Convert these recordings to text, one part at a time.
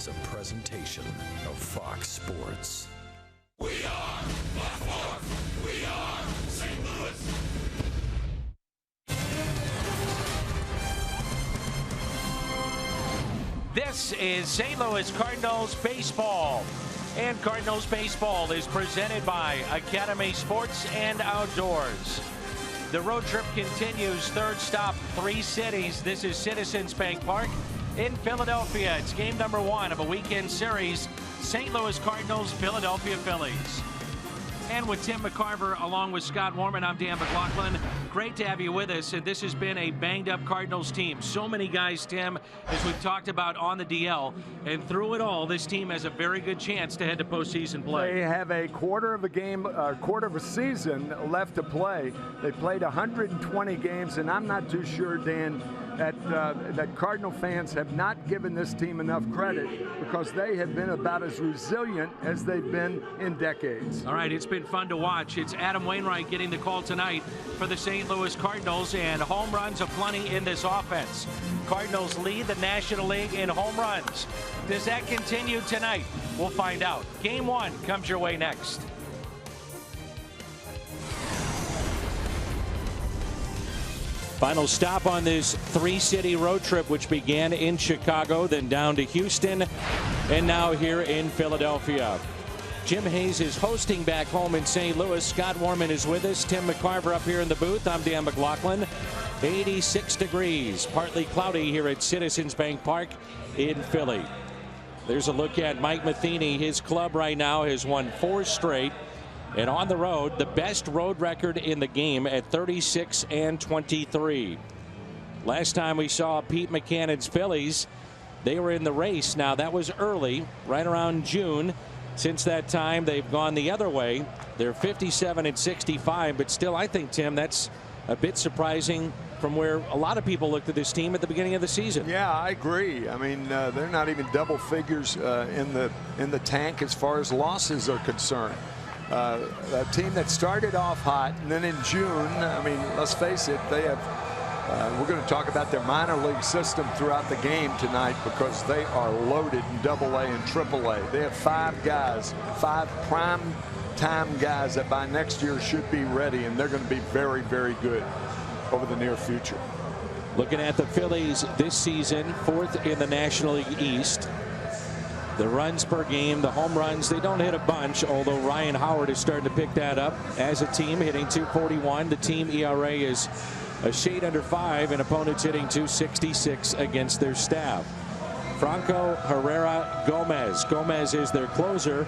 is a presentation of Fox Sports. We are Fox Sports. We are St. Louis. This is St. Louis Cardinals baseball. And Cardinals baseball is presented by Academy Sports and Outdoors. The road trip continues. Third stop, 3 cities. This is Citizens Bank Park in Philadelphia. It's game number 1 of a weekend series. St. Louis Cardinals, Philadelphia Phillies. And with Tim McCarver along with Scott Warman, I'm Dan McLaughlin. Great to have you with us. And this has been a banged-up Cardinals team. So many guys, Tim, as we've talked about on the DL. And through it all, this team has a very good chance to head to postseason play. They have a quarter of a season left to play. They played 120 games, and I'm not too sure, Dan, that Cardinal fans have not given this team enough credit because they have been about as resilient as they've been in decades. All right, it's been fun to watch. It's Adam Wainwright getting the call tonight for the St. Louis Cardinals, and home runs aplenty in this offense. Cardinals lead the National League in home runs. Does that continue tonight? We'll find out. Game 1 comes your way next. Final stop on this 3-city road trip, which began in Chicago, then down to Houston, and now here in Philadelphia. Jim Hayes is hosting back home in St. Louis. Scott Warman is with us. Tim McCarver up here in the booth. I'm Dan McLaughlin. 86 degrees, partly cloudy here at Citizens Bank Park in Philly. There's a look at Mike Matheny. His club right now has won 4 straight. And on the road, the best road record in the game at 36-23. Last time we saw Pete Maccannon's Phillies, they were in the race. Now, that was early, right around June. Since that time, they've gone the other way. They're 57-65, but still, I think, Tim, that's a bit surprising from where a lot of people looked at this team at the beginning of the season. Yeah, I agree. I mean, they're not even double figures in the tank as far as losses are concerned. A team that started off hot, and then in June, I mean, let's face it, they have, we're going to talk about their minor league system throughout the game tonight because they are loaded in AA and AAA. They have 5 guys, 5 prime time guys that by next year should be ready, and they're going to be very, very good over the near future. Looking at the Phillies this season, 4th in the National League East. The runs per game, the home runs, they don't hit a bunch, although Ryan Howard is starting to pick that up as a team, hitting .241. The team ERA is a shade under 5, and opponents hitting .266 against their staff. Franco, Herrera, Gomez. Gomez is their closer.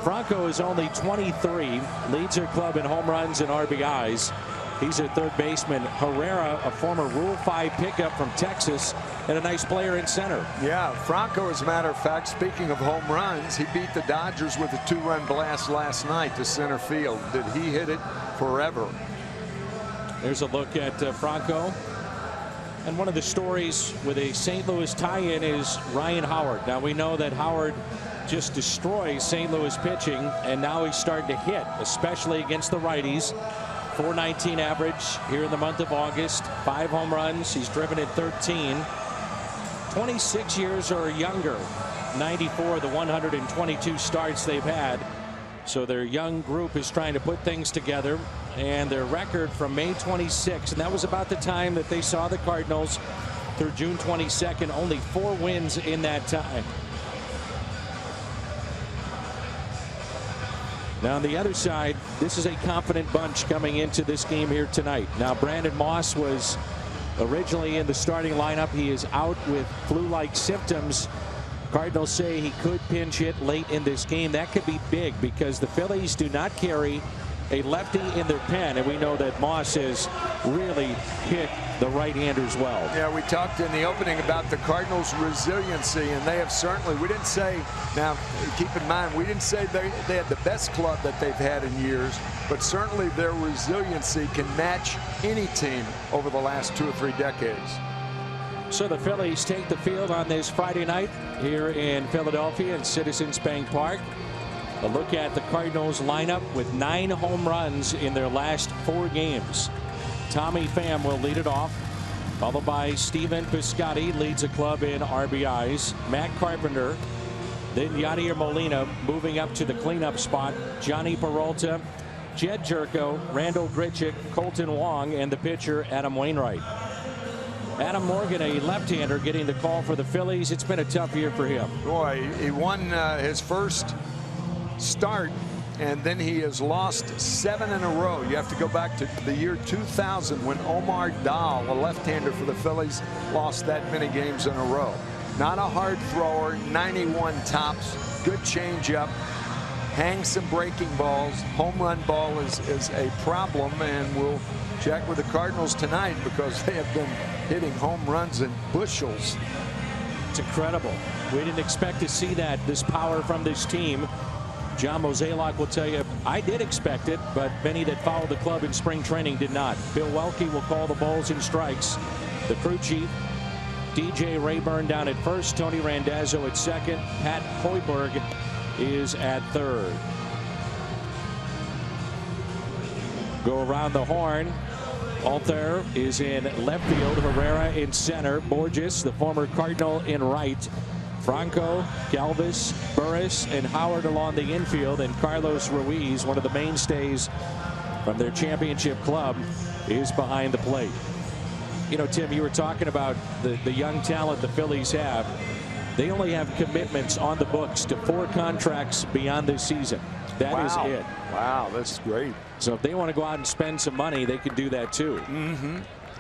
Franco is only 23, leads her club in home runs and RBIs. He's their third baseman. Herrera, a former Rule 5 pickup from Texas, and a nice player in center. Yeah, Franco, as a matter of fact, speaking of home runs, he beat the Dodgers with a 2-run blast last night to center field. Did he hit it forever? There's a look at Franco. And one of the stories with a St. Louis tie-in is Ryan Howard. Now, we know that Howard just destroys St. Louis pitching, and now he's starting to hit, especially against the righties. .419 average here in the month of August. 5 home runs. He's driven in 13. 26 years or younger. 94 of the 122 starts they've had. So their young group is trying to put things together. And their record from May 26, and that was about the time that they saw the Cardinals through June 22nd. Only 4 wins in that time. Now on the other side, this is a confident bunch coming into this game here tonight. Now Brandon Moss was originally in the starting lineup. He is out with flu-like symptoms. Cardinals say he could pinch hit late in this game. That could be big because the Phillies do not carry a lefty in their pen, and we know that Moss has really hit the right-handers well. Yeah, we talked in the opening about the Cardinals' resiliency, and they have certainly, we didn't say, now keep in mind, we didn't say they had the best club that they've had in years, but certainly their resiliency can match any team over the last 2 or 3 decades. So the Phillies take the field on this Friday night here in Philadelphia at Citizens Bank Park. A look at the Cardinals lineup with 9 home runs in their last 4 games. Tommy Pham will lead it off, followed by Steven Piscotty, leads the club in RBIs. Matt Carpenter Then Yadier Molina moving up to the cleanup spot. Johnny Peralta, Jed Jerko, Randall Grichuk, Colton Wong, and the pitcher Adam Wainwright. Adam Morgan, a left-hander, getting the call for the Phillies. It's been a tough year for him. Boy, he won his first start, and then he has lost 7 in a row. You have to go back to the year 2000 when Omar Dahl, a left-hander for the Phillies, lost that many games in a row. Not a hard thrower, 91 tops, good changeup, hangs some breaking balls. Home run ball is a problem, and we'll check with the Cardinals tonight because they have been hitting home runs in bushels. It's incredible. We didn't expect to see that, this power from this team. John Mozeliak will tell you, I did expect it, but many that followed the club in spring training did not. Bill Welke will call the balls and strikes. The crew chief, DJ Rayburn down at first, Tony Randazzo at second, Pat Hoiberg is at third. Go around the horn. Altair is in left field, Herrera in center, Borges, the former Cardinal, in right. Franco, Galvis, Burris, and Howard along the infield, and Carlos Ruiz, one of the mainstays from their championship club, is behind the plate. You know, Tim, you were talking about the young talent the Phillies have. They only have commitments on the books to 4 contracts beyond this season. That is it. Wow, that's great. So if they want to go out and spend some money, they can do that too.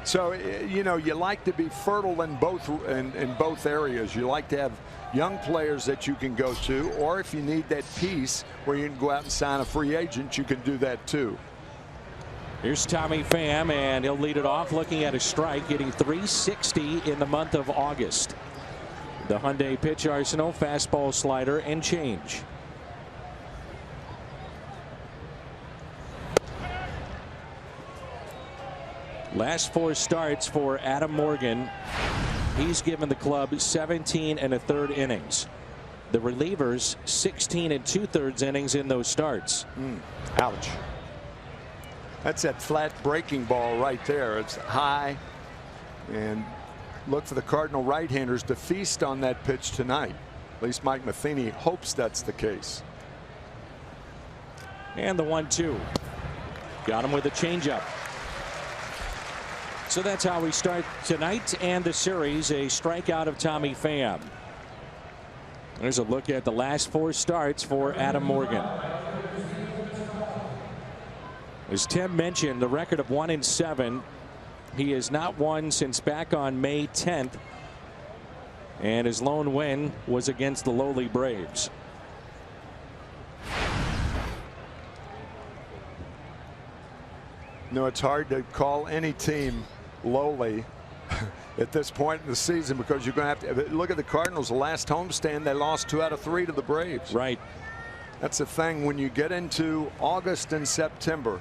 So, you know, you like to be fertile in both areas. You like to have young players that you can go to, or if you need that piece where you can go out and sign a free agent, you can do that too. Here's Tommy Pham, and he'll lead it off looking at a strike, hitting .360 in the month of August. The Hyundai pitch arsenal, fastball, slider, and change. Last 4 starts for Adam Morgan. He's given the club 17 1/3 innings. The relievers 16 2/3 innings in those starts. Ouch. That's that flat breaking ball right there. It's high, and look for the Cardinal right-handers to feast on that pitch tonight. At least Mike Matheny hopes that's the case. And the 1-2. Got him with a changeup. So that's how we start tonight and the series. A strikeout of Tommy Pham. There's a look at the last 4 starts for Adam Morgan. As Tim mentioned, the record of 1-7. He has not won since back on May 10th. And his lone win was against the lowly Braves. No, it's hard to call any team lowly at this point in the season because you're going to have to look at the Cardinals. The last homestand, they lost 2 out of 3 to the Braves. Right. That's the thing. When you get into August and September,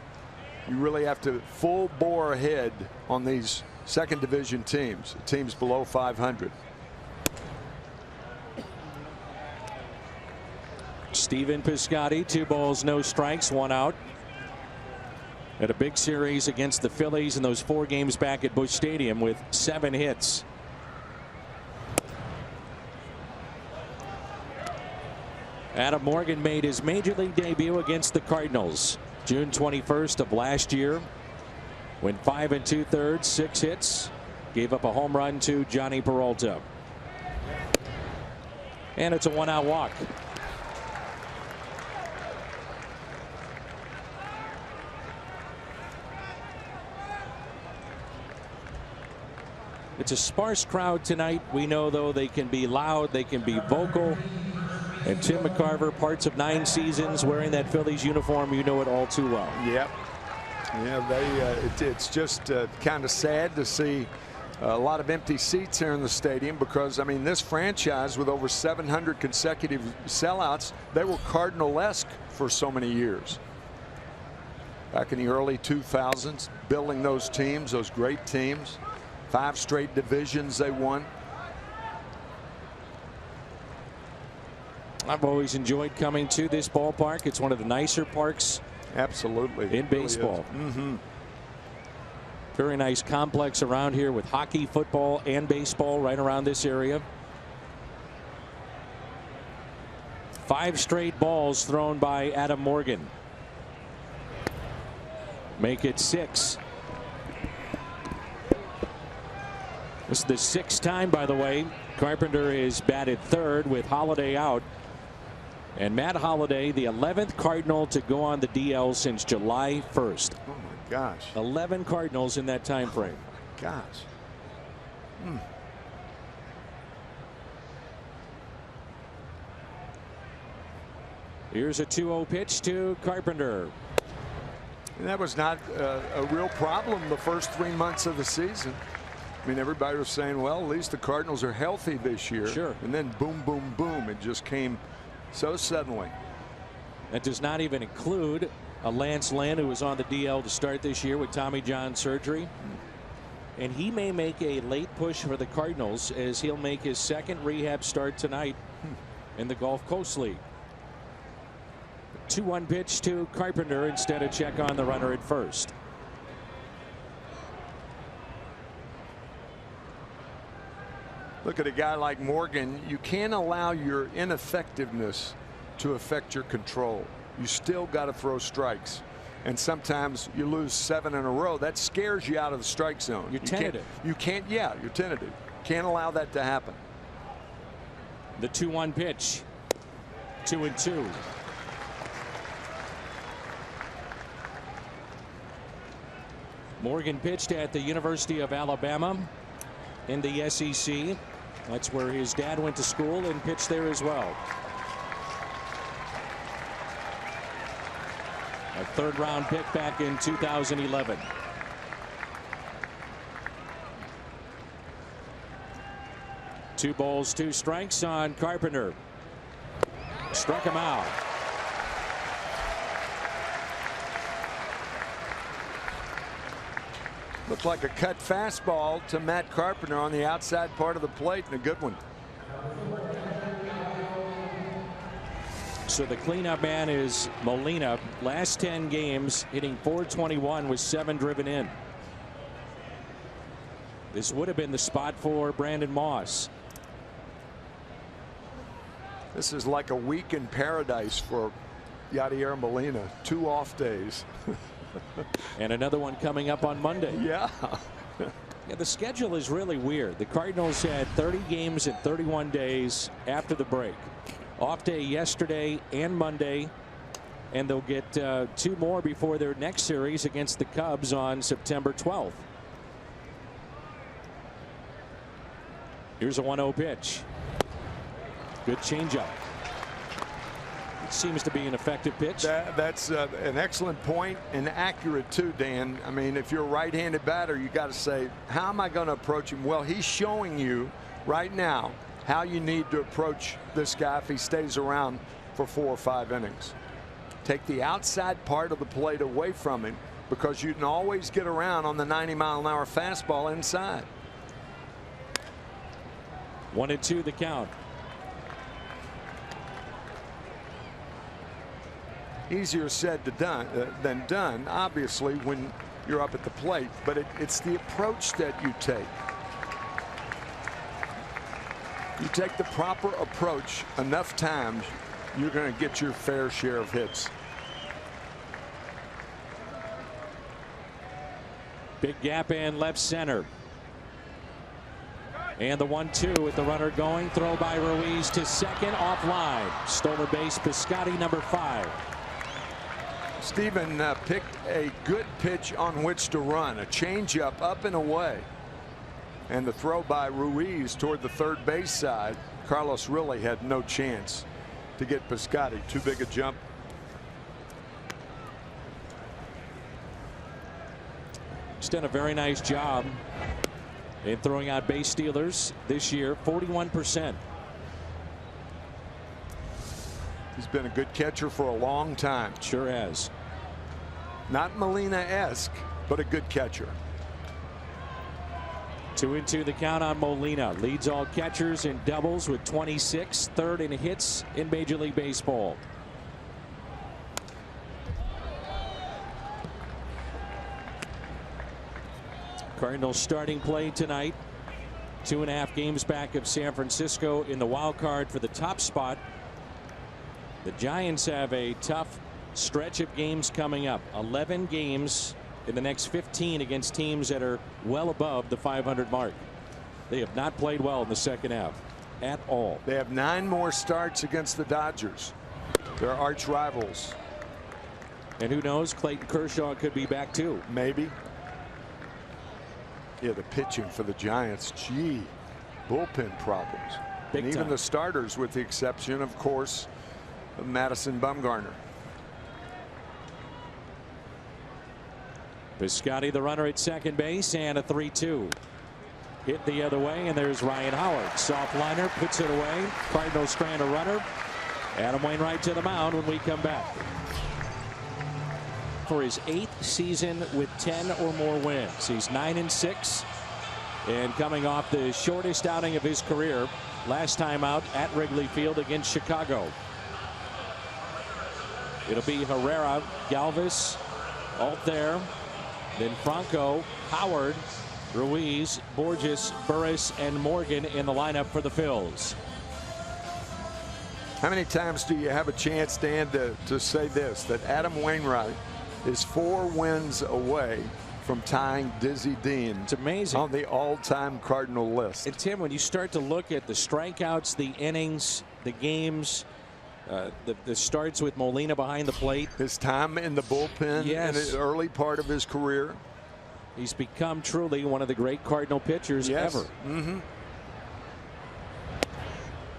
you really have to full bore ahead on these second division teams below 500. Stephen Piscotty, 2 balls, no strikes, 1 out. Had a big series against the Phillies in those 4 games back at Busch Stadium with 7 hits. Adam Morgan made his major league debut against the Cardinals June 21st of last year. Went 5 2/3, 6 hits, gave up a home run to Johnny Peralta. And it's a 1-out walk. It's a sparse crowd tonight. We know, though, they can be loud, they can be vocal. And Tim McCarver, parts of 9 seasons wearing that Phillies uniform, you know it all too well. Yep. Yeah, it's just kind of sad to see a lot of empty seats here in the stadium because, I mean, this franchise with over 700 consecutive sellouts, they were Cardinal-esque for so many years. Back in the early 2000s, building those teams, those great teams. 5 straight divisions they won. I've always enjoyed coming to this ballpark. It's one of the nicer parks. Absolutely. In baseball. Really Very nice complex around here with hockey, football, and baseball right around this area. 5 straight balls thrown by Adam Morgan. Make it 6. This is the 6th time, by the way, Carpenter is batted 3rd with Holliday out. And Matt Holliday, the 11th Cardinal to go on the DL since July 1st. Oh my gosh. 11 Cardinals in that time frame. Gosh. Here's a 2-0 pitch to Carpenter. And that was not a real problem the first 3 months of the season. I mean, everybody was saying, well, at least the Cardinals are healthy this year. Sure. And then boom, boom, boom. It just came so suddenly. That does not even include a Lance Lynn, who was on the DL to start this year with Tommy John surgery. And he may make a late push for the Cardinals as he'll make his 2nd rehab start tonight in the Gulf Coast League. 2-1 pitch to Carpenter instead of check on the runner at first. Look at a guy like Morgan. You can't allow your ineffectiveness to affect your control. You still got to throw strikes. And sometimes you lose 7 in a row. That scares you out of the strike zone. You're tentative. You can't, yeah, you're tentative. Can't allow that to happen. The 2-1 pitch. 2-2. Morgan pitched at the University of Alabama in the SEC. That's where his dad went to school and pitched there as well. A 3rd round pick back in 2011. Two balls, 2 strikes on Carpenter. Struck him out. Looked like a cut fastball to Matt Carpenter on the outside part of the plate, and a good one. So the cleanup man is Molina. Last 10 games hitting .421 with 7 driven in. This would have been the spot for Brandon Moss. This is like a week in paradise for Yadier Molina. 2 off days. And another one coming up on Monday. Yeah. Yeah, the schedule is really weird. The Cardinals had 30 games in 31 days after the break. Off day yesterday and Monday, and they'll get 2 more before their next series against the Cubs on September 12th. Here's a 1-0 pitch. Good changeup. It seems to be an effective pitch. That's an excellent point, and accurate too, Dan. I mean, if you're a right-handed batter, you got to say, how am I going to approach him? Well, he's showing you right now how you need to approach this guy if he stays around for 4 or 5 innings. Take the outside part of the plate away from him, because you can always get around on the 90-mile-an-hour fastball inside. 1-2 the count. Easier said than done, obviously, when you're up at the plate, but it's the approach that you take. You take the proper approach enough times, you're going to get your fair share of hits. Big gap in left center. And the 1-2 with the runner going. Throw by Ruiz to second, offline. Stolen base, Piscotty, number 5. Steven picked a good pitch on which to run, a changeup up and away. And the throw by Ruiz toward the third base side, Carlos really had no chance to get Piscotty. Too big a jump. He's done a very nice job in throwing out base stealers this year, 41%. He's been a good catcher for a long time. Sure has. Not Molina-esque, but a good catcher. 2-2 the count on Molina. Leads all catchers in doubles with 26, 3rd in hits in Major League Baseball. Cardinals starting play tonight. 2.5 games back of San Francisco in the wild card for the top spot The Giants have a tough stretch of games coming up. 11 games in the next 15 against teams that are well above the 500 mark. They have not played well in the second half at all. They have 9 more starts against the Dodgers. Their arch rivals. And who knows, Clayton Kershaw could be back too. Maybe. Yeah, the pitching for the Giants. Gee, bullpen problems. Big and even time. the starters, with the exception, of course, of Madison Bumgarner. Piscotty, the runner at second base, and a 3-2. Hit the other way, and there's Ryan Howard. Soft liner, puts it away. Cardinals strand a runner. Adam Wainwright to the mound when we come back. For his 8th season with 10 or more wins. He's 9-6 and coming off the shortest outing of his career. Last time out at Wrigley Field against Chicago. It'll be Herrera, Galvis, Altair, then Franco, Howard, Ruiz, Borges, Burris, and Morgan in the lineup for the Phils. How many times do you have a chance, Dan, to say this, that Adam Wainwright is 4 wins away from tying Dizzy Dean? It's amazing. On the all-time Cardinal list. And Tim, when you start to look at the strikeouts, the innings, the games, the starts with Molina behind the plate. His time in the bullpen in the early part of his career. He's become truly one of the great Cardinal pitchers ever. Mm-hmm.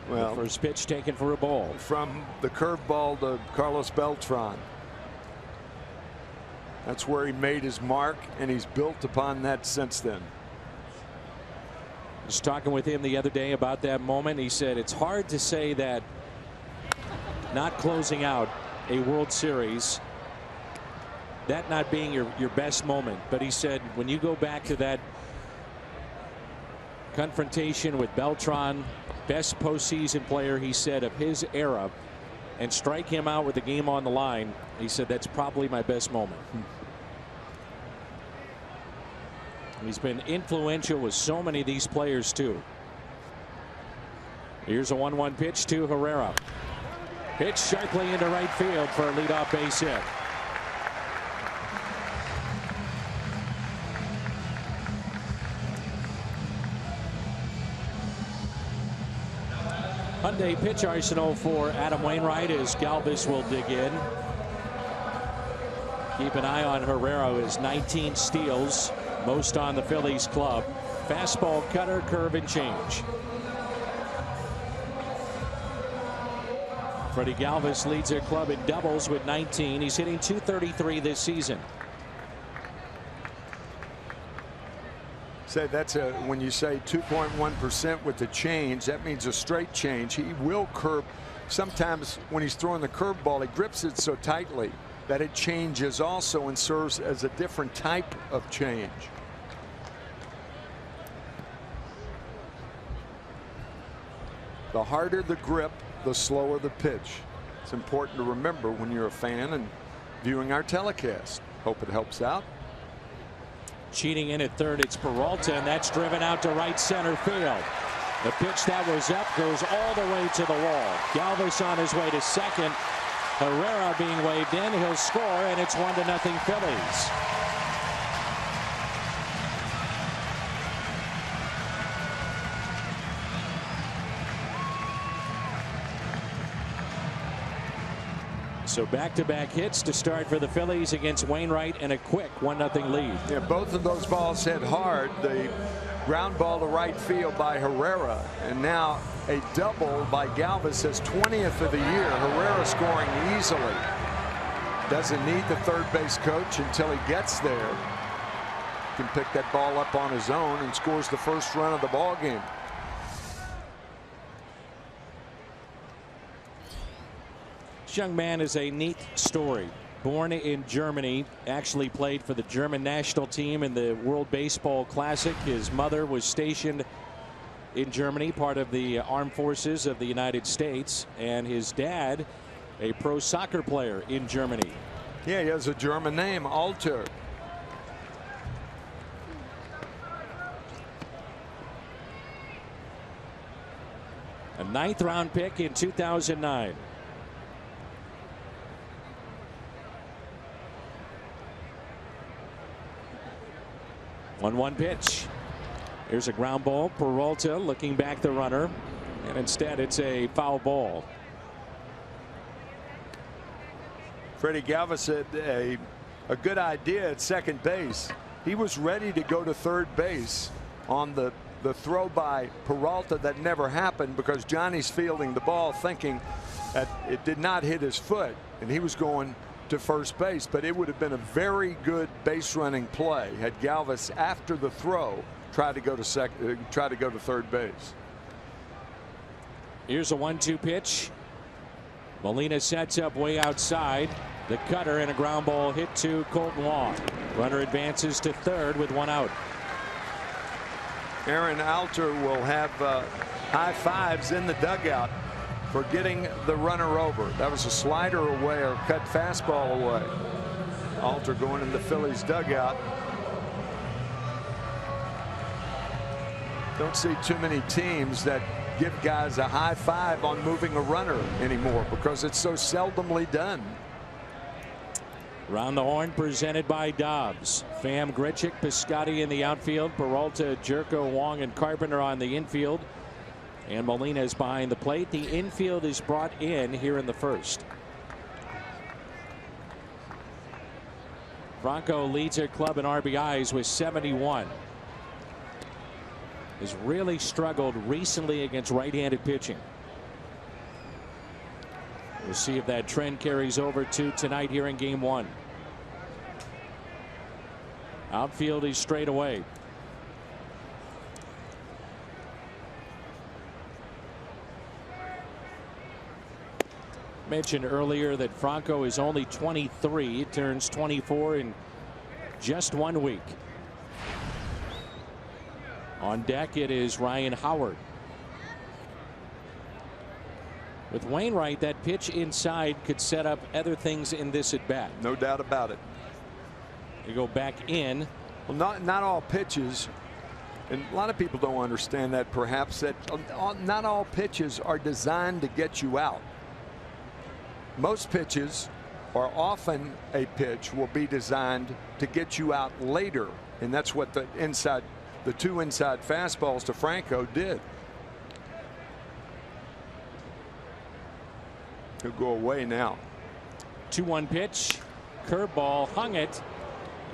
Well, the first pitch taken for a ball. From the curveball to Carlos Beltran. That's where he made his mark, and he's built upon that since then. I was talking with him the other day about that moment. He said it's hard to say that not closing out a World Series, that not being your best moment. But he said when you go back to that confrontation with Beltran, best postseason player, he said, of his era, and strike him out with the game on the line, he said that's probably my best moment. He's been influential with so many of these players too. Here's a 1-1 pitch to Herrera. Pitch sharply into right field for a leadoff base hit. Hyundai pitch arsenal for Adam Wainwright as Galvis will dig in. Keep an eye on Herrera, his 19 steals, most on the Phillies club. Fastball, cutter, curve, and change. Freddie Galvis leads their club in doubles with 19. He's hitting .233 this season. Say that's when you say 2.1% with the change, that means a straight change. He will curve. Sometimes when he's throwing the curveball, he grips it so tightly that it changes also and serves as a different type of change. The harder the grip, the slower the pitch. It's important to remember when you're a fan and viewing our telecast. Hope it helps out. Cheating in at third, it's Peralta, and that's driven out to right center field. The pitch that was up goes all the way to the wall. Galvis on his way to second. Herrera being waved in. He'll score, and it's 1-0 Phillies. So back-to-back hits to start for the Phillies against Wainwright, and a quick 1-0 lead. Yeah, both of those balls hit hard. The ground ball to right field by Herrera, and now a double by Galvis, his 20th of the year. Herrera scoring easily. Doesn't need the third base coach until he gets there. Can pick that ball up on his own and scores the first run of the ball game. This young man is a neat story. Born in Germany, actually played for the German national team in the World Baseball Classic. His mother was stationed in Germany, part of the armed forces of the United States, and his dad, a pro soccer player in Germany. Yeah, he has a German name, Alter. A 9th round pick in 2009. 1-1 pitch. Here's a ground ball. Peralta looking back the runner, and instead it's a foul ball. Freddie Galvis had a good idea at second base. He was ready to go to third base on the throw by Peralta that never happened because Johnny's fielding the ball thinking that it did not hit his foot and he was going to first base. But it would have been a very good base running play had Galvis, after the throw, tried to go to third base. Here's a 1-2 pitch. Molina sets up way outside. The cutter and a ground ball hit to Colton Wong. Runner advances to third with 1 out. Aaron Alter will have high fives in the dugout for getting the runner over. That was a slider away or cut fastball away. Alter going in the Phillies dugout. Don't see too many teams that give guys a high five on moving a runner anymore because it's so seldomly done. Round the horn presented by Dobbs. Pham, Grichuk, Piscotty in the outfield. Peralta, Jerko, Wong, and Carpenter on the infield. And Molina is behind the plate. The infield is brought in here in the first. Franco leads their club in RBIs with 71. Has really struggled recently against right-handed pitching. We'll see if that trend carries over to tonight here in Game 1. Outfield is straight away. Mentioned earlier that Franco is only 23. Turns 24 in just 1 week. On deck it is Ryan Howard. With Wainwright, that pitch inside could set up other things in this at bat. No doubt about it. You go back in. Well, not all pitches, and a lot of people don't understand that, perhaps, that not all pitches are designed to get you out. Most pitches, or often a pitch, will be designed to get you out later, and that's what the two inside fastballs to Franco did. He'll go away now. 2-1 pitch. Curveball, hung it,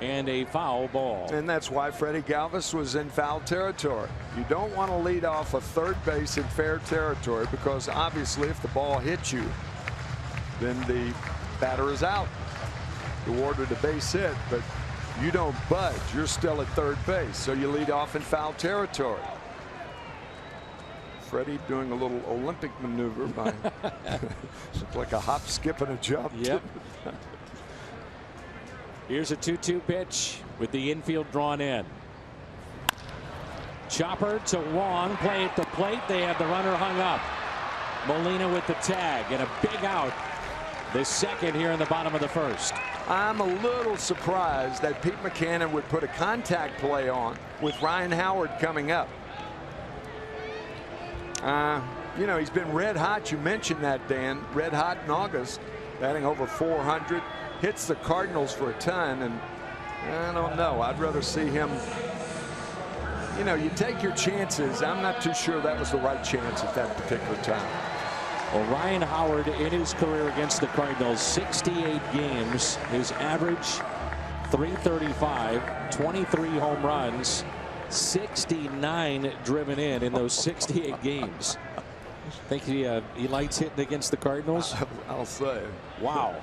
and a foul ball. And that's why Freddie Galvis was in foul territory. You don't want to lead off a third base in fair territory because obviously if the ball hits you, then the batter is out. You ordered a base hit, but you don't budge. You're still at third base, so you lead off in foul territory. Freddie doing a little Olympic maneuver by looked like a hop, skip, and a jump. Yep. Here's a 2-2 pitch with the infield drawn in. Chopper to Wong, play at the plate. They have the runner hung up. Molina with the tag and a big out. The second here in the bottom of the first. I'm a little surprised that Pete McCannon would put a contact play on with Ryan Howard coming up. You know, he's been red hot. You mentioned that, Dan. Red hot in August, batting over 400. Hits the Cardinals for a ton, and I don't know. I'd rather see him. You know, you take your chances. I'm not too sure that was the right chance at that particular time. Well, Ryan Howard in his career against the Cardinals, 68 games. His average, .335, 23 home runs, 69 driven in those 68 games. I think he likes hitting against the Cardinals. I'll say. Wow.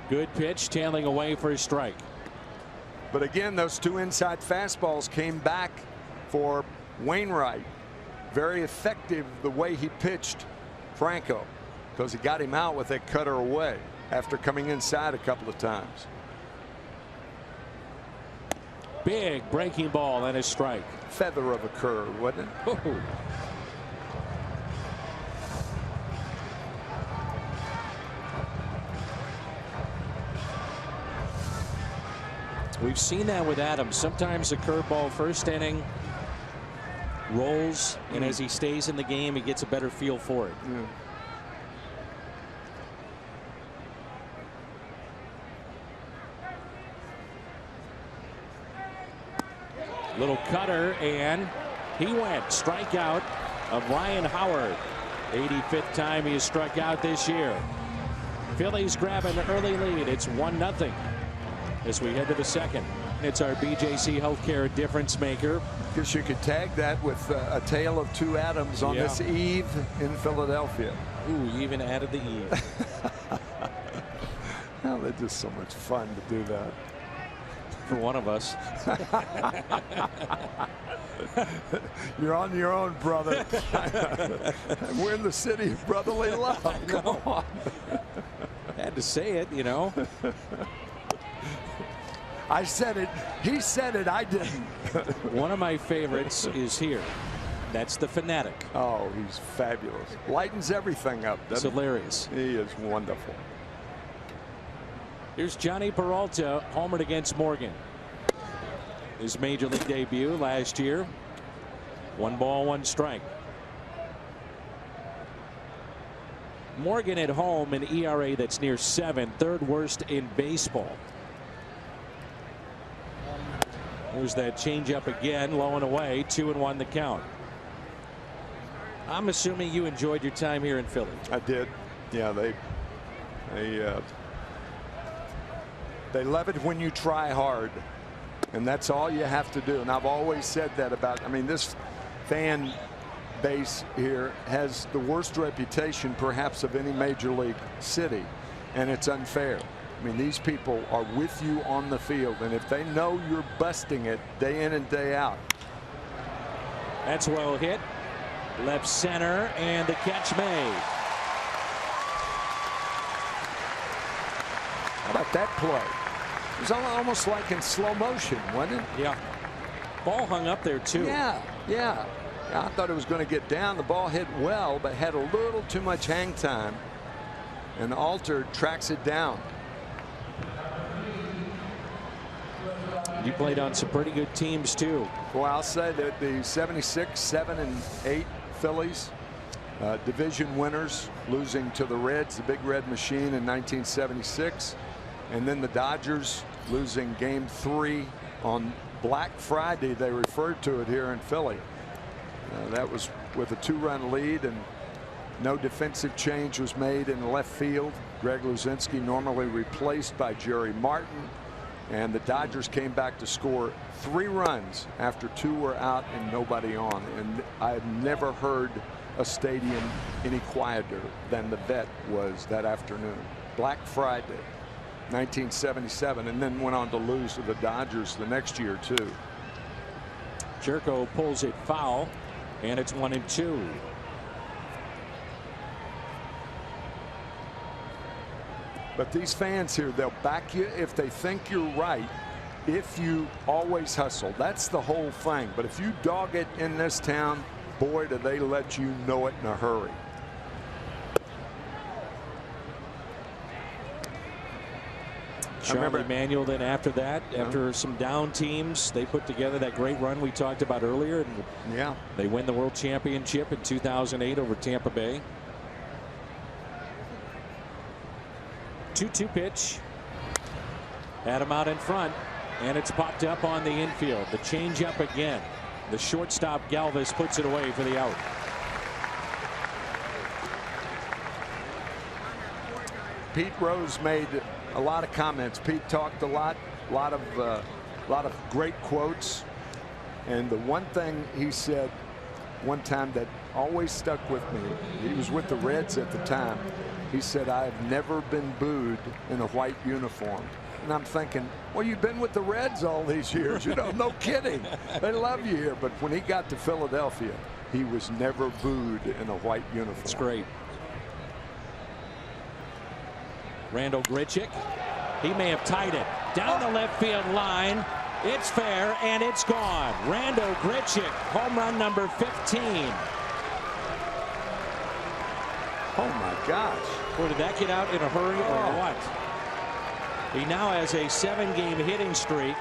Good pitch, tailing away for a strike. But again, those two inside fastballs came back for Wainwright. Very effective the way he pitched Franco, because he got him out with that cutter away after coming inside a couple of times. Big breaking ball and a strike. Feather of a curve, wasn't it? Oh. We've seen that with Adams. Sometimes a curveball first inning rolls, and as he stays in the game, he gets a better feel for it. Yeah. Little cutter, and he went. Strikeout of Ryan Howard. 85th time he has struck out this year. Phillies grab an early lead. It's 1-0 as we head to the second. It's our BJC Healthcare difference maker. Guess you could tag that with a tale of two Adams on this eve in Philadelphia. Ooh, even added the eve. Well, they're just so much fun to do that. For one of us. You're on your own, brother. We're in the city of brotherly love. Come on. Had to say it, you know. I said it. He said it. I didn't. One of my favorites is here. That's the Fanatic. Oh, he's fabulous. Lightens everything up. It's hilarious. He is wonderful. Here's Johnny Peralta, homered against Morgan. His major league debut last year. 1 ball, 1 strike. Morgan at home, an ERA that's near 7, 3rd worst in baseball. There's that changeup again, low and away, 2-1 the count. I'm assuming you enjoyed your time here in Philly. I did. Yeah, they love it when you try hard, and that's all you have to do. And I've always said that about, I mean, this fan base here has the worst reputation perhaps of any major league city, and it's unfair. I mean, these people are with you on the field, and if they know you're busting it day in and day out. That's well hit. Left center, and the catch made. How about that play? It was almost like in slow motion, wasn't it? Yeah. Ball hung up there, too. Yeah. I thought it was going to get down. The ball hit well, but had a little too much hang time. And Alter tracks it down. You played on some pretty good teams, too. Well, I'll say that the 76, 7, and 8 Phillies, division winners, losing to the Reds, the Big Red Machine in 1976. And then the Dodgers losing Game 3 on Black Friday. They referred to it here in Philly. That was with a 2-run lead, and no defensive change was made in left field. Greg Luzinski normally replaced by Jerry Martin, and the Dodgers came back to score 3 runs after 2 were out and nobody on. And I've never heard a stadium any quieter than the Vet was that afternoon. Black Friday, 1977, and then went on to lose to the Dodgers the next year too. Jerko pulls it foul, and it's 1-2. But these fans here, they'll back you if they think you're right, if you always hustle. That's the whole thing. But if you dog it in this town, boy, do they let you know it in a hurry. Charlie Manuel then after that, after some down teams, they put together that great run we talked about earlier. And they win the World Championship in 2008 over Tampa Bay. 2-2 pitch. Had him out in front, and it's popped up on the infield. The changeup again. The shortstop Galvis puts it away for the out. Pete Rose made a lot of comments. Pete talked a lot of great quotes, and the one thing he said one time that always stuck with me, he was with the Reds at the time. He said, "I've never been booed in a white uniform." And I'm thinking, well, you've been with the Reds all these years, you know, no kidding. They love you here. But when he got to Philadelphia, he was never booed in a white uniform. It's great. Randall Grichuk, he may have tied it down the left field line. It's fair, and it's gone. Randall Grichuk, home run number 15. Oh my gosh. Well, did that get out in a hurry or what? He now has a 7-game hitting streak.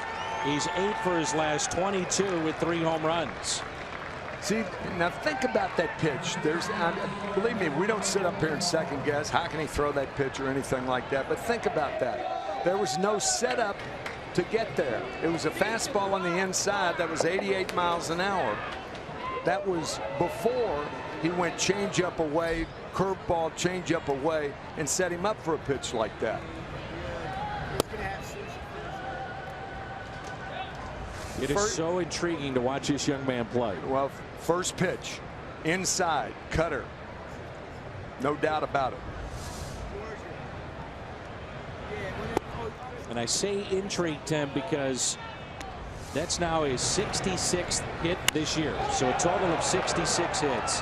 He's 8 for his last 22 with 3 home runs. See, now think about that pitch. Believe me, we don't sit up here and second guess how can he throw that pitch or anything like that. But think about that. There was no setup to get there. It was a fastball on the inside that was 88 miles an hour. That was before he went changeup away, curveball, changeup away, and set him up for a pitch like that. It is so intriguing to watch this young man play. Well, first pitch, inside, cutter. No doubt about it. And I say intrigued, Tim, because that's now his 66th hit this year. So a total of 66 hits.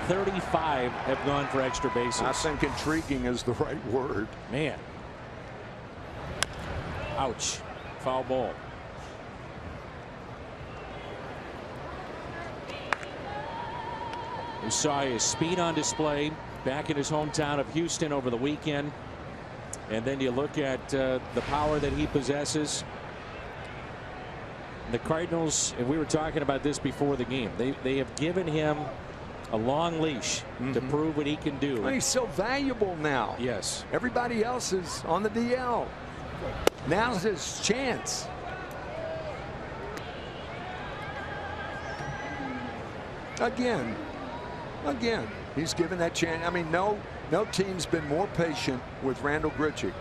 35 have gone for extra bases. I think intriguing is the right word. Man. Ouch. Foul ball. We saw his speed on display back in his hometown of Houston over the weekend. And then you look at the power that he possesses. The Cardinals, and we were talking about this before the game, they have given him a long leash to prove what he can do. Well, he's so valuable now. Yes. Everybody else is on the DL. Now's his chance. Again, he's given that chance. I mean, no team's been more patient with Randal Grichuk,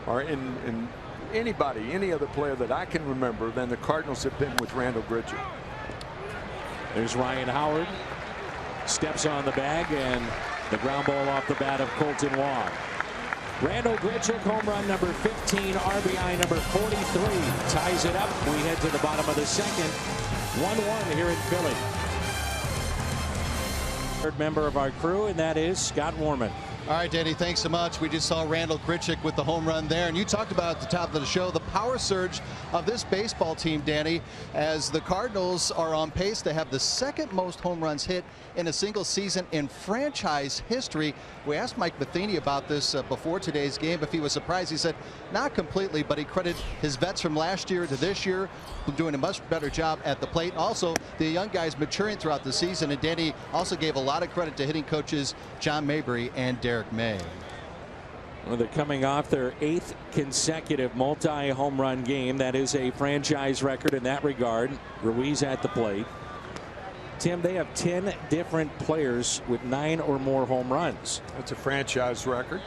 or in anybody, any other player that I can remember, than the Cardinals have been with Randal Grichuk. There's Ryan Howard. Steps on the bag, and the ground ball off the bat of Colton Wong. Randal Grichuk, home run number 15, RBI number 43. Ties it up. We head to the bottom of the second. 1-1 here in Philly. Third member of our crew, and that is Scott Warman. All right, Danny, thanks so much. We just saw Randal Grichuk with the home run there, and you talked about at the top of the show the power surge of this baseball team, Danny, as the Cardinals are on pace to have the second most home runs hit in a single season in franchise history. We asked Mike Matheny about this before today's game, if he was surprised. He said not completely, but he credited his vets from last year to this year doing a much better job at the plate. Also, the young guys maturing throughout the season, and Danny also gave a lot of credit to hitting coaches John Mabry and Derek May. Well, they're coming off their 8th consecutive multi-home run game. That is a franchise record in that regard. Ruiz at the plate. Tim, they have 10 different players with 9 or more home runs. That's a franchise record.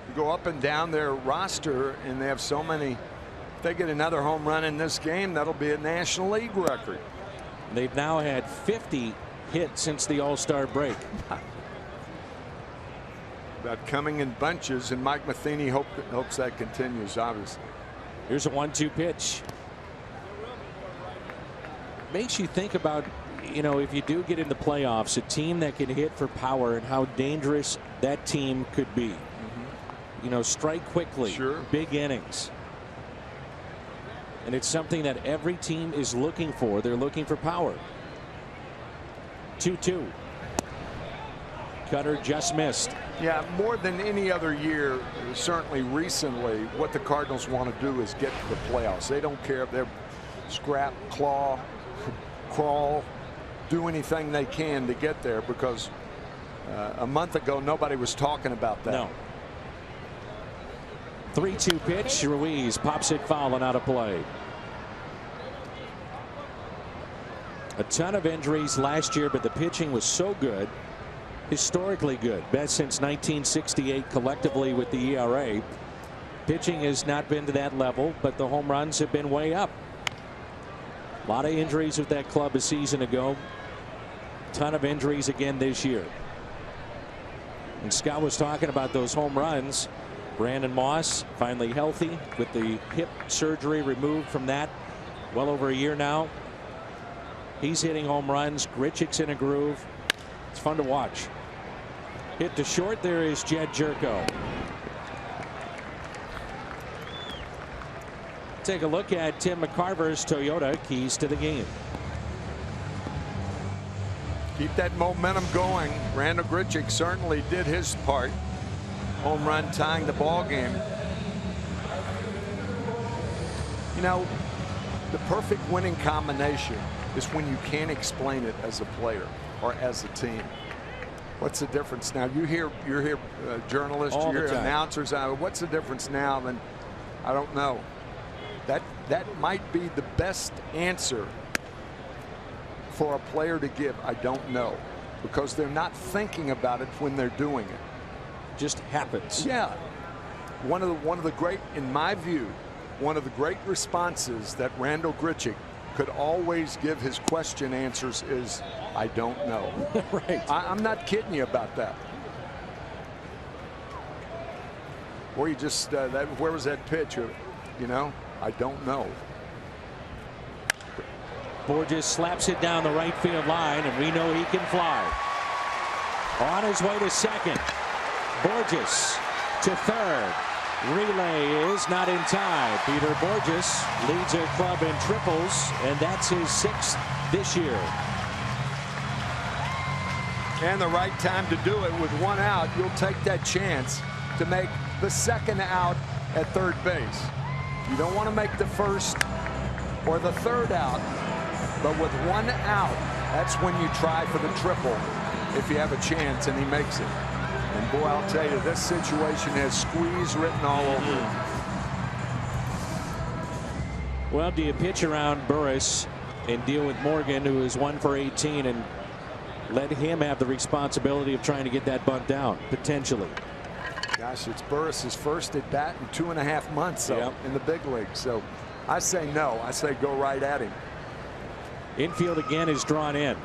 You go up and down their roster, and they have so many. If they get another home run in this game, that'll be a National League record. They've now had 50 hits since the All-Star break. That coming in bunches, and Mike Matheny hopes that continues, obviously. Here's a 1-2 pitch. Makes you think about, you know, if you do get in the playoffs, a team that can hit for power and how dangerous that team could be. You know, strike quickly, sure, big innings. And it's something that every team is looking for. They're looking for power. 2-2. Cutter just missed. Yeah, more than any other year, certainly recently, what the Cardinals want to do is get to the playoffs. They don't care if they're scrap, claw, crawl, do anything they can to get there, because a month ago nobody was talking about that. No. 3-2 pitch. Ruiz pops it foul and out of play. A ton of injuries last year, but the pitching was so good. Historically good. Best since 1968 collectively with the ERA. Pitching has not been to that level, but the home runs have been way up. A lot of injuries with that club a season ago. Ton of injuries again this year. And Scott was talking about those home runs. Brandon Moss finally healthy with the hip surgery removed from that well over a year now. He's hitting home runs. Grichuk's in a groove. It's fun to watch. Hit to short. There is Jed Jerko. Take a look at Tim McCarver's Toyota keys to the game. Keep that momentum going. Randal Grichuk certainly did his part. Home run tying the ball game. You know, the perfect winning combination is when you can't explain it as a player or as a team. What's the difference now? You're here journalists, you hear announcers. What's the difference now? Then I don't know. That might be the best answer for a player to give. I don't know, because they're not thinking about it when they're doing it. Just happens. Yeah. One of the great, in my view, one of the great responses that Randall Grichuk could always give his question answers is, I don't know. Right. I'm not kidding you about that. Or you just, where was that pitch? You know, I don't know. Borges slaps it down the right field line, and we know he can fly. On his way to second. Borges to third. Relay is not in time. Peter Borges leads a club in triples, and that's his 6th this year. And the right time to do it with 1 out. You'll take that chance to make the 2nd out at third base. You don't want to make the 1st or the 3rd out, but with 1 out, that's when you try for the triple if you have a chance, and he makes it. And boy, I'll tell you, this situation has squeeze written all over it. Well, do you pitch around Burris and deal with Morgan, who is 1 for 18, and let him have the responsibility of trying to get that bunt down, potentially? Gosh, it's Burris's first at bat in 2.5 months in the big league. So I say no. I say go right at him. Infield again is drawn in.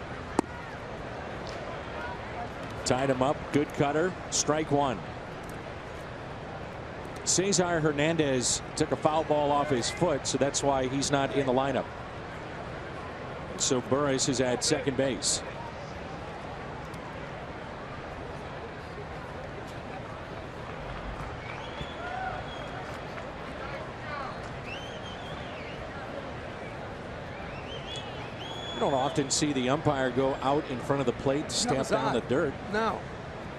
Tied him up. Good cutter. Strike 1. Cesar Hernandez took a foul ball off his foot, so that's why he's not in the lineup. So Burris is at second base. Don't often see the umpire go out in front of the plate to stamp down the dirt. No.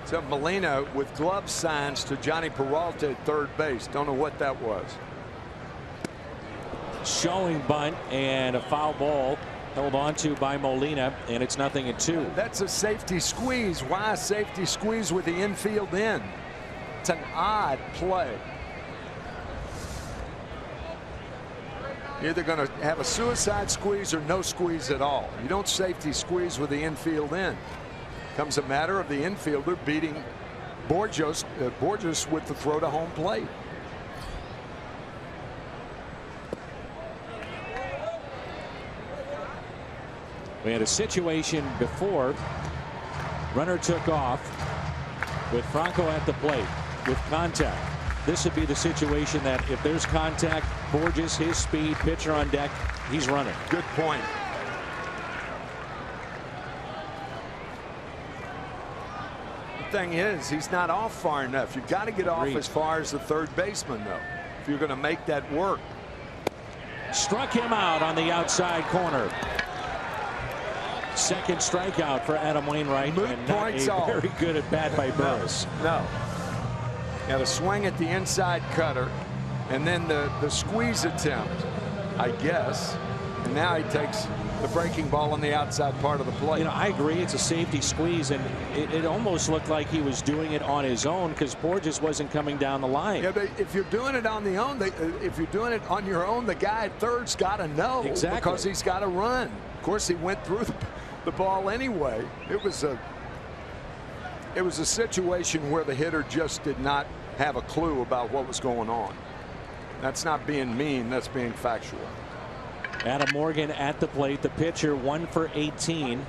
So Molina with glove signs to Johnny Peralta at third base. Don't know what that was. Showing bunt and a foul ball held on to by Molina, and it's 0-2. That's a safety squeeze. Why a safety squeeze with the infield in? It's an odd play. You're either going to have a suicide squeeze or no squeeze at all. You don't safety squeeze with the infield in. Comes a matter of the infielder beating Borges with the throw to home plate. We had a situation before. Runner took off with Franco at the plate with contact. This would be the situation that if there's contact, Borges, his speed, pitcher on deck, he's running. Good point. The thing is, he's not off far enough. You've got to get off as far as the third baseman, though, if you're going to make that work. Struck him out on the outside corner. Second strikeout for Adam Wainwright, and not a very good at bat by Burris. No. Had a swing at the inside cutter, and then the squeeze attempt, I guess. And now he takes the breaking ball on the outside part of the plate. You know, I agree it's a safety squeeze, and it almost looked like he was doing it on his own because Borges wasn't coming down the line. Yeah, but if you're doing it on if you're doing it on your own, the guy at third's got to know. Exactly. Because he's got to run. Of course, he went through the ball anyway. It was a situation where the hitter just did not have a clue about what was going on. That's not being mean, that's being factual. Adam Morgan at the plate, the pitcher, 1 for 18.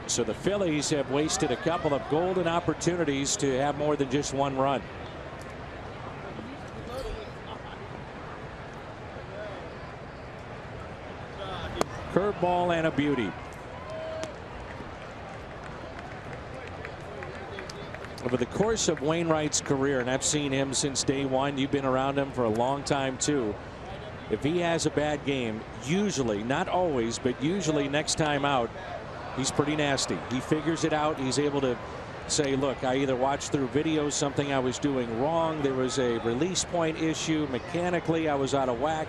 So the Phillies have wasted a couple of golden opportunities to have more than just 1 run. Curveball and a beauty. Over the course of Wainwright's career, and I've seen him since day one, you've been around him for a long time too. If he has a bad game, usually, not always, but usually next time out, he's pretty nasty. He figures it out. He's able to say, look, I either watched through video something I was doing wrong. There was a release point issue. Mechanically, I was out of whack.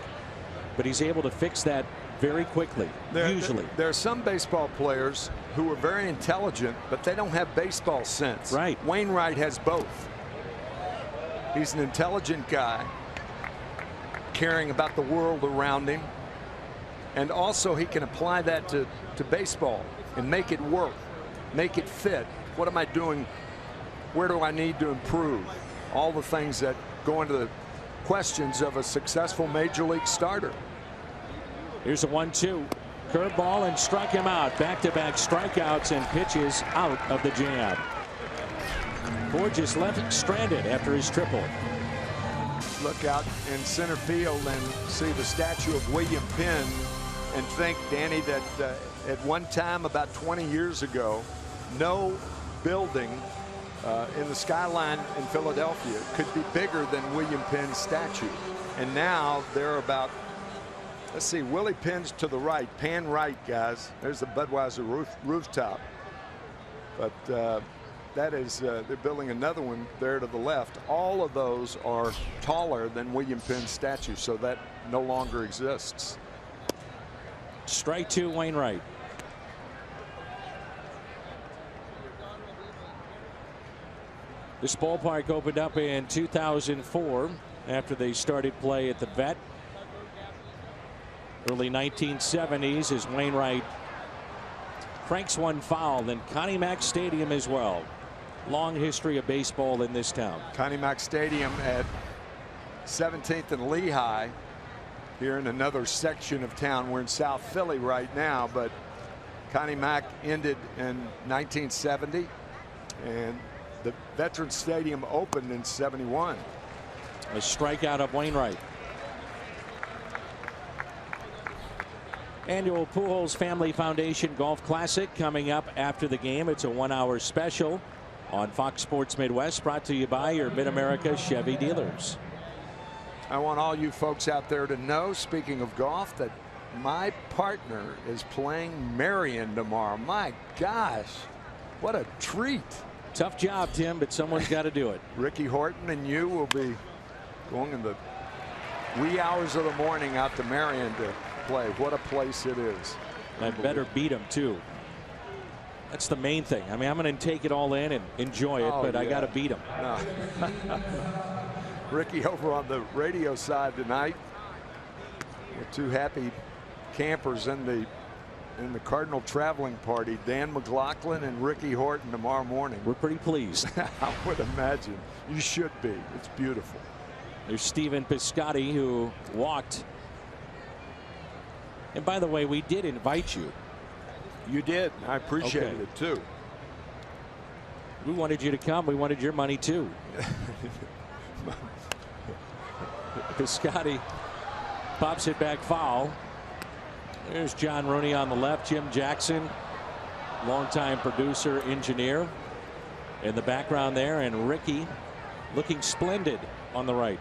But he's able to fix that very quickly, usually. There are some baseball players who are very intelligent, but they don't have baseball sense. Right. Wainwright has both. He's an intelligent guy, caring about the world around him, and also he can apply that to baseball and make it work, make it fit. What am I doing? Where do I need to improve? All the things that go into the questions of a successful major league starter. Here's a 1-2. Curveball and struck him out. Back-to-back strikeouts and pitches out of the jam. Borges left stranded after his triple. Look out in center field and see the statue of William Penn and think, Danny, that at one time about 20 years ago, no building in the skyline in Philadelphia could be bigger than William Penn's statue. And now they're about, let's see, Willie Penn's to the right, pan right, guys. There's the Budweiser rooftop. But that is, they're building another one there to the left. All of those are taller than William Penn's statue, so that no longer exists. Strike 2, Wainwright. This ballpark opened up in 2004 after they started play at the Vet. Early 1970s as Wainwright cranks one foul. Then Connie Mack Stadium as well. Long history of baseball in this town. Connie Mack Stadium at 17th and Lehigh here in another section of town. We're in South Philly right now, but Connie Mack ended in 1970 and the Veterans Stadium opened in 71. A strikeout of Wainwright. Annual Pujols Family Foundation Golf Classic coming up after the game. It's a 1-hour special on Fox Sports Midwest, brought to you by your Mid-America Chevy dealers. I want all you folks out there to know, speaking of golf, that my partner is playing Marion tomorrow. My gosh, what a treat. Tough job, Tim, but someone's got to do it. Ricky Horton and you will be going in the wee hours of the morning out to Marion to play. What a place it is. I better beat him, too. That's the main thing. I mean, I'm going to take it all in and enjoy it, but I got to beat him. No. Ricky over on the radio side tonight with two happy campers in the Cardinal traveling party, Dan McLaughlin and Ricky Horton tomorrow morning. We're pretty pleased. I would imagine. You should be. It's beautiful. There's Stephen Piscotty, who walked. And by the way, we did invite you. You did. I appreciated it too. We wanted you to come. We wanted your money too. Piscotty pops it back foul. There's John Rooney on the left. Jim Jackson, longtime producer, engineer, in the background there, and Ricky looking splendid on the right.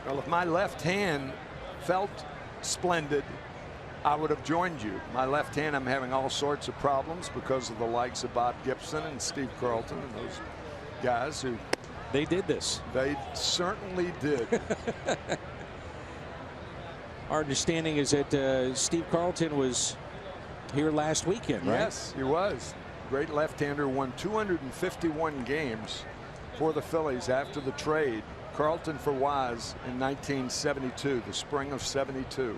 Well, if my left hand felt splendid, I would have joined you. My left hand, I'm having all sorts of problems because of the likes of Bob Gibson and Steve Carlton and those guys who. They did this. They certainly did. Our understanding is that Steve Carlton was here last weekend, right? Yes, he was. Great left-hander, won 251 games for the Phillies after the trade. Carlton for Wise in 1972, the spring of '72.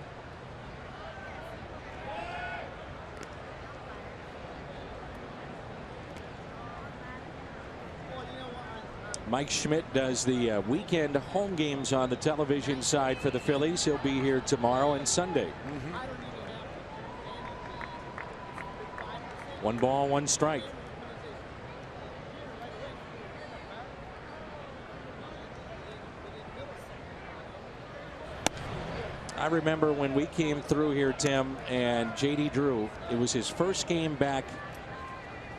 Mike Schmidt does the weekend home games on the television side for the Phillies. He'll be here tomorrow and Sunday. 1 ball, 1 strike. I remember when we came through here, Tim, and J.D. Drew, it was his first game back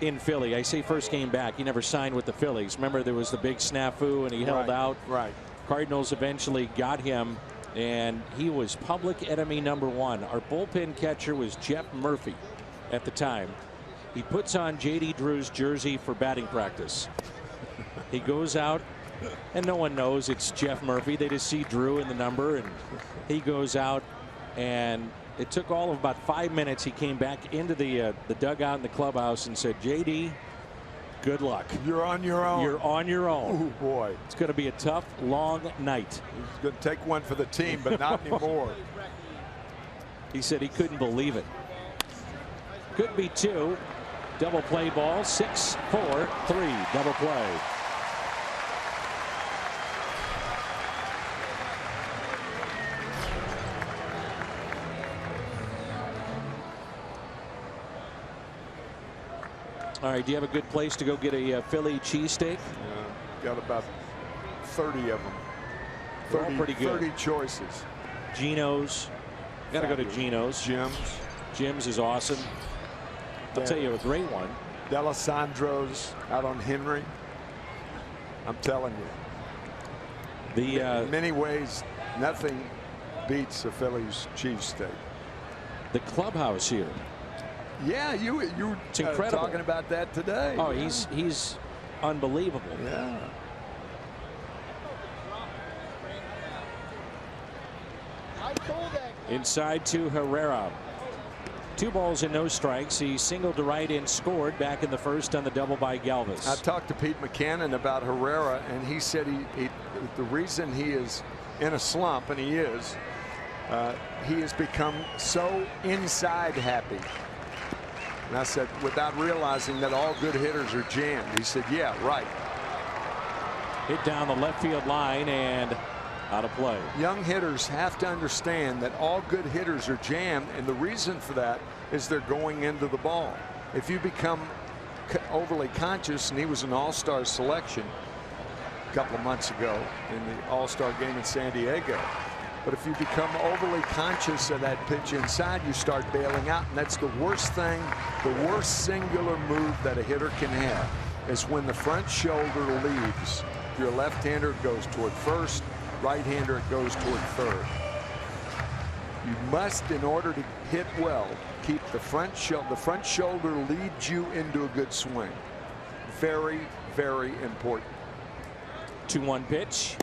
in Philly. I say first game back. He never signed with the Phillies. Remember, there was the big snafu and he held out. Right. Cardinals eventually got him, and he was public enemy #1. Our bullpen catcher was Jeff Murphy at the time. He puts on J.D. Drew's jersey for batting practice. He goes out And no one knows it's Jeff Murphy. They just see Drew in the number, and he goes out, and it took all of about 5 minutes. He came back into the dugout in the clubhouse and said, JD, good luck. You're on your own. You're on your own. Oh, boy. It's going to be a tough, long night. He's going to take one for the team, but not anymore. He said he couldn't believe it. Could be 2. Double play ball. 6, 4, 3. Double play. All right, do you have a good place to go get a Philly cheesesteak? Got about 30 of them. They're all pretty good. 30 choices. Geno's. Got to go to Geno's. Jim's is awesome. I'll tell you a great one. D'Alessandro's out on Henry. I'm telling you. In many ways, nothing beats a Phillies cheesesteak. The clubhouse here. Yeah, you were talking about that today. Oh, yeah. he's unbelievable. Yeah. Inside to Herrera. 2 balls and no strikes. He singled to right and scored back in the first on the double by Galvis. I talked to Pete McCannon about Herrera, and he said the reason he is in a slump, and he has become so inside happy. And I said, without realizing that all good hitters are jammed. He said, yeah, right. Hit down the left field line and out of play. Young hitters have to understand that all good hitters are jammed, and the reason for that is they're going into the ball. If you become overly conscious, and he was an all-star selection a couple of months ago in the all-star game in San Diego. But if you become overly conscious of that pitch inside, you start bailing out, and that's the worst thing, the worst singular move that a hitter can have is when the front shoulder leaves. If you're a left-hander, it goes toward first. Right-hander, it goes toward third. You must, in order to hit well, keep the front shoulder. The front shoulder leads you into a good swing. Very, very important. 2-1 pitch.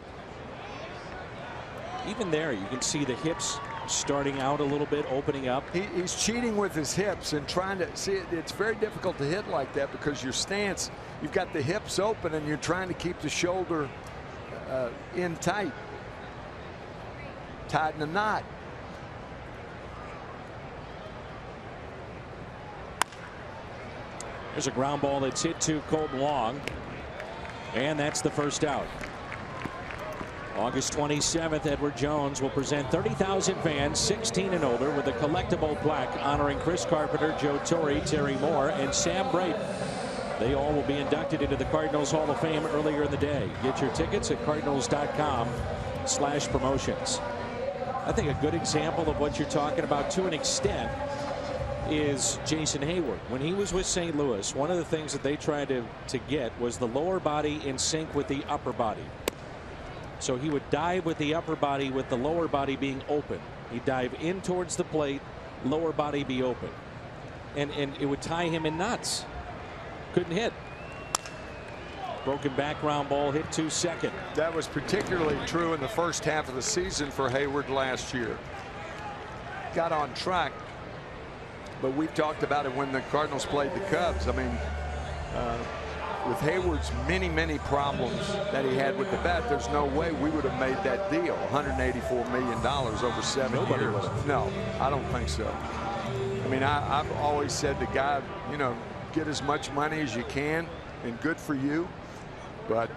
Even there, you can see the hips starting out a little bit, opening up. He's cheating with his hips and trying to see it. It's very difficult to hit like that because your stance, you've got the hips open and you're trying to keep the shoulder in tight in a knot. There's a ground ball that's hit to Colton Long, and that's the first out. August 27th, Edward Jones will present 30,000 fans 16 and older with a collectible plaque honoring Chris Carpenter, Joe Torre, Terry Moore, and Sam Brayton. They all will be inducted into the Cardinals Hall of Fame earlier in the day. Get your tickets at cardinals.com/promotions. I think a good example of what you're talking about to an extent is Jason Hayward. When he was with St. Louis, one of the things that they tried to get was the lower body in sync with the upper body. So he would dive with the upper body with the lower body being open. He'd dive in towards the plate, lower body be open. And it would tie him in knots. Couldn't hit. Broken back ground ball hit to second. That was particularly true in the first half of the season for Hayward last year. Got on track, but we've talked about it when the Cardinals played the Cubs. I mean, with Hayward's many problems that he had with the bat, there's no way we would have made that deal. $184 million over 7 years. No, I don't think so. I mean, I've always said the guy, you know, get as much money as you can, and good for you. But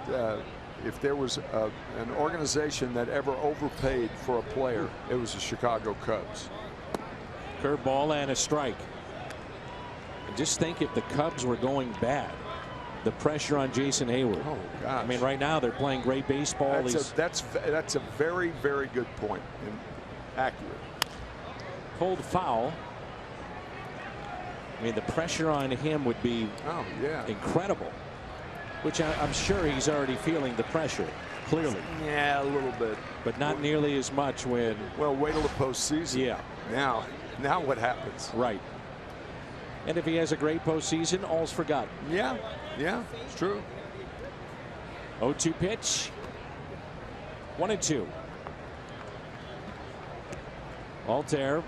if there was an organization that ever overpaid for a player, it was the Chicago Cubs. Curveball and a strike. And just think if the Cubs were going bad, the pressure on Jason Hayward. Oh gosh. I mean, right now they're playing great baseball. That's a very good point and accurate. Pulled foul. I mean, the pressure on him would be incredible, which I'm sure he's already feeling the pressure, clearly. Yeah, a little bit. But not nearly as much when. Well, wait till the postseason. Yeah. Now what happens? Right. And if he has a great postseason, all's forgotten. Yeah, it's true. 0-2 pitch. 1-2. Altair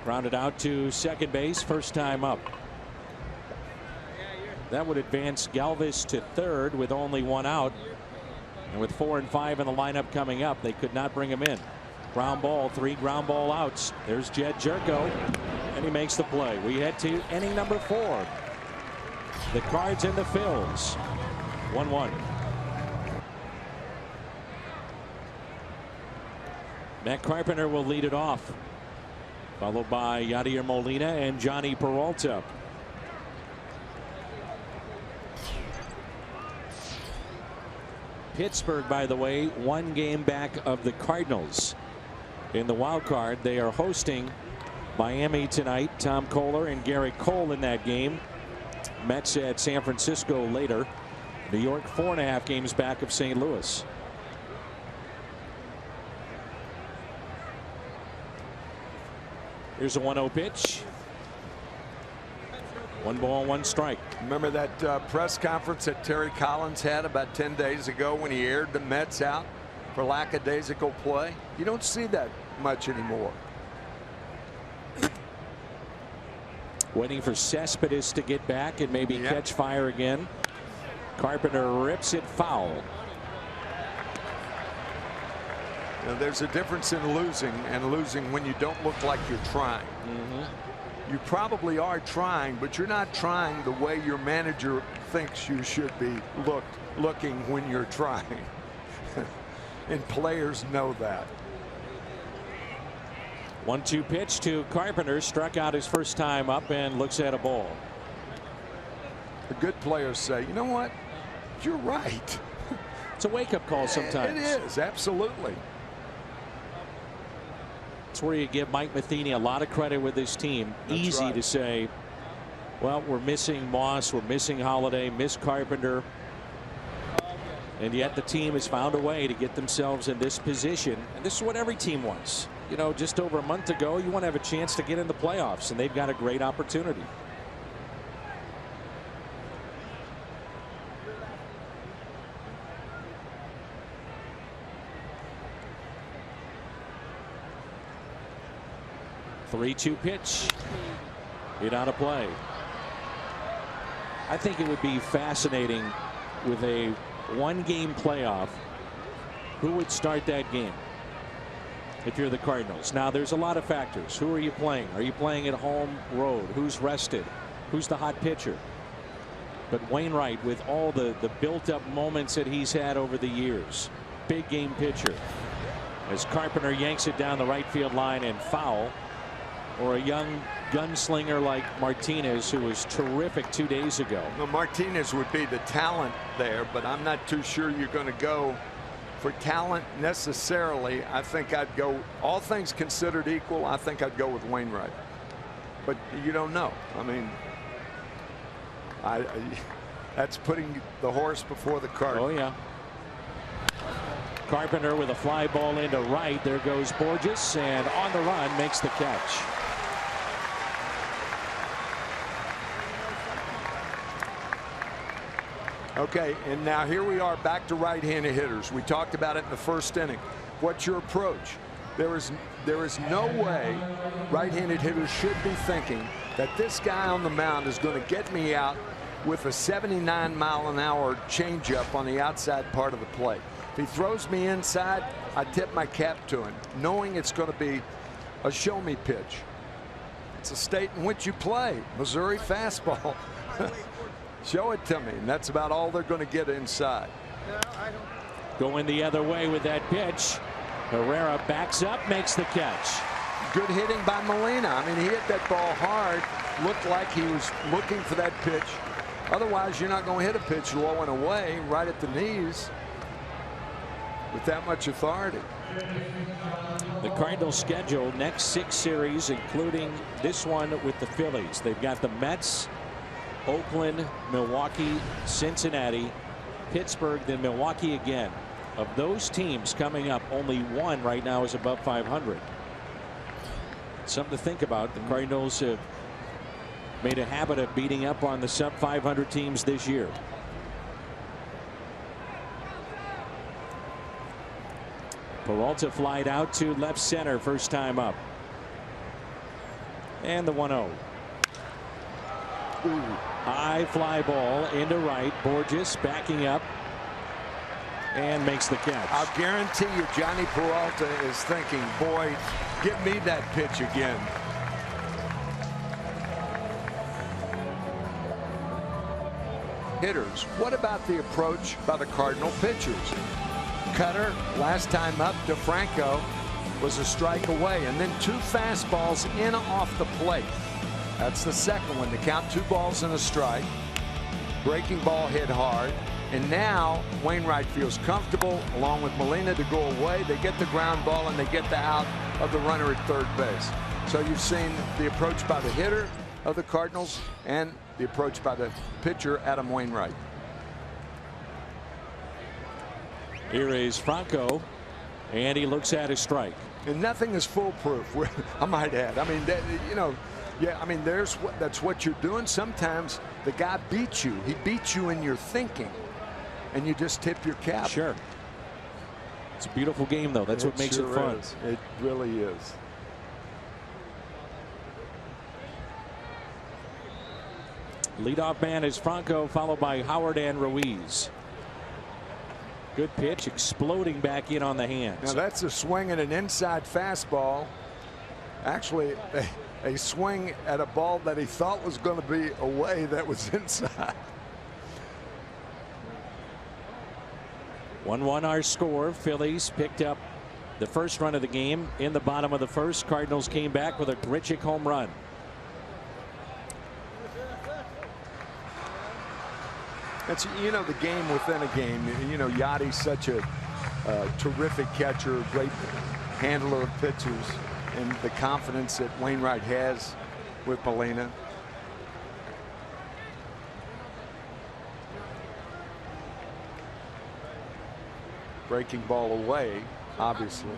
grounded out to second base, first time up. That would advance Galvis to third with only one out. And with 4 and 5 in the lineup coming up, they could not bring him in. Ground ball, 3 ground ball outs. There's Jed Jerko, and he makes the play. We head to inning number 4. The Cards and the Phils. 1-1. Matt Carpenter will lead it off, followed by Yadier Molina and Johnny Peralta. Pittsburgh, by the way, 1 game back of the Cardinals in the wild card. They are hosting Miami tonight. Tom Kohler and Garrett Cole in that game. Mets at San Francisco later. New York 4.5 games back of St. Louis. Here's a 1-0 pitch. 1 ball, 1 strike. Remember that press conference that Terry Collins had about 10 days ago when he aired the Mets out for lackadaisical play? You don't see that much anymore. Waiting for Cespedes to get back and maybe catch fire again. Carpenter rips it foul. Now, there's a difference in losing and losing when you don't look like you're trying. You probably are trying, but you're not trying the way your manager thinks you should be looking when you're trying. And players know that. 1-2 pitch to Carpenter. Struck out his first time up and looks at a ball. The good players say, you know what? You're right. It's a wake-up call sometimes. It is, absolutely. It's where you give Mike Matheny a lot of credit with this team. That's easy right. to say, well, we're missing Moss, we're missing Holiday, miss Carpenter. And yet the team has found a way to get themselves in this position. And this is what every team wants. You know, just over a month ago, you want to have a chance to get in the playoffs, and they've got a great opportunity. Three-2 pitch. Hit out of play. I think it would be fascinating with a 1-game playoff. Who would start that game if you're the Cardinals? Now, there's a lot of factors. Who are you playing? Are you playing at home, road? Who's rested? Who's the hot pitcher? But Wainwright, with all the built-up moments that he's had over the years, big game pitcher. As Carpenter yanks it down the right field line and foul. Or a young gunslinger like Martinez, who was terrific 2 days ago. Well, Martinez would be the talent there, but I'm not too sure you're going to go for talent necessarily. I think I'd go, all things considered equal, I think I'd go with Wainwright. But you don't know. I mean, that's putting the horse before the cart. Oh, yeah. Carpenter with a fly ball into right. There goes Borges, and on the run makes the catch. Okay, and now here we are back to right-handed hitters. We talked about it in the first inning. What's your approach? There is no way right-handed hitters should be thinking that this guy on the mound is going to get me out with a 79-mile-an-hour changeup on the outside part of the plate. If he throws me inside, I tip my cap to him, knowing it's going to be a show-me pitch. It's a state in which you play. Missouri fastball. Show it to me, and that's about all they're going to get inside. Going the other way with that pitch. Herrera backs up, makes the catch. Good hitting by Molina. I mean, he hit that ball hard. Looked like he was looking for that pitch. Otherwise, you're not going to hit a pitch low and away right at the knees with that much authority. The Cardinals schedule next 6 series, including this one with the Phillies. They've got the Mets, Oakland, Milwaukee, Cincinnati, Pittsburgh, then Milwaukee again. Of those teams coming up, only one right now is above 500. Something to think about. The Cardinals have made a habit of beating up on the sub 500 teams this year. Peralta flied out to left center first time up. And the 1-0. High fly ball into right. Borges backing up and makes the catch. I'll guarantee you Johnny Peralta is thinking, boy, give me that pitch again. Hitters, what about the approach by the Cardinal pitchers? Cutter, last time up, DeFranco was a strike away, and then 2 fastballs in off the plate. That's the second one to count 2 balls and a strike. Breaking ball hit hard, and now Wainwright feels comfortable along with Molina to go away. They get the ground ball and they get the out of the runner at third base. So you've seen the approach by the hitter of the Cardinals and the approach by the pitcher, Adam Wainwright. Here is Franco, and he looks at his strike. And nothing is foolproof, I might add. I mean, you know, yeah, I mean, that's what you're doing. Sometimes the guy beats you. He beats you in your thinking, and you just tip your cap. Sure. It's a beautiful game, though. That's what makes it fun. It really is. Leadoff man is Franco, followed by Howard and Ruiz. Good pitch, exploding back in on the hands. Now that's a swing at an inside fastball. Actually, a swing at a ball that he thought was going to be away that was inside. 1-1 our score. Phillies picked up the first run of the game in the bottom of the first. Cardinals came back with a Grichuk home run. It's, you know, the game within a game. You know, Yachty's such a terrific catcher, great handler of pitchers, and the confidence that Wainwright has with Molina. Breaking ball away, obviously.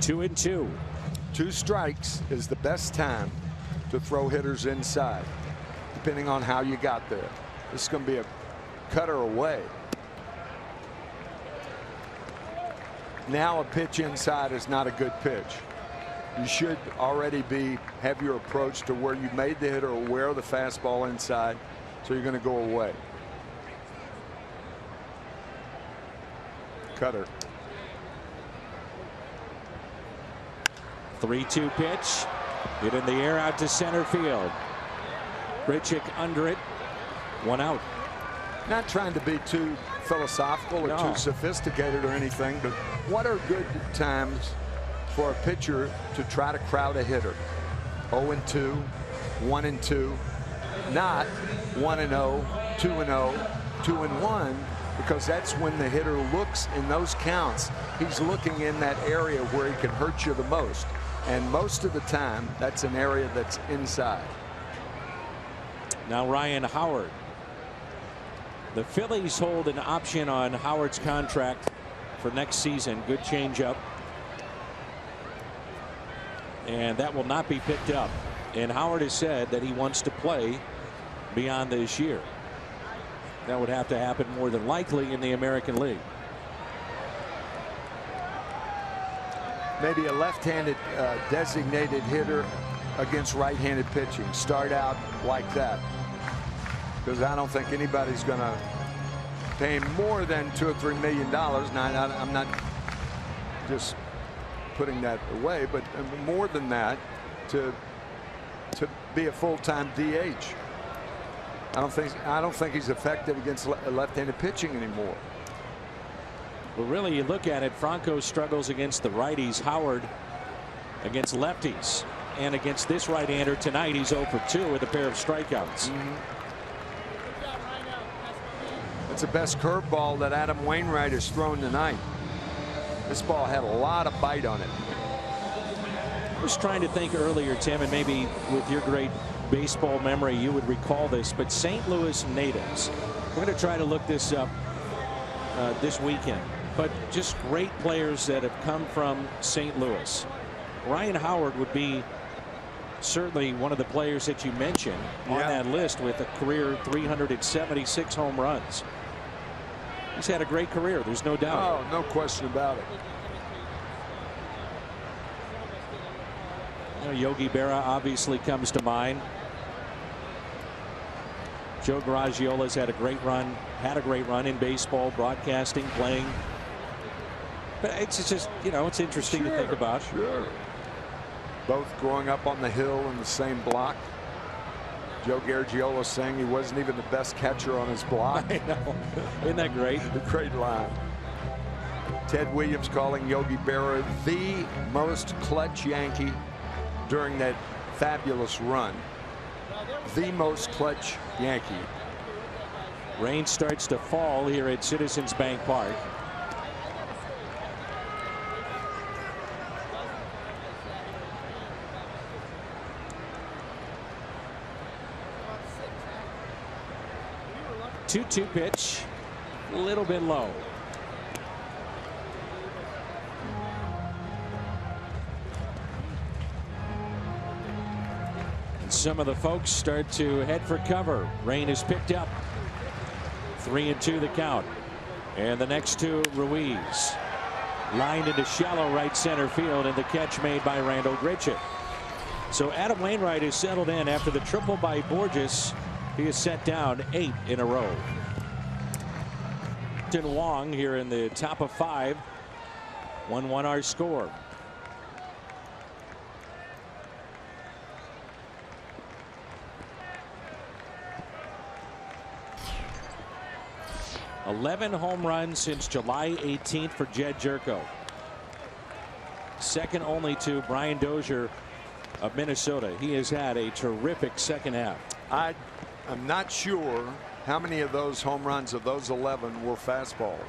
2-2. 2 strikes is the best time to throw hitters inside, depending on how you got there. This is going to be a cutter away. Now a pitch inside is not a good pitch. You should already have your approach to where you made the hitter aware of the fastball inside, so you're going to go away. Cutter. 3-2 pitch. Hit in the air out to center field. Grichuk under it. 1 out. Not trying to be too philosophical or too sophisticated or anything, but what are good times for a pitcher to try to crowd a hitter? 0-2, 1-2, not 1-0, 2-0, 2-1, because that's when the hitter looks in those counts. He's looking in that area where he can hurt you the most. And most of the time, that's an area that's inside. Now Ryan Howard. The Phillies hold an option on Howard's contract for next season. Good changeup. And that will not be picked up. And Howard has said that he wants to play beyond this year. That would have to happen more than likely in the American League. Maybe a left-handed designated hitter against right-handed pitching. Start out like that, because I don't think anybody's going to pay him more than $2 or $3 million. Now, I'm not just putting that away, but more than that to be a full-time DH. I don't think he's effective against left-handed pitching anymore. Well, really, you look at it, Franco struggles against the righties. Howard against lefties. And against this right-hander tonight, he's 0 for 2 with a pair of strikeouts. It's the best curveball that Adam Wainwright has thrown tonight. This ball had a lot of bite on it. I was trying to think earlier, Tim, and maybe with your great baseball memory, you would recall this, but St. Louis natives. We're going to try to look this up this weekend. But just great players that have come from St. Louis. Ryan Howard would be certainly one of the players that you mentioned on that list with a career 376 home runs. He's had a great career. There's no doubt. Oh, no question about it. You know, Yogi Berra obviously comes to mind. Joe Garagiola's had a great run in baseball, broadcasting, playing. But it's just, you know, it's interesting to think about. Sure. Both growing up on the hill in the same block. Joe Garagiola saying he wasn't even the best catcher on his block. I know. Isn't that great? The great line. Ted Williams calling Yogi Berra the most clutch Yankee during that fabulous run. The most clutch Yankee. Rain starts to fall here at Citizens Bank Park. Two-two pitch, a little bit low. And some of the folks start to head for cover. Rain is picked up. 3-2 the count. And the next two, Ruiz. Lined into shallow right center field, and the catch made by Randall Grichuk. So Adam Wainwright is settled in after the triple by Borges. He is set down 8 in a row. Wong here in the top of 5. 1-1 our score. $11 home runs since July 18th for Jed Jerko. Second only to Brian Dozier of Minnesota. He has had a terrific second half. I'm not sure how many of those home runs of those 11 were fastballs.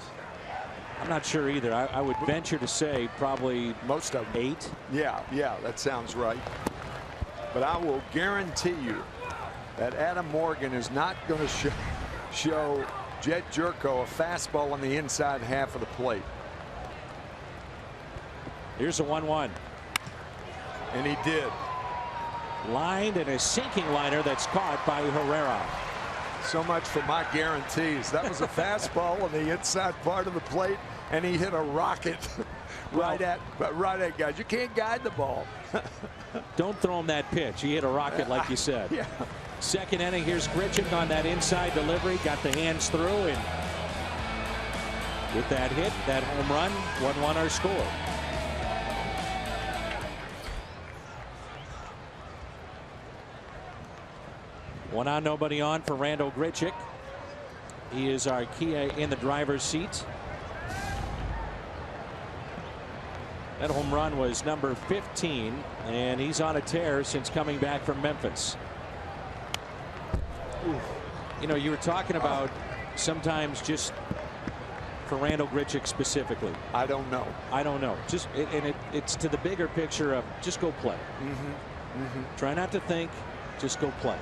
I'm not sure either. I would venture to say probably most of them. 8. Yeah, that sounds right. But I will guarantee you that Adam Morgan is not going to show Jed Jerko a fastball on the inside half of the plate. Here's a 1-1. And he did. Lined and a sinking liner that's caught by Herrera. So much for my guarantees. That was a fastball on the inside part of the plate, and he hit a rocket right at guys. You can't guide the ball. Don't throw him that pitch. He hit a rocket, like you said. Yeah. Second inning, here's Grichuk on that inside delivery. Got the hands through, and with that hit, that home run, 1-1 our score. One on, nobody on for Randall Grichuk. He is our key in the driver's seat. That home run was number 15, and he's on a tear since coming back from Memphis. You know, you were talking about sometimes just for Randall Grichuk specifically. I don't know. Just it's to the bigger picture of just go play. Try not to think, just go play.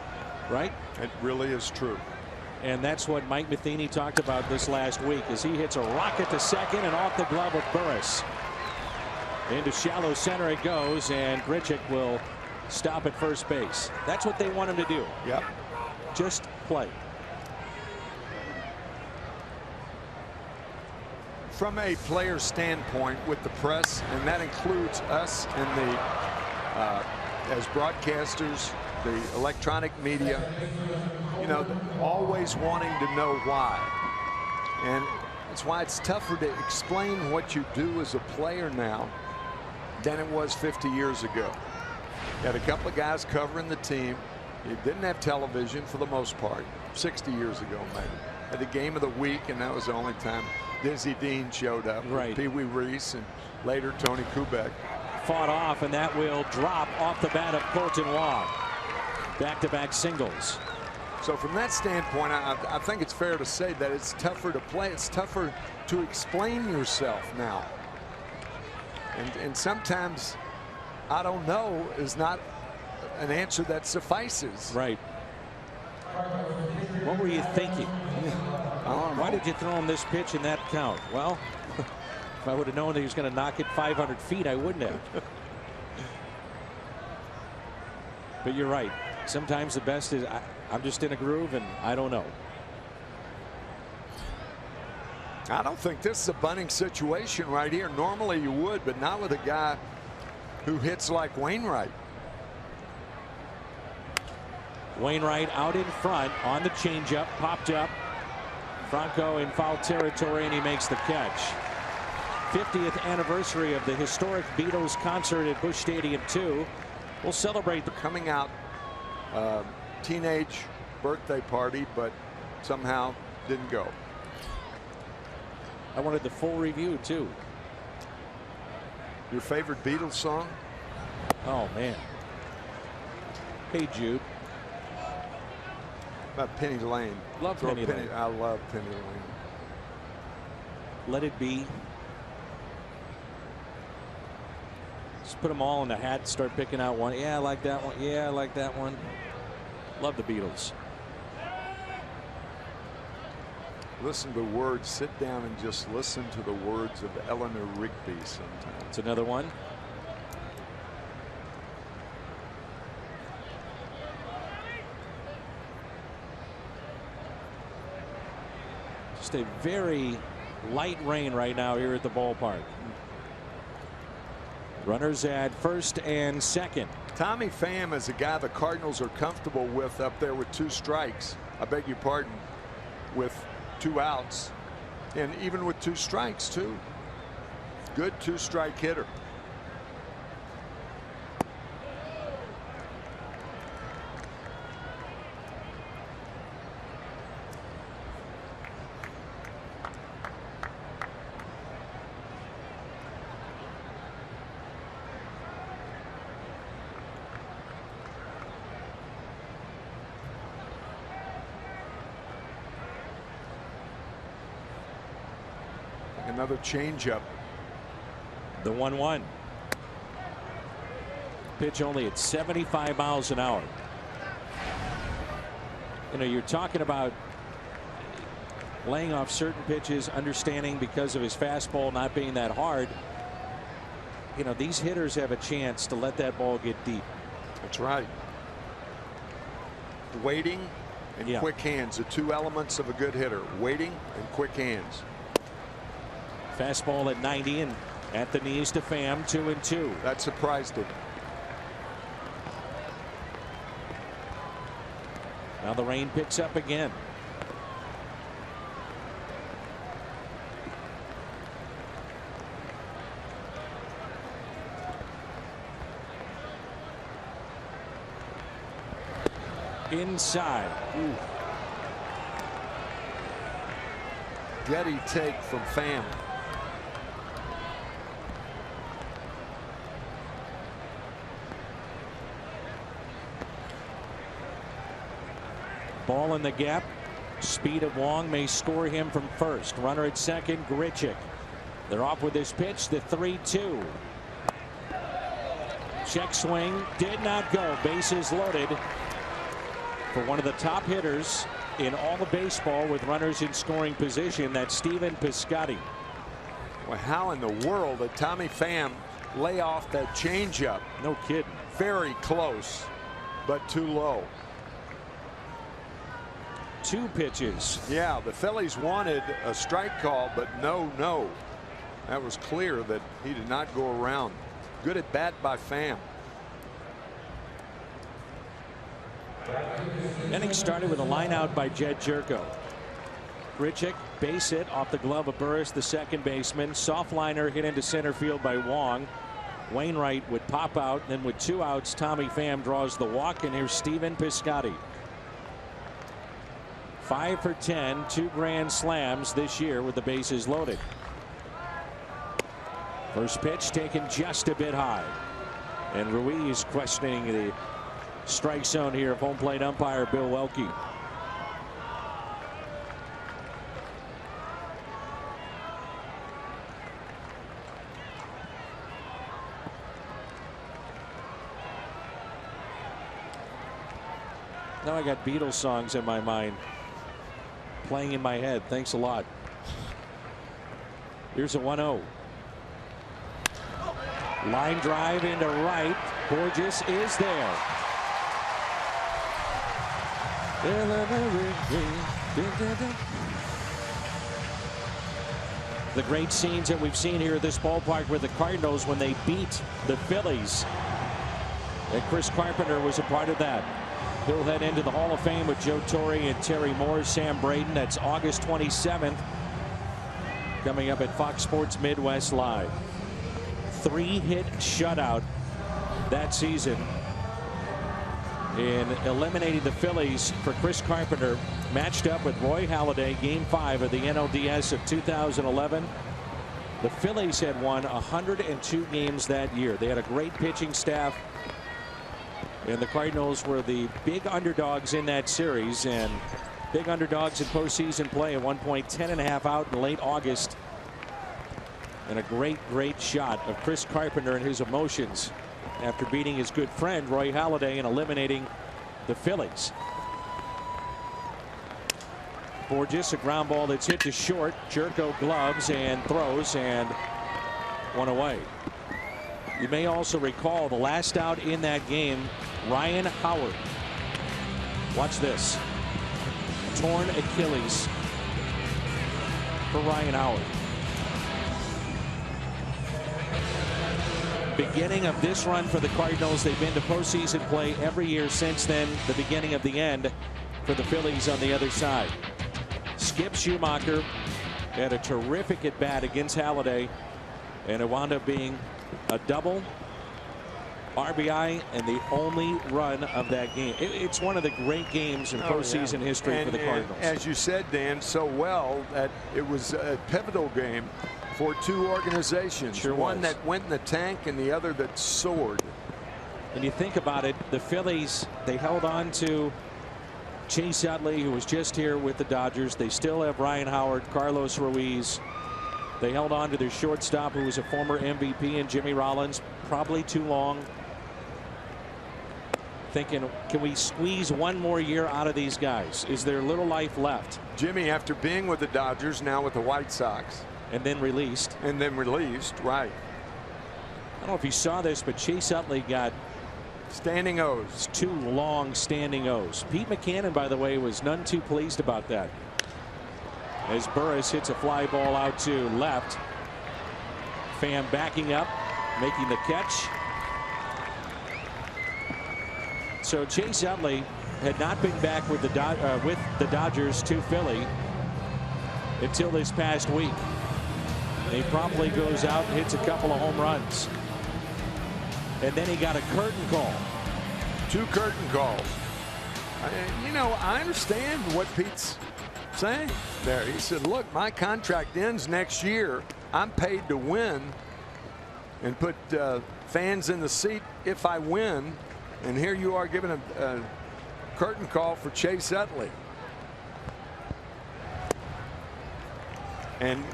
Right? It really is true. And that's what Mike Matheny talked about this last week as he hits a rocket to second and off the glove of Burris. Into shallow center it goes, and Grichuk will stop at first base. That's what they want him to do. Yep. Just play. From a player standpoint with the press, and that includes us and the as broadcasters, the electronic media, you know, always wanting to know why. And that's why it's tougher to explain what you do as a player now than it was 50 years ago. You had a couple of guys covering the team. You didn't have television for the most part. 60 years ago, maybe. Had the game of the week, and that was the only time Dizzy Dean showed up. Right. Pee Wee Reese and later Tony Kubek. Fought off, and that will drop off the bat of Colton Wong. Back-to-back singles. So from that standpoint, I think it's fair to say that it's tougher to play. It's tougher to explain yourself now. And sometimes, I don't know, is not an answer that suffices. Right. What were you thinking? Why did you throw him this pitch in that count? Well, if I would have known that he was going to knock it 500 feet, I wouldn't have. But you're right. Sometimes the best is I'm just in a groove and I don't know. I don't think this is a bunting situation right here. Normally you would, but not with a guy who hits like Wainwright. Wainwright out in front on the changeup, popped up. Franco in foul territory, and he makes the catch. 50th anniversary of the historic Beatles concert at Busch Stadium 2. We'll celebrate the coming out teenage birthday party, but somehow didn't go. I wanted the full review too. Your favorite Beatles song? Oh man. Hey Jude. About Penny Lane. Love Penny Lane. I love Penny Lane. Let It Be. Just put them all in the hat, start picking out one. Yeah, I like that one. Yeah, I like that one. Love the Beatles. Listen to the words. Sit down and just listen to the words of Eleanor Rigby sometimes. It's another one. Just a very light rain right now here at the ballpark. Runners at first and second. Tommy Pham is a guy the Cardinals are comfortable with up there with 2 strikes. I beg your pardon, with 2 outs, and even with 2 strikes too. Good 2-strike hitter. Another changeup. The 1-1. Pitch only at 75 miles an hour. You know, you're talking about laying off certain pitches, understanding because of his fastball not being that hard. You know, these hitters have a chance to let that ball get deep. That's right. Waiting and quick hands, the 2 elements of a good hitter. Waiting and quick hands. Fastball at 90 and at the knees to Pham. 2-2. That surprised him. Now the rain picks up again. Inside. Ooh. Getty take from Pham. Ball in the gap. Speed of Wong may score him from first. Runner at second, Grichuk. They're off with this pitch, the 3-2. Check swing, did not go. Bases loaded for one of the top hitters in all of baseball with runners in scoring position. That's Stephen Piscotty. Well, how in the world did Tommy Pham lay off that changeup? No kidding. Very close, but too low. 2 pitches. Yeah, the Phillies wanted a strike call, but no. That was clear that he did not go around. Good at bat by Pham. Inning started with a line out by Jed Jerko. Grichuk base hit off the glove of Burris, the second baseman. Soft liner hit into center field by Wong. Wainwright would pop out. Then with 2 outs, Tommy Pham draws the walk, and here's Stephen Piscotty. 5 for 10, 2 grand slams this year with the bases loaded. First pitch taken just a bit high. And Ruiz questioning the strike zone here of home plate umpire Bill Welke. Now I got Beatles songs in my mind playing in my head. Thanks a lot. Here's a 1-0. Line drive into right. Borges is there. The great scenes that we've seen here at this ballpark with the Cardinals when they beat the Phillies. And Chris Carpenter was a part of that. He'll head into the Hall of Fame with Joe Torre and Terry Moore, Sam Braden. That's August 27th. Coming up at Fox Sports Midwest Live. 3-hit shutout that season in eliminating the Phillies for Chris Carpenter, matched up with Roy Halladay, Game 5 of the NLDS of 2011. The Phillies had won 102 games that year. They had a great pitching staff, and the Cardinals were the big underdogs in that series, and big underdogs in postseason play. At one point, 10.5 out in late August, and a great shot of Chris Carpenter and his emotions after beating his good friend Roy Halladay and eliminating the Phillies. Borges, a ground ball that's hit to short. Jerko gloves and throws, and one away. You may also recall the last out in that game, Ryan Howard. Watch this. Torn Achilles for Ryan Howard. Beginning of this run for the Cardinals, they've been to postseason play every year since then. The beginning of the end for the Phillies on the other side. Skip Schumacher had a terrific at bat against Halladay, and it wound up being a double, RBI, and the only run of that game. It's one of the great games in postseason history for the Cardinals. As you said, Dan, so well, that it was a pivotal game for two organizations. Sure one was. that went in the tank and the other that soared. And you think about it, the Phillies, they held on to Chase Utley, who was just here with the Dodgers. They still have Ryan Howard, Carlos Ruiz. They held on to their shortstop, who was a former MVP, and Jimmy Rollins. Probably too long. Thinking, can we squeeze one more year out of these guys? Is there little life left? Jimmy, after being with the Dodgers, now with the White Sox. And then released. And then released, right. I don't know if you saw this, but Chase Utley got standing O's. 2 long standing O's. Pete Mackanin, by the way, was none too pleased about that. As Burris hits a fly ball out to left. Pham backing up, making the catch. So Chase Utley had not been back with the Dodgers to Philly until this past week. He promptly goes out and hits a couple of home runs. And then he got a curtain call. 2 curtain calls. You know, I understand what Pete's saying there. He said, look, my contract ends next year. I'm paid to win and put fans in the seat if I win. And here you are giving a curtain call for Chase Utley. And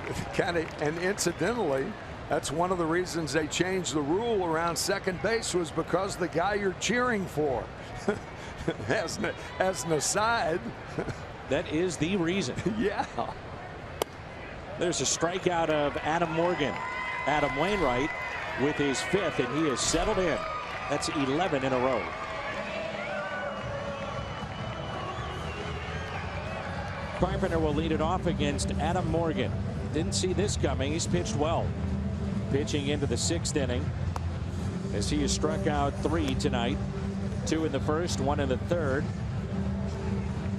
incidentally, that's one of the reasons they changed the rule around second base, was because the guy you're cheering for. as an aside. That is the reason. Yeah. There's a strikeout of Adam Morgan. Adam Wainwright with his 5th, and he has settled in. That's 11 in a row. Carpenter will lead it off against Adam Morgan. Didn't see this coming. He's pitched well. Pitching into the 6th inning, as he has struck out 3 tonight. 2 in the 1st, 1 in the 3rd.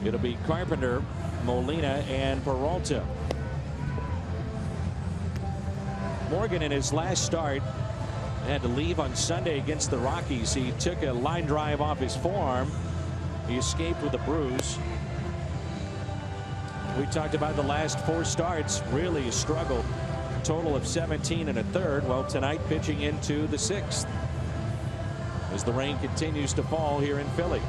It'll be Carpenter, Molina, and Peralta. Morgan, in his last start, had to leave on Sunday against the Rockies. He took a line drive off his forearm. He escaped with a bruise. We talked about the last 4 starts, really struggled. Total of 17 and a 3rd. Well, tonight pitching into the 6th as the rain continues to fall here in Philly.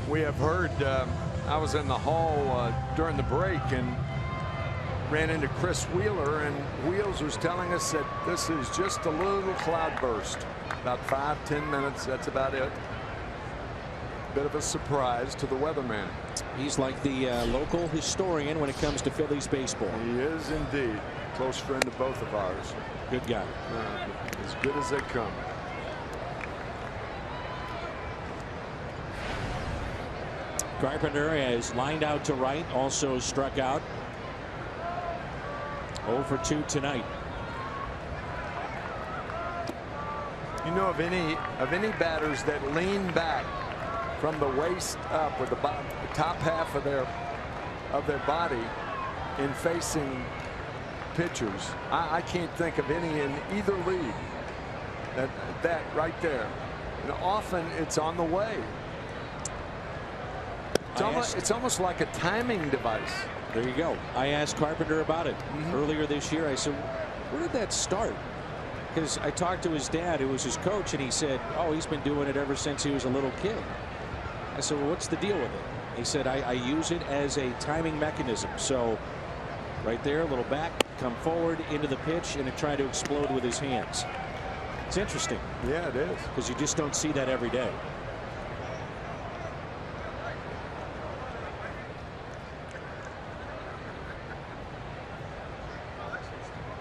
We have heard, I was in the hall during the break and ran into Chris Wheeler, and Wheels was telling us that this is just a little cloud burst. About 5-10 minutes, that's about it. Bit of a surprise to the weatherman. He's like the local historian when it comes to Phillies baseball. He is indeed. Close friend of both of ours. Good guy. As good as they come. Carpenter has lined out to right, also struck out. 0 for 2 tonight. You know, of any batters that lean back from the waist up with the top half of their body in facing pitchers, I can't think of any in either league that right there. And often it's on the way. It's almost like a timing device. There you go. I asked Carpenter about it earlier this year. I said, where did that start? Because I talked to his dad, who was his coach, and he said, oh, he's been doing it ever since he was a little kid. I said, well, what's the deal with it? He said, I use it as a timing mechanism. So right there, a little back, come forward into the pitch, and try to explode with his hands. It's interesting. Yeah, it is. Because you just don't see that every day.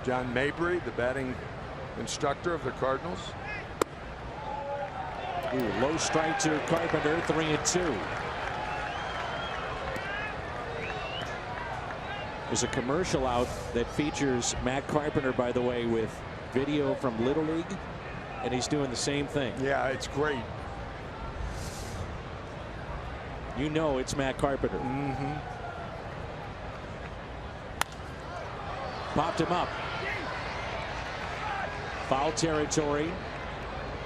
John Mabry, the batting instructor of the Cardinals. Ooh, low strike to Carpenter, 3-2. There's a commercial out that features Matt Carpenter, by the way, with video from Little League, and he's doing the same thing. Yeah, it's great. You know it's Matt Carpenter. Popped him up. Foul territory,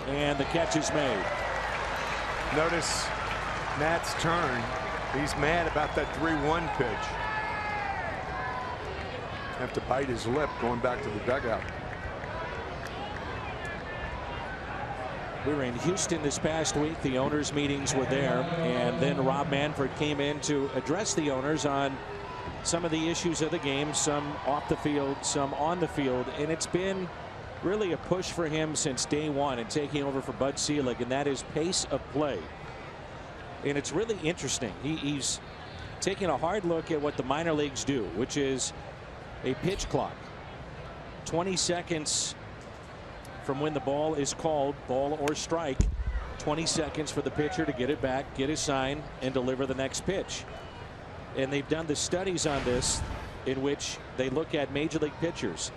and the catch is made. Notice Matt's turn. He's mad about that 3-1 pitch. Have to bite his lip going back to the dugout. We were in Houston this past week. The owners' meetings were there, and then Rob Manfred came in to address the owners on some of the issues of the game, some off the field, some on the field, and it's been really a push for him since day one and taking over for Bud Selig, and that is pace of play. And it's really interesting. He's taking a hard look at what the minor leagues do, which is a pitch clock. 20 seconds from when the ball is called, ball or strike. 20 seconds for the pitcher to get it back, get his sign, and deliver the next pitch. And they've done the studies on this in which they look at major league pitchers.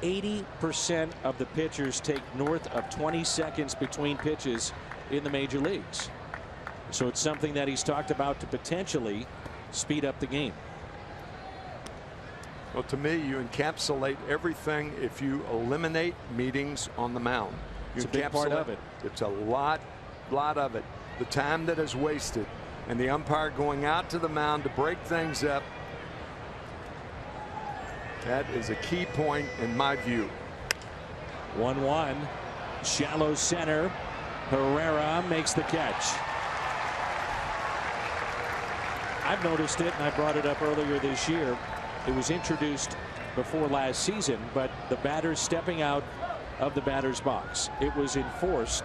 80% of the pitchers take north of 20 seconds between pitches in the major leagues. So it's something that he's talked about to potentially speed up the game. Well, to me, you encapsulate everything if you eliminate meetings on the mound. It's a big part of it. It's a lot of it. The time that is wasted, and the umpire going out to the mound to break things up. That is a key point in my view. 1-1, shallow center. Herrera makes the catch. I've noticed it, and I brought it up earlier this year. It was introduced before last season, but the batters stepping out of the batter's box. It was enforced.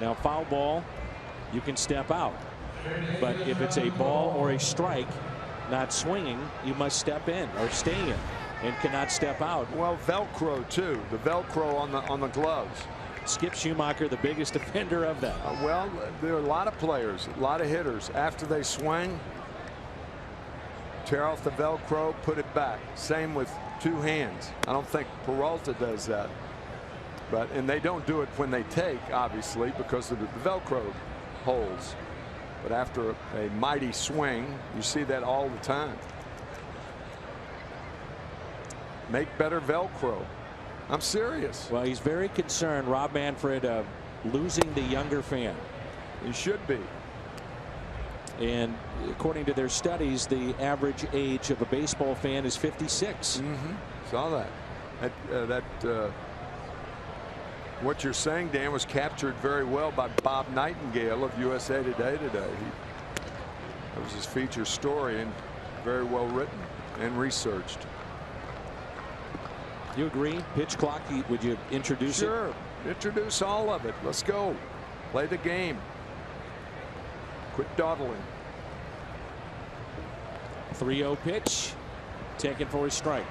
Now, foul ball, you can step out. But if it's a ball or a strike, not swinging, you must step in or stay in and cannot step out. Well, Velcro too. The Velcro on the gloves. Skip Schumacher, the biggest offender of that. Well, there are a lot of players, a lot of hitters. After they swing, tear off the Velcro, put it back. Same with two hands. I don't think Peralta does that. And they don't do it when they take, obviously, because of the Velcro holes. But after a mighty swing, you see that all the time. Make better Velcro. I'm serious. Well, he's very concerned, Rob Manfred, of losing the younger fan. He should be. And according to their studies, the average age of a baseball fan is 56. Saw that. What you're saying, Dan, was captured very well by Bob Nightingale of USA Today today. That was his feature story, and very well written and researched. You agree? Pitch clock, would you introduce it? Sure. Introduce all of it. Let's go. Play the game. Quit dawdling. 3-0 pitch. Taken for a strike.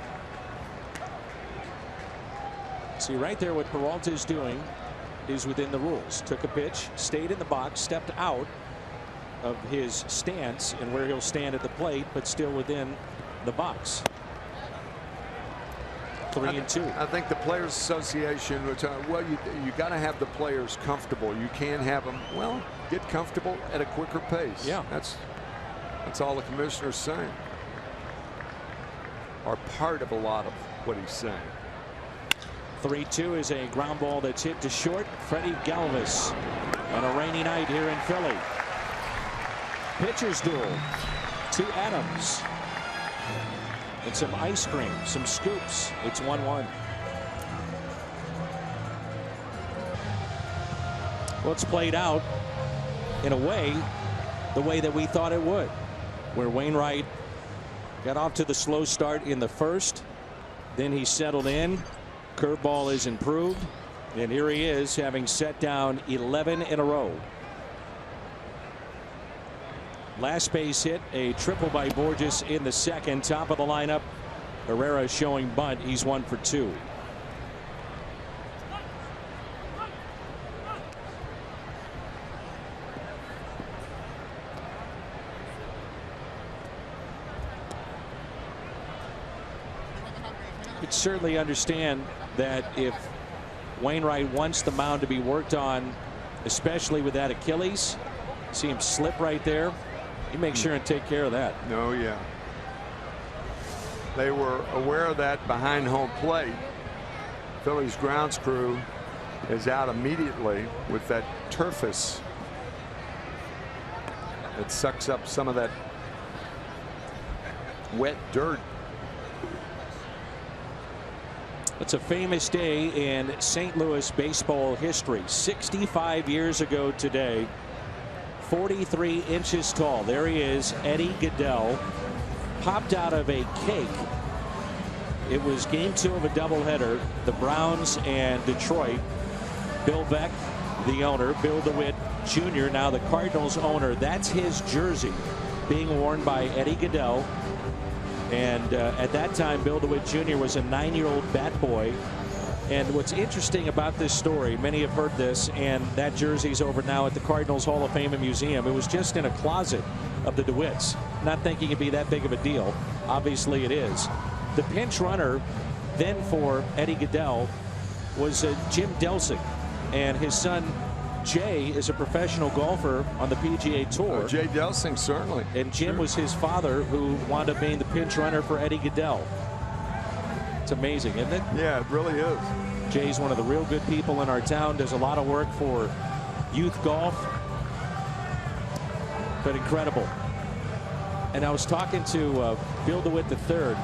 See right there what Peralta is doing is within the rules. Took a pitch, stayed in the box, stepped out, of his stance and where he'll stand at the plate, but still within the box. 3-2. I think the Players Association, which well, you got to have the players comfortable. You can't have them, well, get comfortable at a quicker pace. Yeah, that's all the commissioner's saying, or part of a lot of what he's saying. 3-2 is a ground ball that's hit to short. Freddie Galvis on a rainy night here in Philly. Pitcher's duel to Adams. And some ice cream, some scoops. It's 1-1. Well, it's played out in a way, the way that we thought it would, where Wainwright got off to the slow start in the first. Then he settled in. Curveball is improved. And here he is, having set down 11 in a row. Last base hit, a triple by Borges in the second. Top of the lineup, Herrera showing bunt. He's 1 for 2. You could certainly understand that if Wainwright wants the mound to be worked on, especially with that Achilles, see him slip right there. You make sure and take care of that. No, yeah. They were aware of that behind home plate. Phillies grounds crew is out immediately with that turfus that sucks up some of that wet dirt. It's a famous day in St. Louis baseball history. 65 years ago today. 43 inches tall. There he is, Eddie Goodell, popped out of a cake. It was game 2 of a doubleheader. The Browns and Detroit. Bill Beck, the owner, Bill DeWitt Jr., now the Cardinals owner. That's his jersey being worn by Eddie Goodell. And at that time, Bill DeWitt Jr. was a 9-year-old bat boy. And what's interesting about this story, many have heard this, and that jersey's over now at the Cardinals Hall of Fame and Museum. It was just in a closet of the DeWitts, not thinking it'd be that big of a deal. Obviously it is. The pinch runner then for Eddie Goodell was Jim Delsing, and his son Jay is a professional golfer on the PGA Tour. Oh, Jay Delsing, certainly. And Jim was his father, who wound up being the pinch runner for Eddie Goodell. It's amazing, isn't it? Yeah, it really is. Jay's one of the real good people in our town, does a lot of work for youth golf, but incredible. And I was talking to Bill DeWitt III,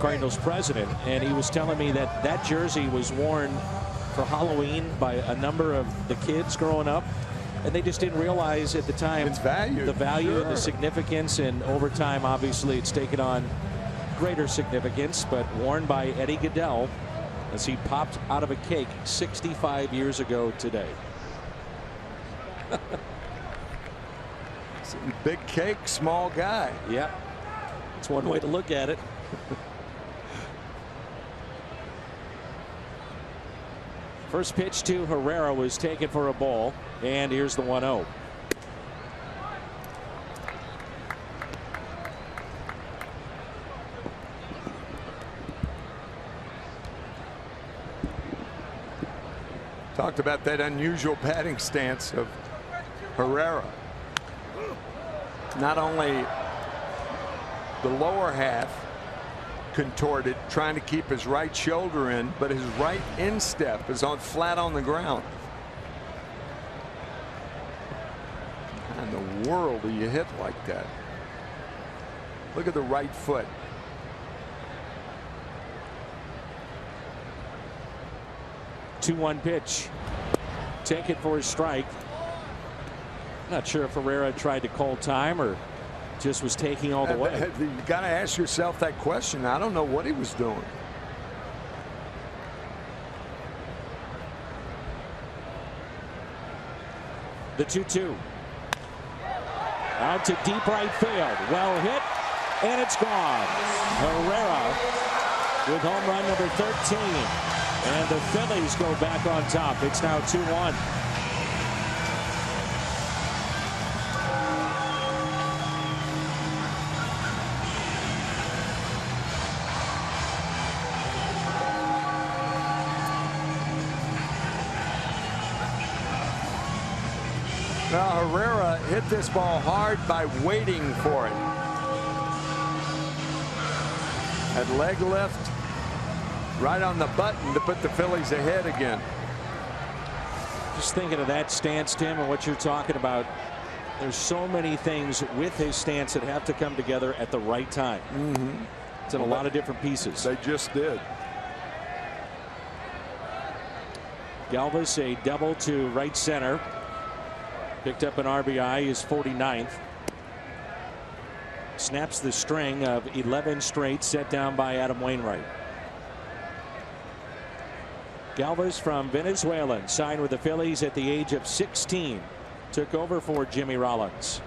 Cardinals president, and he was telling me that that jersey was worn for Halloween by a number of the kids growing up, and they just didn't realize at the time its value, the value sure. and the significance, and over time obviously it's taken on greater significance, but worn by Eddie Goodell as he popped out of a cake 65 years ago today. Big cake, small guy. Yep. It's one way to look at it. First pitch to Herrera was taken for a ball, and here's the 1-0. Talked about that unusual batting stance of Herrera. Not only the lower half contorted, trying to keep his right shoulder in, but his right instep is on flat on the ground. How in the world do you hit like that? Look at the right foot. Two-one pitch. Take it for a strike. Not sure if Herrera tried to call time or just was taking all the way. You got to ask yourself that question. I don't know what he was doing. The 2-2. Out to deep right field. Well hit, and it's gone. Herrera with home run number 13. And the Phillies go back on top. It's now 2-1. Now Herrera hit this ball hard by waiting for it. At leg lift, right on the button to put the Phillies ahead again. Just thinking of that stance, Tim, and what you're talking about. There's so many things with his stance that have to come together at the right time. It's in a lot of different pieces. They just did. Galvis, a double to right center. Picked up an RBI, his 49th. Snaps the string of 11 straight set down by Adam Wainwright. Galvis, from Venezuela, signed with the Phillies at the age of 16. Took over for Jimmy Rollins.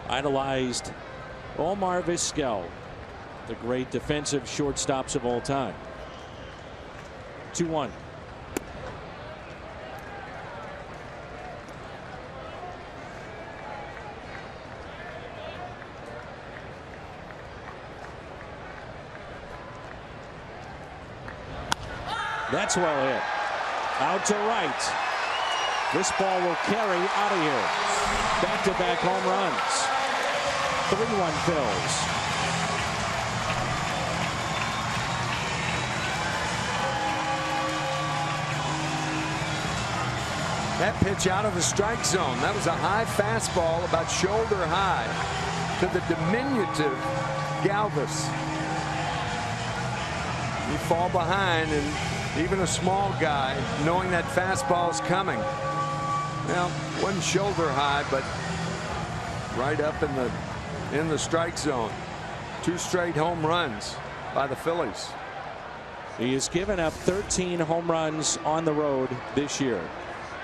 Idolized Omar Vizquel, the great defensive shortstops of all time. 2-1. That's well hit. Out to right. This ball will carry out of here. Back-to-back home runs. 3-1 Phils. That pitch out of the strike zone. That was a high fastball, about shoulder high, to the diminutive Galvis. You fall behind, and even a small guy, knowing that fastball's coming. Well, wasn't shoulder high, but right up in the strike zone. 2 straight home runs by the Phillies. He has given up 13 home runs on the road this year.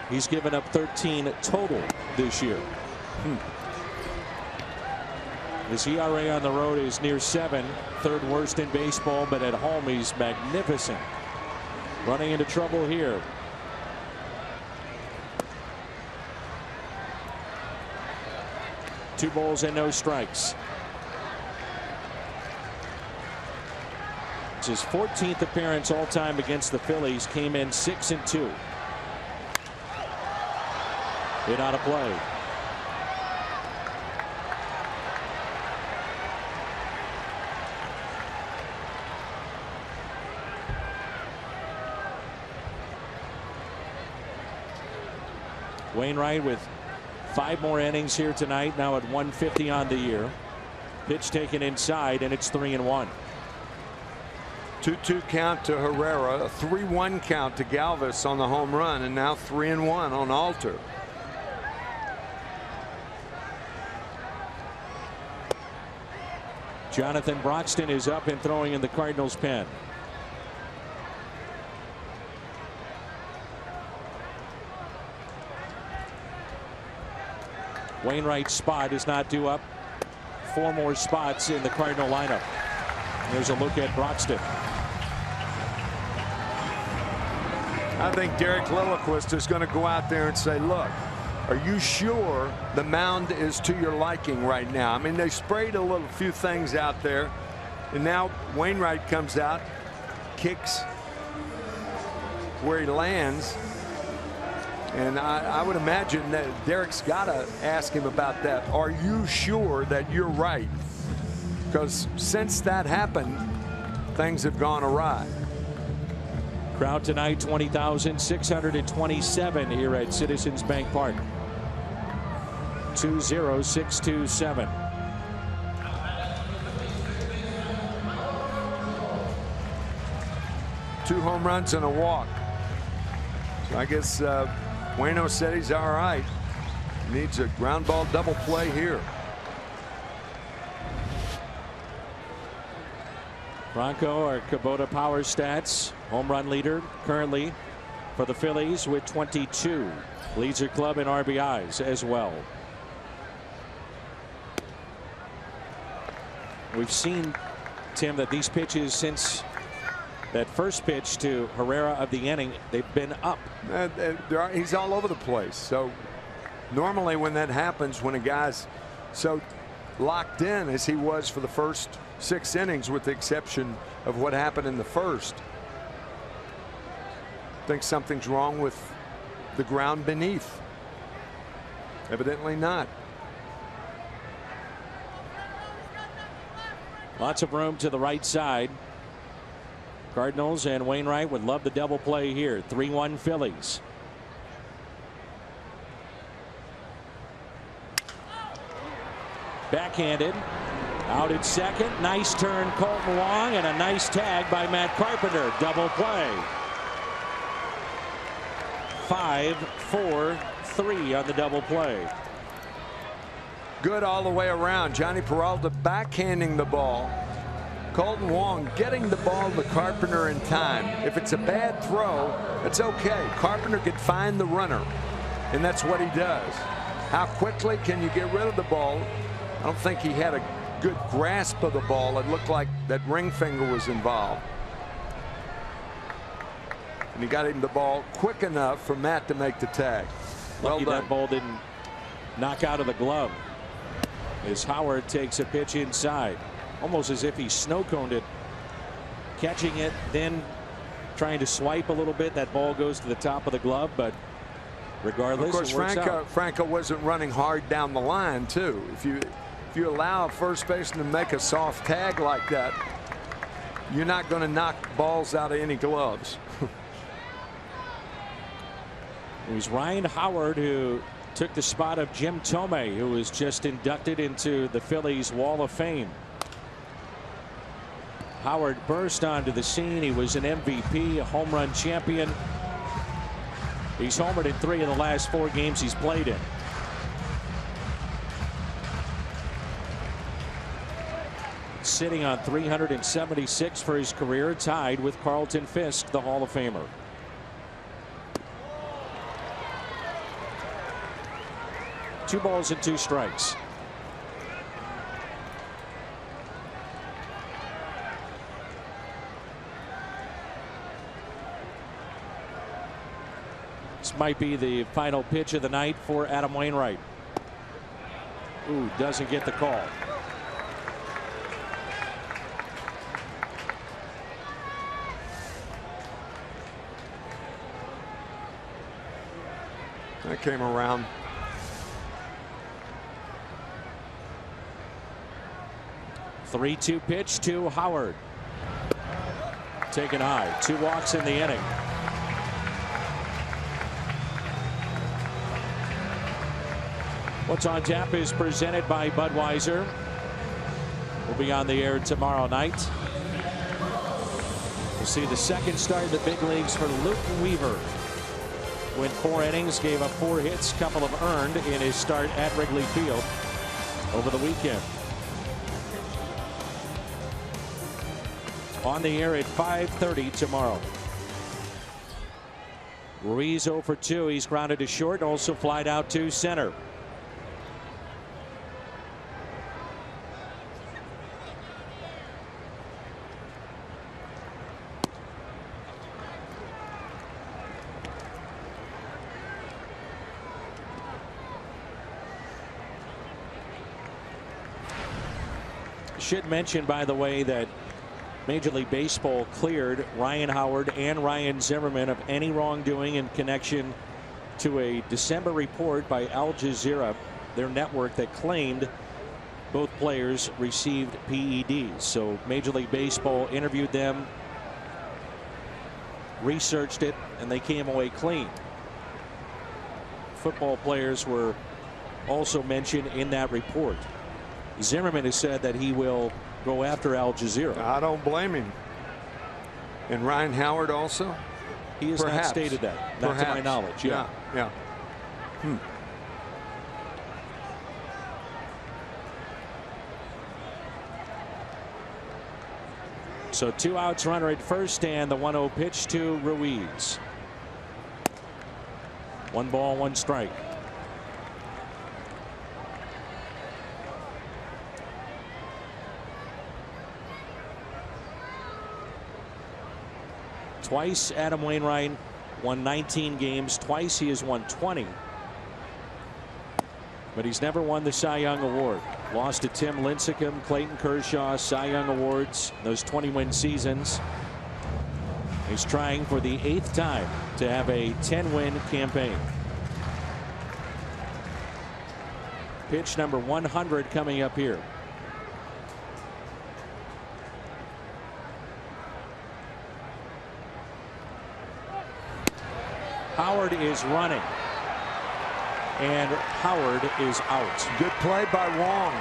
He's given up 13 total this year. His ERA on the road is near 7, 3rd worst in baseball, but at home he's magnificent. Running into trouble here. Two balls and no strikes. It's his 14th appearance all time against the Phillies. Came in 6-2. Hit out of play. Wainwright with 5 more innings here tonight, now at 150 on the year. Pitch taken inside, and it's 3-1. 2-2 count to Herrera, a 3-1 count to Galvis on the home run, and now 3-1 on Alter. Jonathan Broxton is up and throwing in the Cardinals pen. Wainwright's spot is not due up. 4 more spots in the Cardinal lineup. There's a look at Broxton. I think Derek Lilliquist is going to go out there and say, look, are you sure the mound is to your liking right now? I mean, they sprayed a few things out there, and now Wainwright comes out, kicks where he lands. And I would imagine that Derek's got to ask him about that. Are you sure that you're right? Because since that happened, things have gone awry. Crowd tonight, 20,627 here at Citizens Bank Park. 20627. Two home runs and a walk. So I guess Waino said he's all right. Needs a ground ball double play here. Bronco, our Kubota power stats, home run leader currently for the Phillies with 22. Leads their club in RBIs as well. We've seen, Tim, that these pitches since that first pitch to Herrera of the inning, they've been up. He's all over the place. So normally when that happens, when a guy's so locked in as he was for the first 6 innings, with the exception of what happened in the first. Think something's wrong with the ground beneath. Evidently not. Lots of room to the right side. Cardinals and Wainwright would love the double play here. 3-1 Phillies. Backhanded. Out at second. Nice turn, Colton Wong, and a nice tag by Matt Carpenter. Double play. 5-4-3 on the double play. Good all the way around. Johnny Peralta backhanding the ball. Colton Wong getting the ball to Carpenter in time. If it's a bad throw, it's okay. Carpenter can find the runner, and that's what he does. How quickly can you get rid of the ball? I don't think he had a good grasp of the ball. It looked like that ring finger was involved. And he got him the ball quick enough for Matt to make the tag. Lucky that ball didn't knock out of the glove as Howard takes a pitch inside, almost as if he snow coned it, catching it, then trying to swipe a little bit. That ball goes to the top of the glove, but regardless, of course, Franco wasn't running hard down the line too. If you allow a first baseman to make a soft tag like that, you're not going to knock balls out of any gloves. It was Ryan Howard who took the spot of Jim Tomei, who was just inducted into the Phillies Wall of Fame. Howard burst onto the scene. He was an MVP, a home run champion. He's homered in 3 of the last 4 games he's played in. Sitting on 376 for his career, tied with Carlton Fisk, the Hall of Famer. Two balls and 2 strikes. This might be the final pitch of the night for Adam Wainwright. Ooh, doesn't get the call. That came around. The 3-2 pitch to Howard. Taken high. 2 walks in the inning. What's on Tap is presented by Budweiser. We'll be on the air tomorrow night. We'll see the second start of the big leagues for Luke Weaver. Went 4 innings, gave up 4 hits, couple of earned in his start at Wrigley Field over the weekend. On the air at 5:30 tomorrow. Ruiz 0 for 2. He's grounded to short, also flied out to center. Should mention, by the way, that Major League Baseball cleared Ryan Howard and Ryan Zimmerman of any wrongdoing in connection to a December report by Al Jazeera, their network, that claimed both players received PEDs. So Major League Baseball interviewed them, researched it, and they came away clean. Football players were also mentioned in that report. Zimmerman has said that he will go after Al Jazeera. I don't blame him. And Ryan Howard also? He has not stated that. Not to my knowledge. Yeah. So 2 outs, runner at first, and the 1-0 pitch to Ruiz. 1 ball, 1 strike. Twice Adam Wainwright won 19 games. Twice he has won 20. but he's never won the Cy Young Award. Lost to Tim Lincecum, Clayton Kershaw, Cy Young Awards, those 20-win seasons. He's trying for the 8th time to have a 10-win campaign. Pitch number 100 coming up here. Howard is running. And Howard is out. Good play by Wong.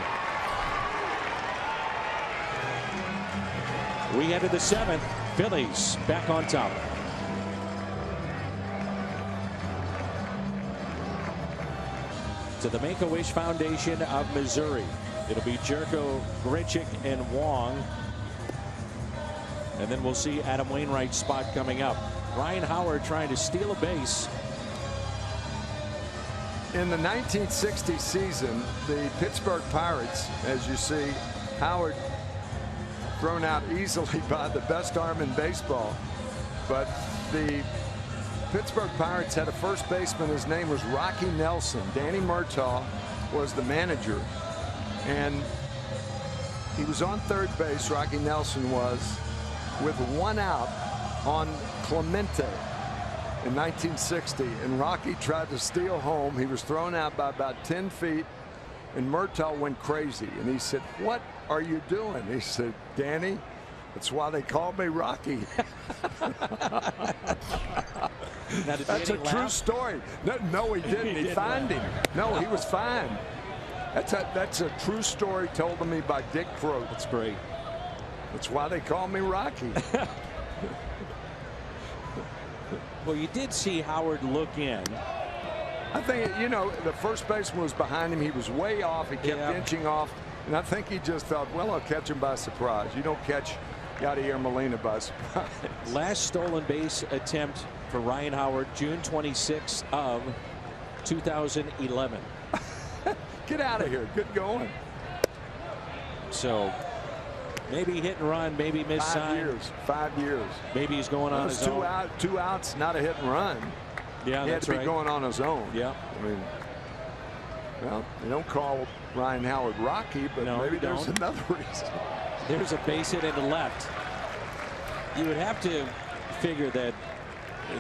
We head to the 7th. Phillies back on top. To the Make-A-Wish Foundation of Missouri. It'll be Jerko, Grichuk, and Wong. And then we'll see Adam Wainwright's spot coming up. Ryan Howard trying to steal a base. In the 1960 season, the Pittsburgh Pirates, as you see, Howard thrown out easily by the best arm in baseball. But the Pittsburgh Pirates had a first baseman. His name was Rocky Nelson. Danny Murtaugh was the manager. And he was on third base, Rocky Nelson was, with 1 out on Clemente in 1960. And Rocky tried to steal home. He was thrown out by about 10 feet. And Murtaugh went crazy. And he said, "What are you doing?" He said, "Danny, that's why they call me Rocky." That's a true story. No, he didn't. He fined him. No, he was fined. That's a true story told to me by Dick Croat. That's great. That's why they call me Rocky. Well, you did see Howard look in. I think, you know, the first baseman was behind him. He was way off. He kept inching off. And I think he just thought, well, I'll catch him by surprise. You don't catch Yadier Molina by surprise. Last stolen base attempt for Ryan Howard, June 26th of 2011. Get out of here. Good going. So maybe hit and run, maybe miss sign. 5 years. Maybe he's going on his own. Two outs, not a hit and run. Yeah, he had that's to be right. going on his own. Yeah. I mean, well, they don't call Ryan Howard Rocky, but no, maybe there's another reason. There's a base hit into left. You would have to figure that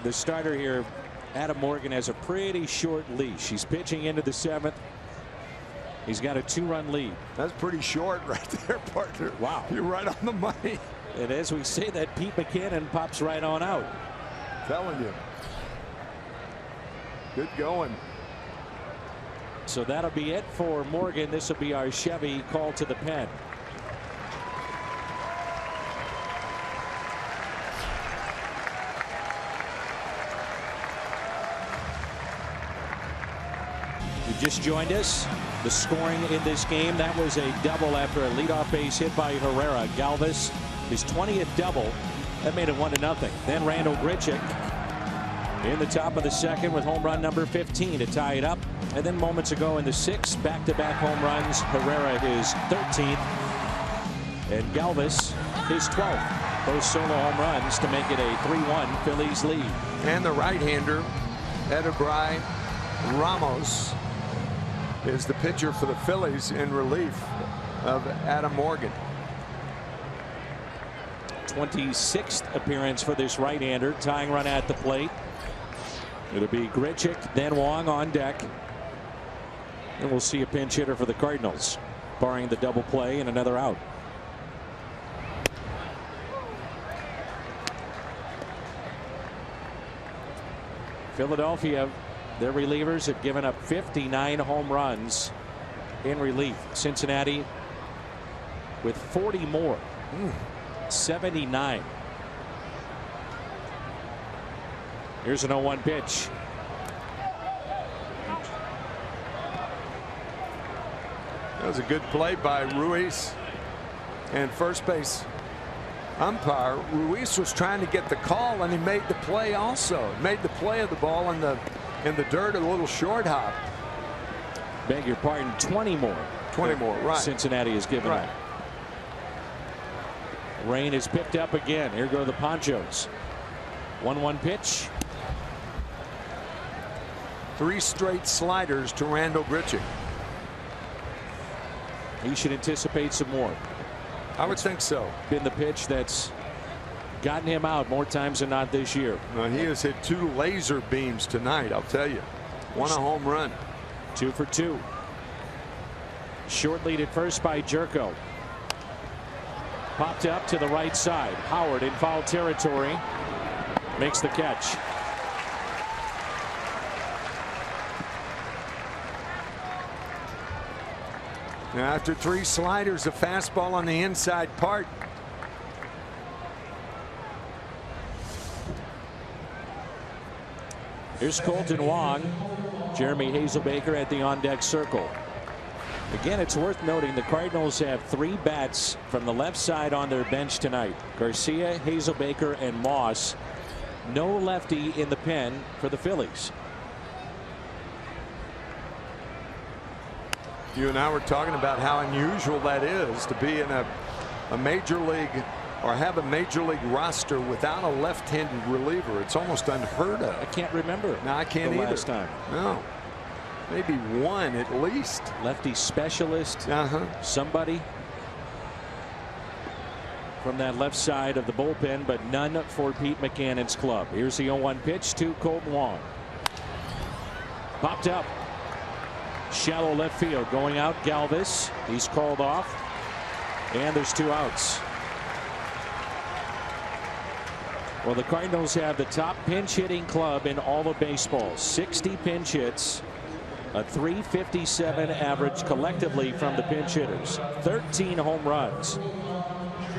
the starter here, Adam Morgan, has a pretty short leash. He's pitching into the 7th. He's got a 2-run lead. That's pretty short right there, partner. Wow. You're right on the money. And as we say that, Pete McCannon pops right on out. Telling you. Good going. So that'll be it for Morgan. This will be our Chevy call to the pen. You just joined us. The scoring in this game, that was a double after a leadoff base hit by Herrera. Galvis, his 20th double. That made it 1-0. Then Randall Grichuk in the top of the 2nd with home run number 15 to tie it up. And then moments ago in the 6th, back-to-back home runs. Herrera his 13th. And Galvis his 12th. Both solo home runs to make it a 3-1 Phillies lead. And the right-hander, Edebray Ramos, is the pitcher for the Phillies in relief of Adam Morgan. 26th appearance for this right-hander. Tying run at the plate. It'll be Grichuk, then Wong on deck. And we'll see a pinch hitter for the Cardinals, barring the double play and another out. Philadelphia, their relievers have given up 59 home runs in relief. Cincinnati with 40 more. 79. Here's an 0-1 pitch. That was a good play by Ruiz. And first base umpire, Ruiz was trying to get the call, and he made the play also. Made the play of the ball in the dirt, a little short hop. Beg your pardon, 20 more. 20 more, right. Cincinnati has given up. Rain is picked up again. Here go the Ponchos. 1-1 pitch. 3 straight sliders to Randall Grichuk. he should anticipate some more. I would think so. Been the pitch that's gotten him out more times than not this year. Well, he has hit 2 laser beams tonight, I'll tell you. 1 a home run. 2 for 2. Short lead at first by Jerko. Popped up to the right side. Howard in foul territory. Makes the catch. Now after 3 sliders, a fastball on the inside part. Here's Colton Wong. Jeremy Hazelbaker at the on-deck circle. Again, it's worth noting the Cardinals have 3 bats from the left side on their bench tonight. Garcia, Hazelbaker, and Moss. No lefty in the pen for the Phillies. You and I were talking about how unusual that is to be in a major league or have a major league roster without a left-handed reliever. It's almost unheard of. I can't remember. No, I can't the either. Last time. No. Maybe 1 at least. Lefty specialist. Somebody from that left side of the bullpen, but none for Pete Maccannon's club. Here's the 0-1 pitch to Colton Wong. Popped up. Shallow left field. Going out Galvis. He's called off. And there's 2 outs. Well, the Cardinals have the top pinch hitting club in all of baseball. 60 pinch hits. A .357 average collectively from the pinch hitters. 13 home runs,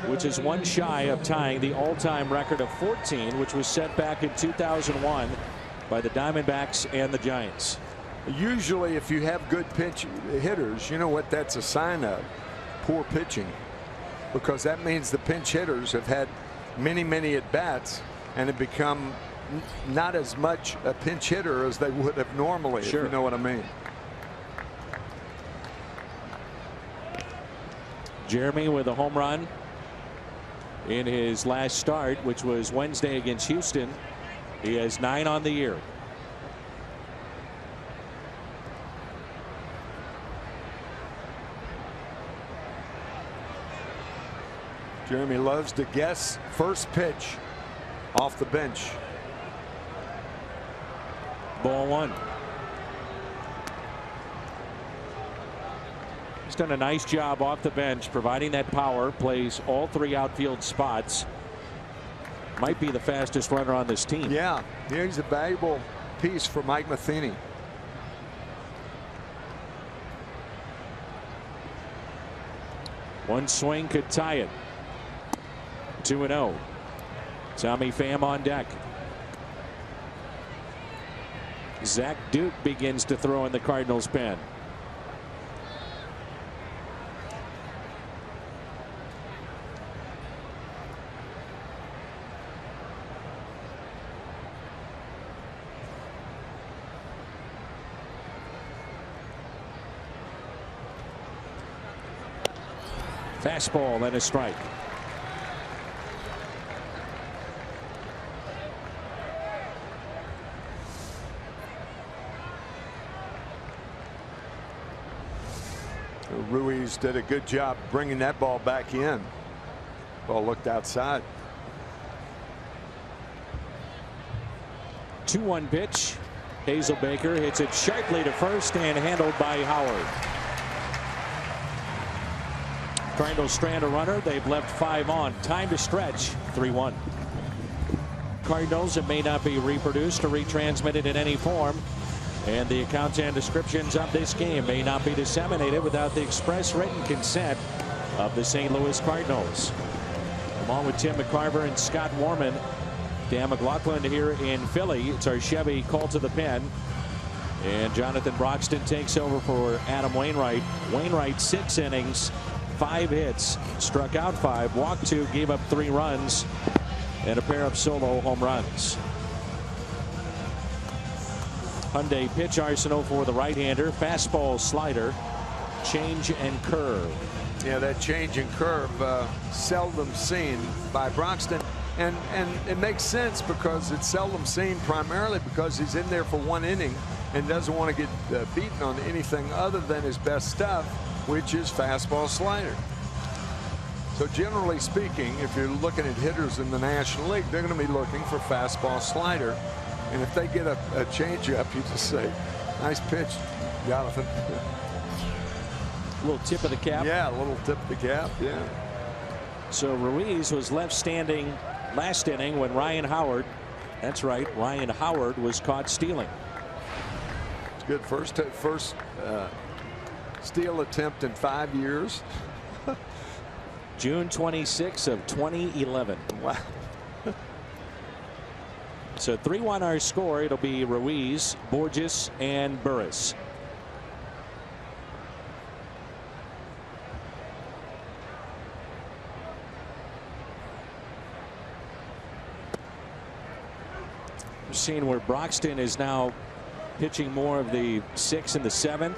which is 1 shy of tying the all-time record of 14, which was set back in 2001 by the Diamondbacks and the Giants. Usually if you have good pinch hitters, you know what that's a sign of? Poor pitching. Because that means the pinch hitters have had many at bats and have become not as much a pinch hitter as they would have normally. Sure. If you know what I mean. Jeremy with a home run in his last start, which was Wednesday against Houston. He has 9 on the year. Jeremy loves to guess first pitch off the bench. Ball 1. He's done a nice job off the bench providing that power. Plays all 3 outfield spots. Might be the fastest runner on this team. Yeah, he's a valuable piece for Mike Matheny. One swing could tie it. 2-0. Tommy Pham on deck. Zach Duke begins to throw in the Cardinals pen. Fastball and a strike. Ruiz did a good job bringing that ball back in. Ball looked outside. 2-1 pitch. Hazelbaker hits it sharply to first and handled by Howard. Cardinals strand a runner. They've left 5 on. Time to stretch. 3-1. Cardinals, it may not be reproduced or retransmitted in any form. And the accounts and descriptions of this game may not be disseminated without the express written consent of the St. Louis Cardinals. Along with Tim McCarver and Scott Warman, Dan McLaughlin here in Philly. It's our Chevy call to the pen. And Jonathan Broxton takes over for Adam Wainwright. Wainwright 6 innings, 5 hits, struck out 5, walked 2, gave up 3 runs, and a pair of solo home runs. Hyundai pitch arsenal for the right-hander. Fastball, slider, change and curve. Yeah, that change and curve seldom seen by Broxton, and it makes sense because it's seldom seen primarily because he's in there for 1 inning and doesn't want to get beaten on anything other than his best stuff. which is fastball slider. So generally speaking, if you're looking at hitters in the National League, they're going to be looking for fastball slider. And if they get a changeup, you just say, nice pitch, Jonathan. A little tip of the cap. Yeah, a little tip of the cap, yeah. So Ruiz was left standing last inning when Ryan Howard, that's right, Ryan Howard was caught stealing. It's good first steal attempt in 5 years. June 26 of 2011. Wow. So 3-1 our score. It'll be Ruiz, Borges, and Burris. We're seeing where Broxton is now pitching more of the 6th and the 7th.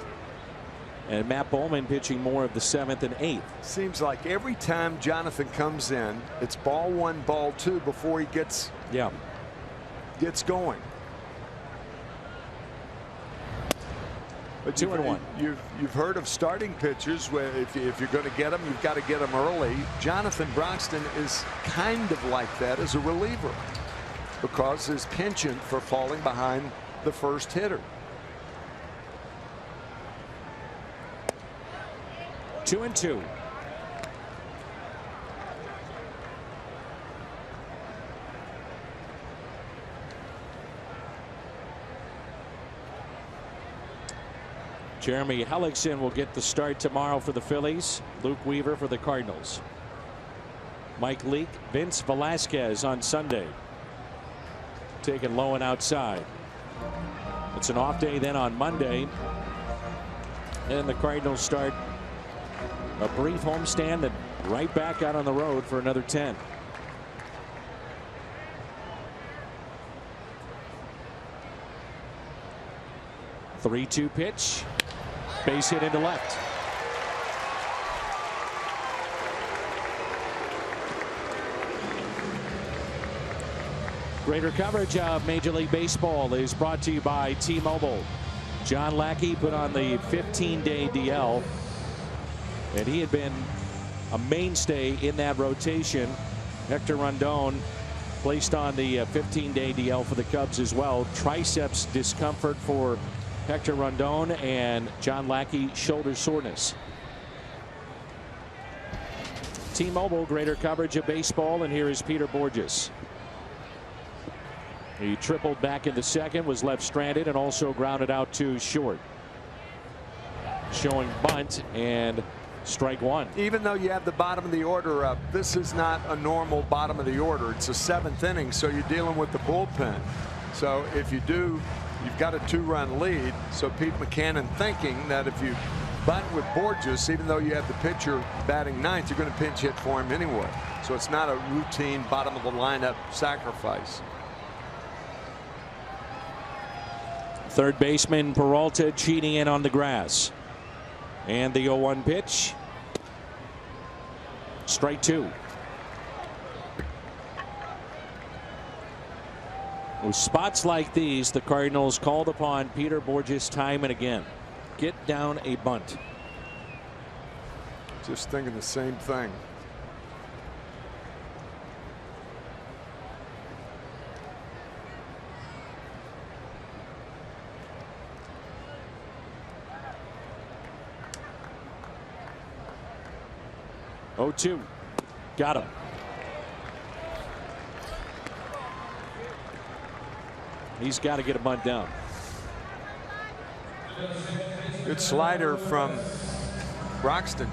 And Matt Bowman pitching more of the 7th and 8th. Seems like every time Jonathan comes in, it's ball 1, ball 2 before he gets going. But 2-1. You've heard of starting pitchers where if you're going to get them, you've got to get them early. Jonathan Broxton is kind of like that as a reliever because his penchant for falling behind the first hitter. 2-2. Jeremy Hellickson will get the start tomorrow for the Phillies. Luke Weaver for the Cardinals. Mike Leake, Vince Velasquez on Sunday. Taken low and outside. It's an off day then on Monday. And the Cardinals start a brief homestand, then right back out on the road for another 10. The 3-2 pitch. Base hit into left. Greater coverage of Major League Baseball is brought to you by T-Mobile. John Lackey put on the 15-day DL. And he had been a mainstay in that rotation. Hector Rondon placed on the 15-day DL for the Cubs as well. Triceps discomfort for Hector Rondon, and John Lackey shoulder soreness. T-Mobile, greater coverage of baseball, and here is Peter Borges. He tripled back in the second, was left stranded, and also grounded out to short. Showing bunt and strike one. Even though you have the bottom of the order up, this is not a normal bottom of the order. It's a 7th inning, so you're dealing with the bullpen. So if you do, you've got a 2-run lead. So Pete McCannon thinking that if you bunt with Borges, even though you have the pitcher batting 9th, you're going to pinch hit for him anyway. So it's not a routine bottom of the lineup sacrifice. Third baseman Peralta cheating in on the grass. And the 0-1 pitch. Strike 2. With spots like these, the Cardinals called upon Peter Borges time and again. Get down a bunt. Just thinking the same thing. Oh, 2. Got him. He's got to get a bunt down. Good slider from Broxton.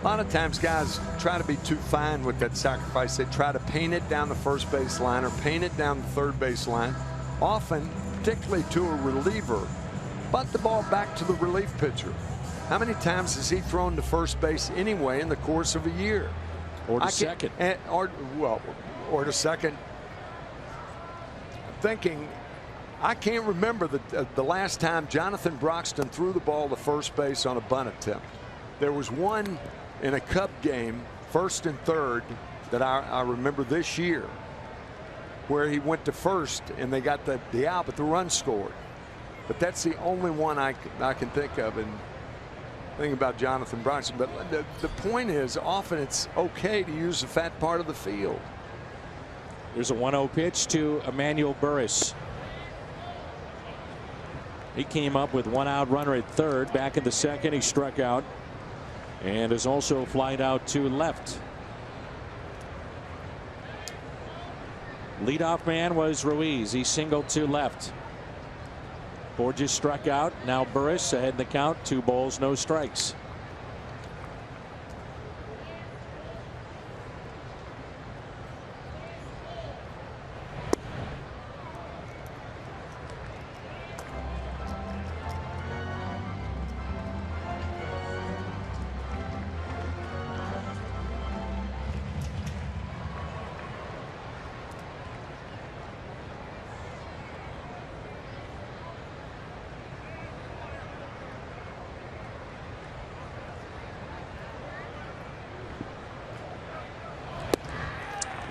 A lot of times guys try to be too fine with that sacrifice. They try to paint it down the first base line or paint it down the third base line. Often, particularly to a reliever, bunt the ball back to the relief pitcher. How many times has he thrown to first base anyway in the course of a year? Or to second. Or to second. Thinking, I can't remember the last time Jonathan Broxton threw the ball to first base on a bunt attempt. There was one in a Cub game, 1st and 3rd, that I remember this year, where he went to first and they got the out, but the run scored. But that's the only one I can think of. And thing about Jonathan Bronson. But the point is, often it's okay to use the fat part of the field. There's a 1-0 pitch to Emmanuel Burris. He came up with 1 out runner at third. Back in the second, he struck out and is also flied out to left. Leadoff man was Ruiz. He singled to left. Borges struck out. Now Burris ahead in the count. 2 balls, no strikes.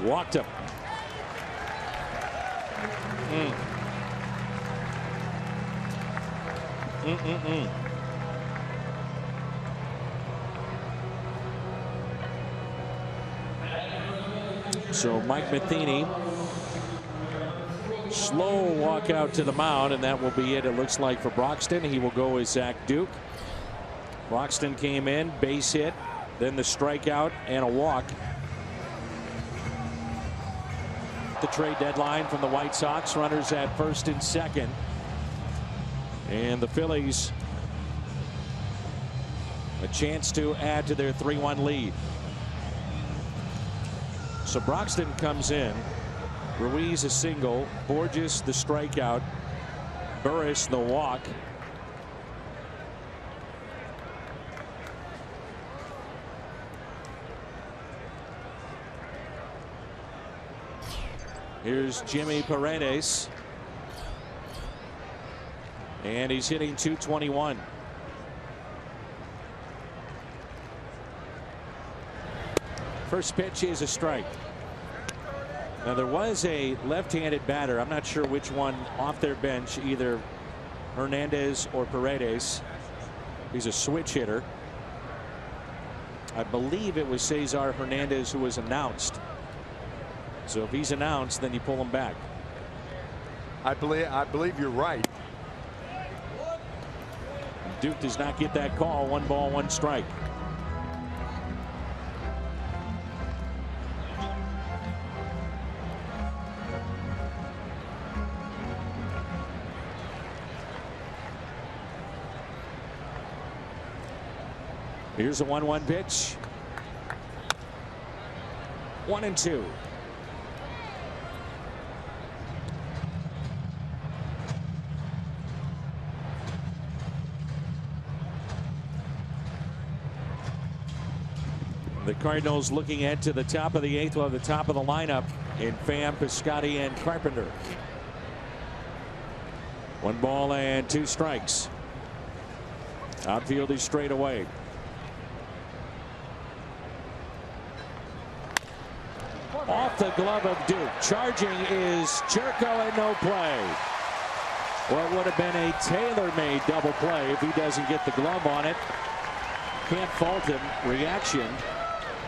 Walked him. So Mike Matheny, slow walk out to the mound, and that will be it. It looks like for Broxton. He will go with Zach Duke. Broxton came in, base hit, then the strikeout and a walk. The trade deadline from the White Sox, runners at first and second, and the Phillies a chance to add to their 3-1 lead. So Broxton comes in, Ruiz a single, Borges the strikeout, Burris the walk. Here's Jimmy Paredes, and he's hitting .221. First pitch is a strike. Now there was a left-handed batter. I'm not sure which one off their bench, either Hernandez or Paredes. He's a switch hitter. I believe it was Cesar Hernandez who was announced. So if he's announced, then you pull him back. I believe you're right. Duke does not get that call. 1 ball, 1 strike. Here's a 1-1 pitch. 1-2. The Cardinals looking ahead to the top of the 8th. We'll have the top of the lineup in Pham, Piscotty, and Carpenter. 1 ball and 2 strikes. Outfield is straight away. Off the glove of Duke. Charging is Churko, and no play. Well, it would have been a tailor-made double play if he doesn't get the glove on it. Can't fault him. Reaction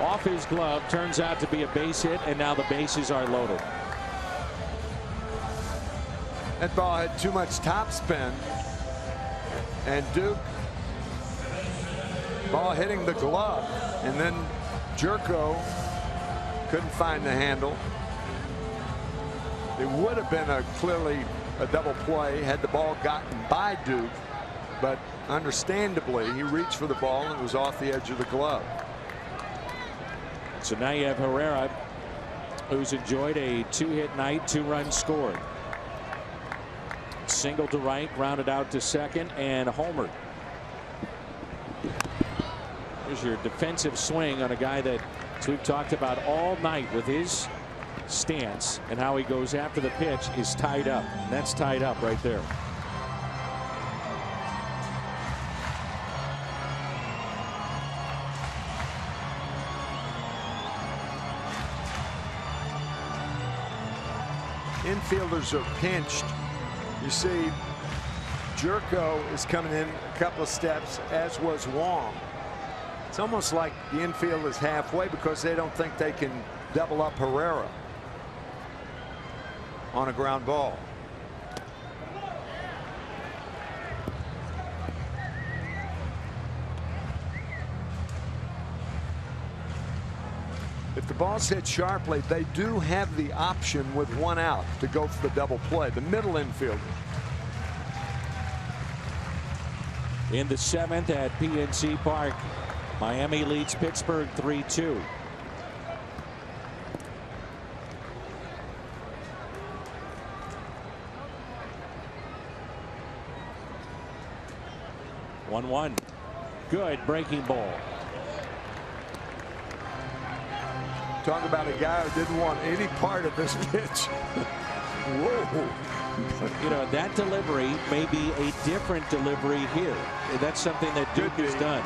off his glove, turns out to be a base hit, and now the bases are loaded. That ball had too much top spin, and Duke, ball hitting the glove, and then Jerko couldn't find the handle. It would have been clearly a double play had the ball gotten by Duke, but understandably he reached for the ball and it was off the edge of the glove. So now you have Herrera, who's enjoyed a 2-hit night, 2 runs scored. Single to right, grounded out to second, and homered. Here's your defensive swing on a guy that we've talked about all night with his stance and how he goes after the pitch is tied up. And that's tied up right there. Infielders are pinched. You see Jerko is coming in a couple of steps, as was Wong. It's almost like the infield is halfway because they don't think they can double up Herrera on a ground ball. If the ball's hit sharply, they do have the option with one out to go for the double play. The middle infielder. In the 7th at PNC Park, Miami leads Pittsburgh 3-2. One. Good breaking ball. Talk about a guy who didn't want any part of this pitch. Whoa. You know, that delivery may be a different delivery here. That's something that Duke has done.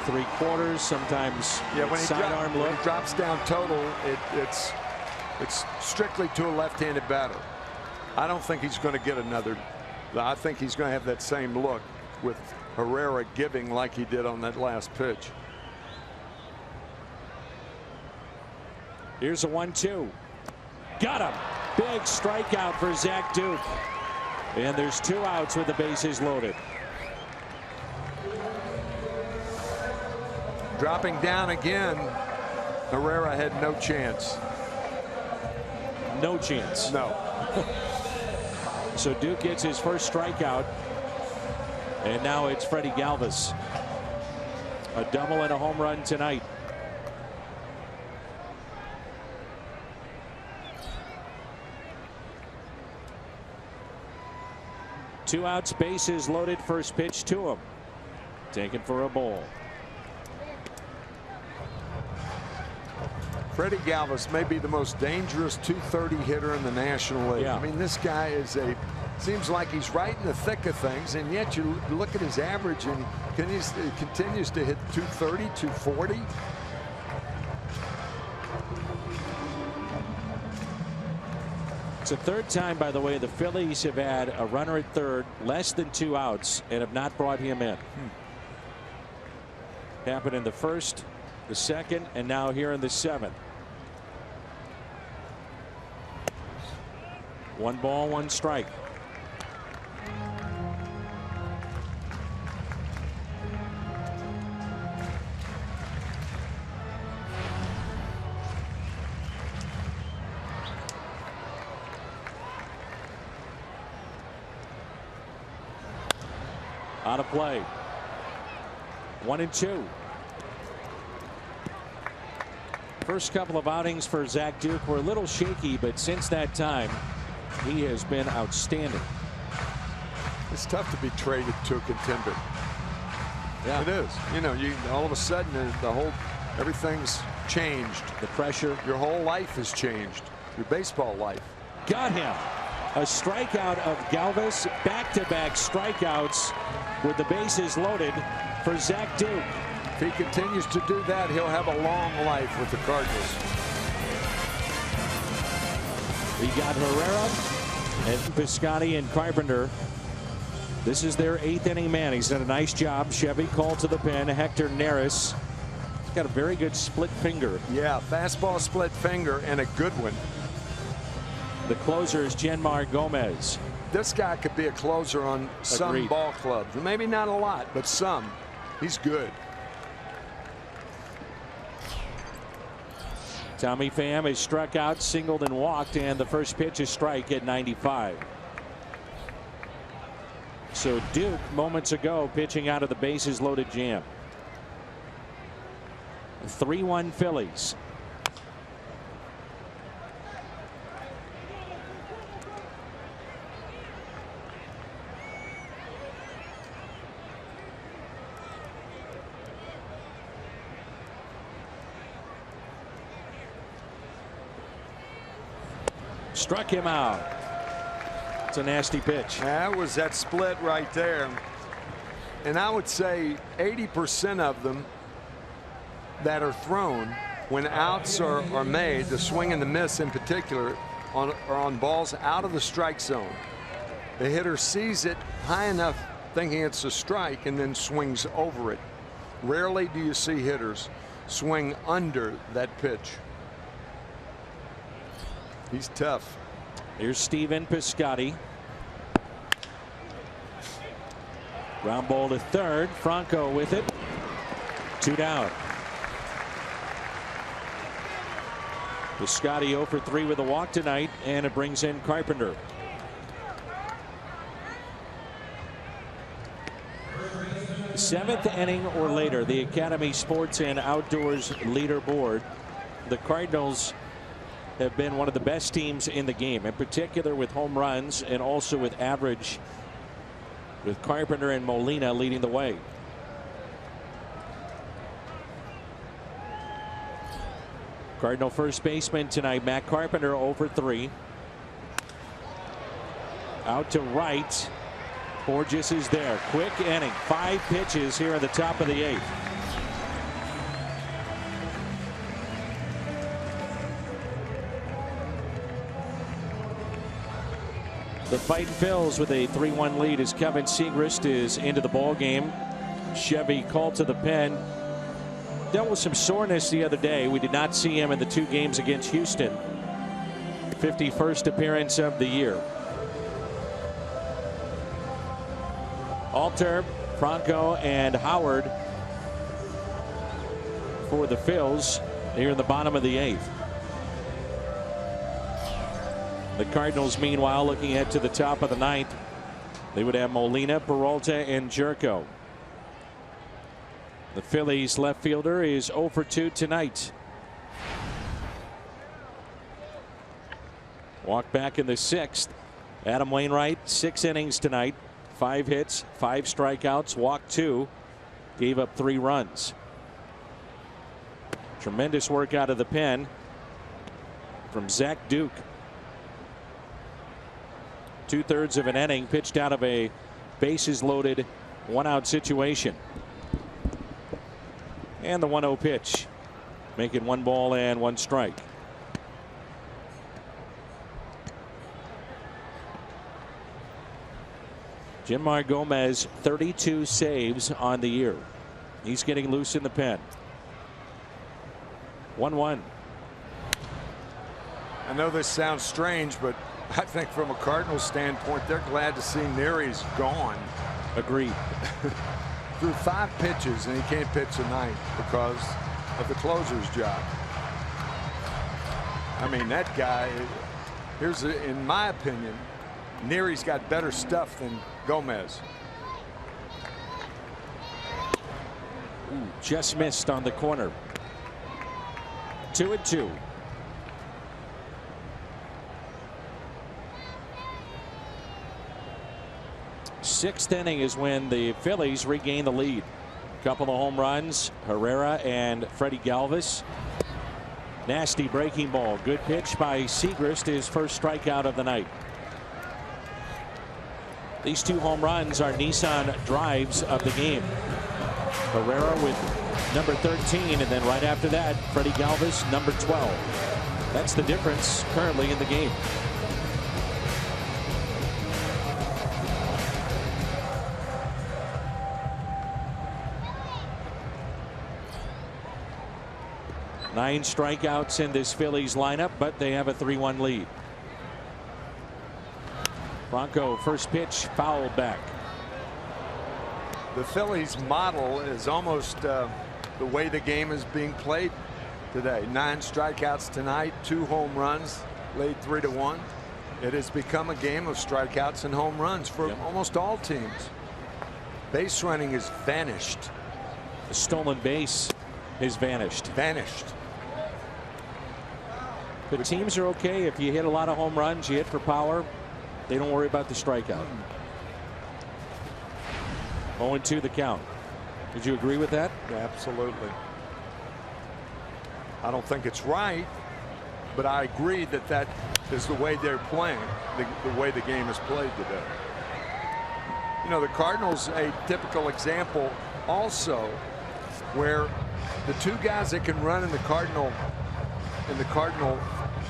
3/4, sometimes sidearm look. When he drops down total, it's strictly to a left-handed batter. I don't think he's going to get another. I think he's going to have that same look with Herrera giving like he did on that last pitch. Here's a 1-2. Got him. Big strikeout for Zach Duke. And there's 2 outs with the bases loaded. Dropping down again. Herrera had no chance. No chance. No. So Duke gets his first strikeout. And now it's Freddie Galvis. A double and a home run tonight. Two outs, bases loaded, first pitch to him. Taken for a ball. Freddie Galvis may be the most dangerous .230 hitter in the National League. Yeah. I mean, this guy seems like he's right in the thick of things, and yet you look at his average and he continues to hit .230, .240. It's the 3rd time, by the way, the Phillies have had a runner at 3rd, less than 2 outs, and have not brought him in. Happened in the 1st, the 2nd, and now here in the 7th. 1 ball, 1 strike. Out of play. 1-2. First couple of outings for Zach Duke were a little shaky, but since that time, he has been outstanding. It's tough to be traded to a contender. Yeah, it is. You know, all of a sudden everything's changed. The pressure. Your whole life has changed. Your baseball life. Got him. A strikeout of Galvis. Back-to-back strikeouts with the bases loaded for Zach Duke. If he continues to do that, he'll have a long life with the Cardinals. We got Herrera and Piscotty and Carpenter. This is their 8th inning man. He's done a nice job. Chevy called to the pen. Hector Neris. He's got a very good split finger. Yeah, fastball split finger and a good one. The closer is Genmar Gomez. This guy could be a closer on some ball clubs. Maybe not a lot, but some. He's good. Tommy Pham is struck out, singled, and walked, and the first pitch is strike at 95. So Duke moments ago pitching out of the bases loaded jam. 3-1 Phillies. Struck him out. It's a nasty pitch. That was that split right there. And I would say 80% of them that are thrown when outs are made, the swing and the miss in particular, are on balls out of the strike zone. The hitter sees it high enough thinking it's a strike and then swings over it. Rarely do you see hitters swing under that pitch. He's tough. Here's Steven Piscotty. Ground ball to third. Franco with it. 2 down. Piscotty 0 for 3 with a walk tonight, and it brings in Carpenter. Seventh inning or later, the Academy Sports and Outdoors leaderboard. The Cardinals have been one of the best teams in the game, in particular with home runs and also with average, with Carpenter and Molina leading the way. Cardinal first baseman tonight, Matt Carpenter, 0 for 3. Out to right. Borges is there. Quick inning. 5 pitches here at the top of the 8th. The fighting Phils with a 3-1 lead as Kevin Segrist is into the ball game. Chevy called to the pen. Dealt with some soreness the other day. We did not see him in the 2 games against Houston. 51st appearance of the year. Alter, Franco, and Howard for the Phils here in the bottom of the 8th. The Cardinals, meanwhile, looking ahead to the top of the 9th. They would have Molina, Peralta, and Jerko. The Phillies left fielder is 0 for 2 tonight. Walk back in the 6th. Adam Wainwright, 6 innings tonight. 5 hits, 5 strikeouts, walked 2, gave up 3 runs. Tremendous work out of the pen from Zach Duke. 2/3 of an inning pitched out of a bases loaded 1-out situation. And the 1-0 pitch, making 1 ball and 1 strike. Jimar Gomez, 32 saves on the year. He's getting loose in the pen. 1-1. I know this sounds strange, but I think from a Cardinals standpoint, they're glad to see Neary's gone. Agreed. Threw 5 pitches and he can't pitch tonight because of the closer's job. I mean, that guy, in my opinion, Neary's got better stuff than Gomez. Ooh, just missed on the corner. 2-2. Sixth inning is when the Phillies regain the lead. Couple of home runs, Herrera and Freddie Galvis. Nasty breaking ball. Good pitch by Segrist, his first strikeout of the night. These 2 home runs are Nissan drives of the game. Herrera with number 13, and then right after that, Freddie Galvis, number 12. That's the difference currently in the game. Nine strikeouts in this Phillies lineup, but they have a 3-1 lead. Franco, first pitch, fouled back. The Phillies model is almost the way the game is being played today. 9 strikeouts tonight, 2 home runs, laid 3-1. It has become a game of strikeouts and home runs for almost all teams. Base running has vanished. The stolen base has vanished. But teams are okay if you hit a lot of home runs, you hit for power. They don't worry about the strikeout. 0-2 the count. Would you agree with that? Absolutely. I don't think it's right, but I agree that that is the way they're playing, the way the game is played today. You know, the Cardinals, a typical example also, where the 2 guys that can run in the Cardinal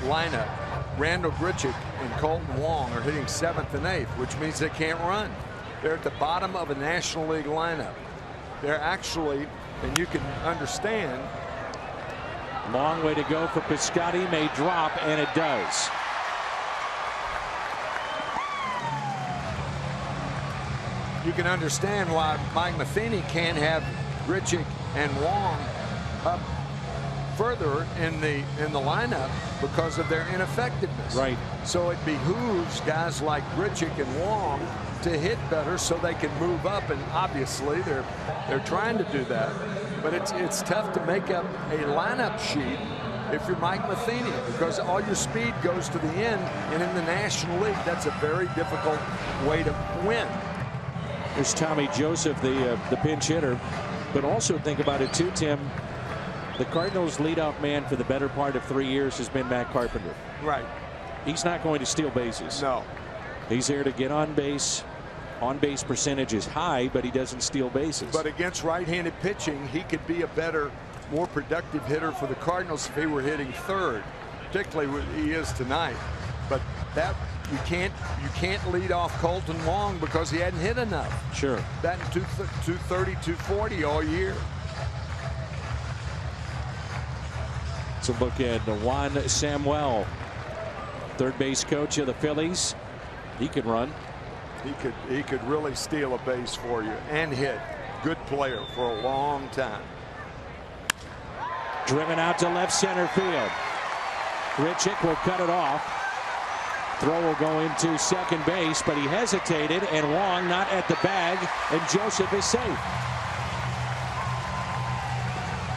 lineup, Randall Grichuk and Colton Wong are hitting 7th and 8th, which means they can't run. They're at the bottom of a National League lineup. They're actually, and you can understand. Long way to go for Piscotty. May drop, and it does. You can understand why Mike Matheny can't have Grichuk and Wong up further in the lineup because of their ineffectiveness. Right. So it behooves guys like Grichuk and Wong to hit better so they can move up, and obviously they're trying to do that. But it's tough to make up a lineup sheet if you're Mike Matheny, because all your speed goes to the end, and in the National League that's a very difficult way to win. There's Tommy Joseph, the pinch hitter. But also think about it too, Tim. The Cardinals' leadoff man for the better part of 3 years has been Matt Carpenter. Right. He's not going to steal bases. No. He's there to get on base. On base percentage is high, but he doesn't steal bases. But against right-handed pitching, he could be a better, more productive hitter for the Cardinals if he were hitting third, particularly what he is tonight. But that you can't lead off Colton Wong because he hadn't hit enough. Sure. That in 230, 240 all year. So look at Juan Samuel, third base coach of the Phillies. He can run. He could really steal a base for you and hit. Good player for a long time. Driven out to left center field. Grichuk will cut it off. Throw will go into second base, but he hesitated, and Wong not at the bag, and Joseph is safe.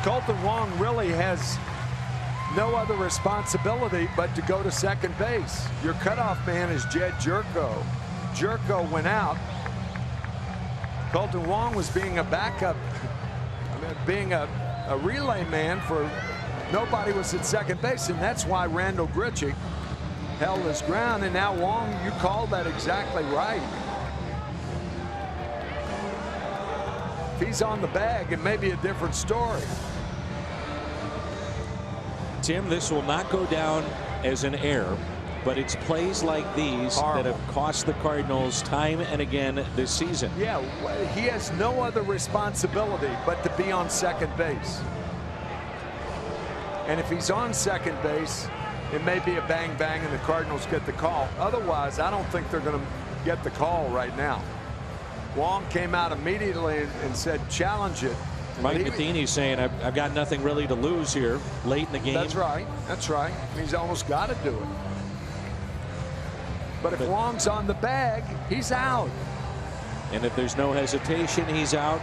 Colton Wong really has no other responsibility but to go to second base. Your cutoff man is Jed Jerko. Jerko went out. Colton Wong was being a backup, being a relay man for nobody was at second base, and that's why Randall Grichuk held his ground. And now Wong, you called that exactly right. If he's on the bag, it may be a different story. Tim, this will not go down as an error, but it's plays like these that have cost the Cardinals time and again this season. Yeah, he has no other responsibility but to be on second base. And if he's on second base, it may be a bang bang and the Cardinals get the call. Otherwise, I don't think they're going to get the call right now. Wong came out immediately and said challenge it. Mike Matheny's saying I've got nothing really to lose here late in the game. That's right. That's right. He's almost got to do it. But if Wong's on the bag, he's out. And if there's no hesitation, he's out.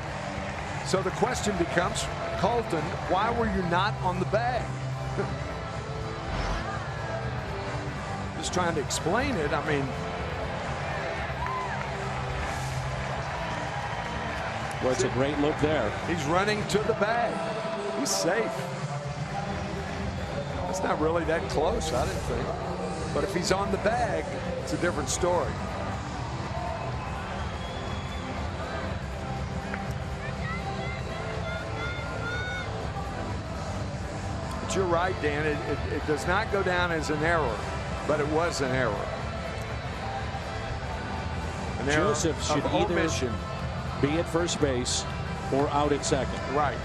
So the question becomes, Colton, why were you not on the bag? Just trying to explain it. I mean, well, it's a great look there. He's running to the bag. He's safe. It's not really that close, I didn't think. But if he's on the bag, it's a different story. But you're right, Dan. It does not go down as an error, but it was an error. An Joseph error should of either omission. Be at first base or out at second. Right.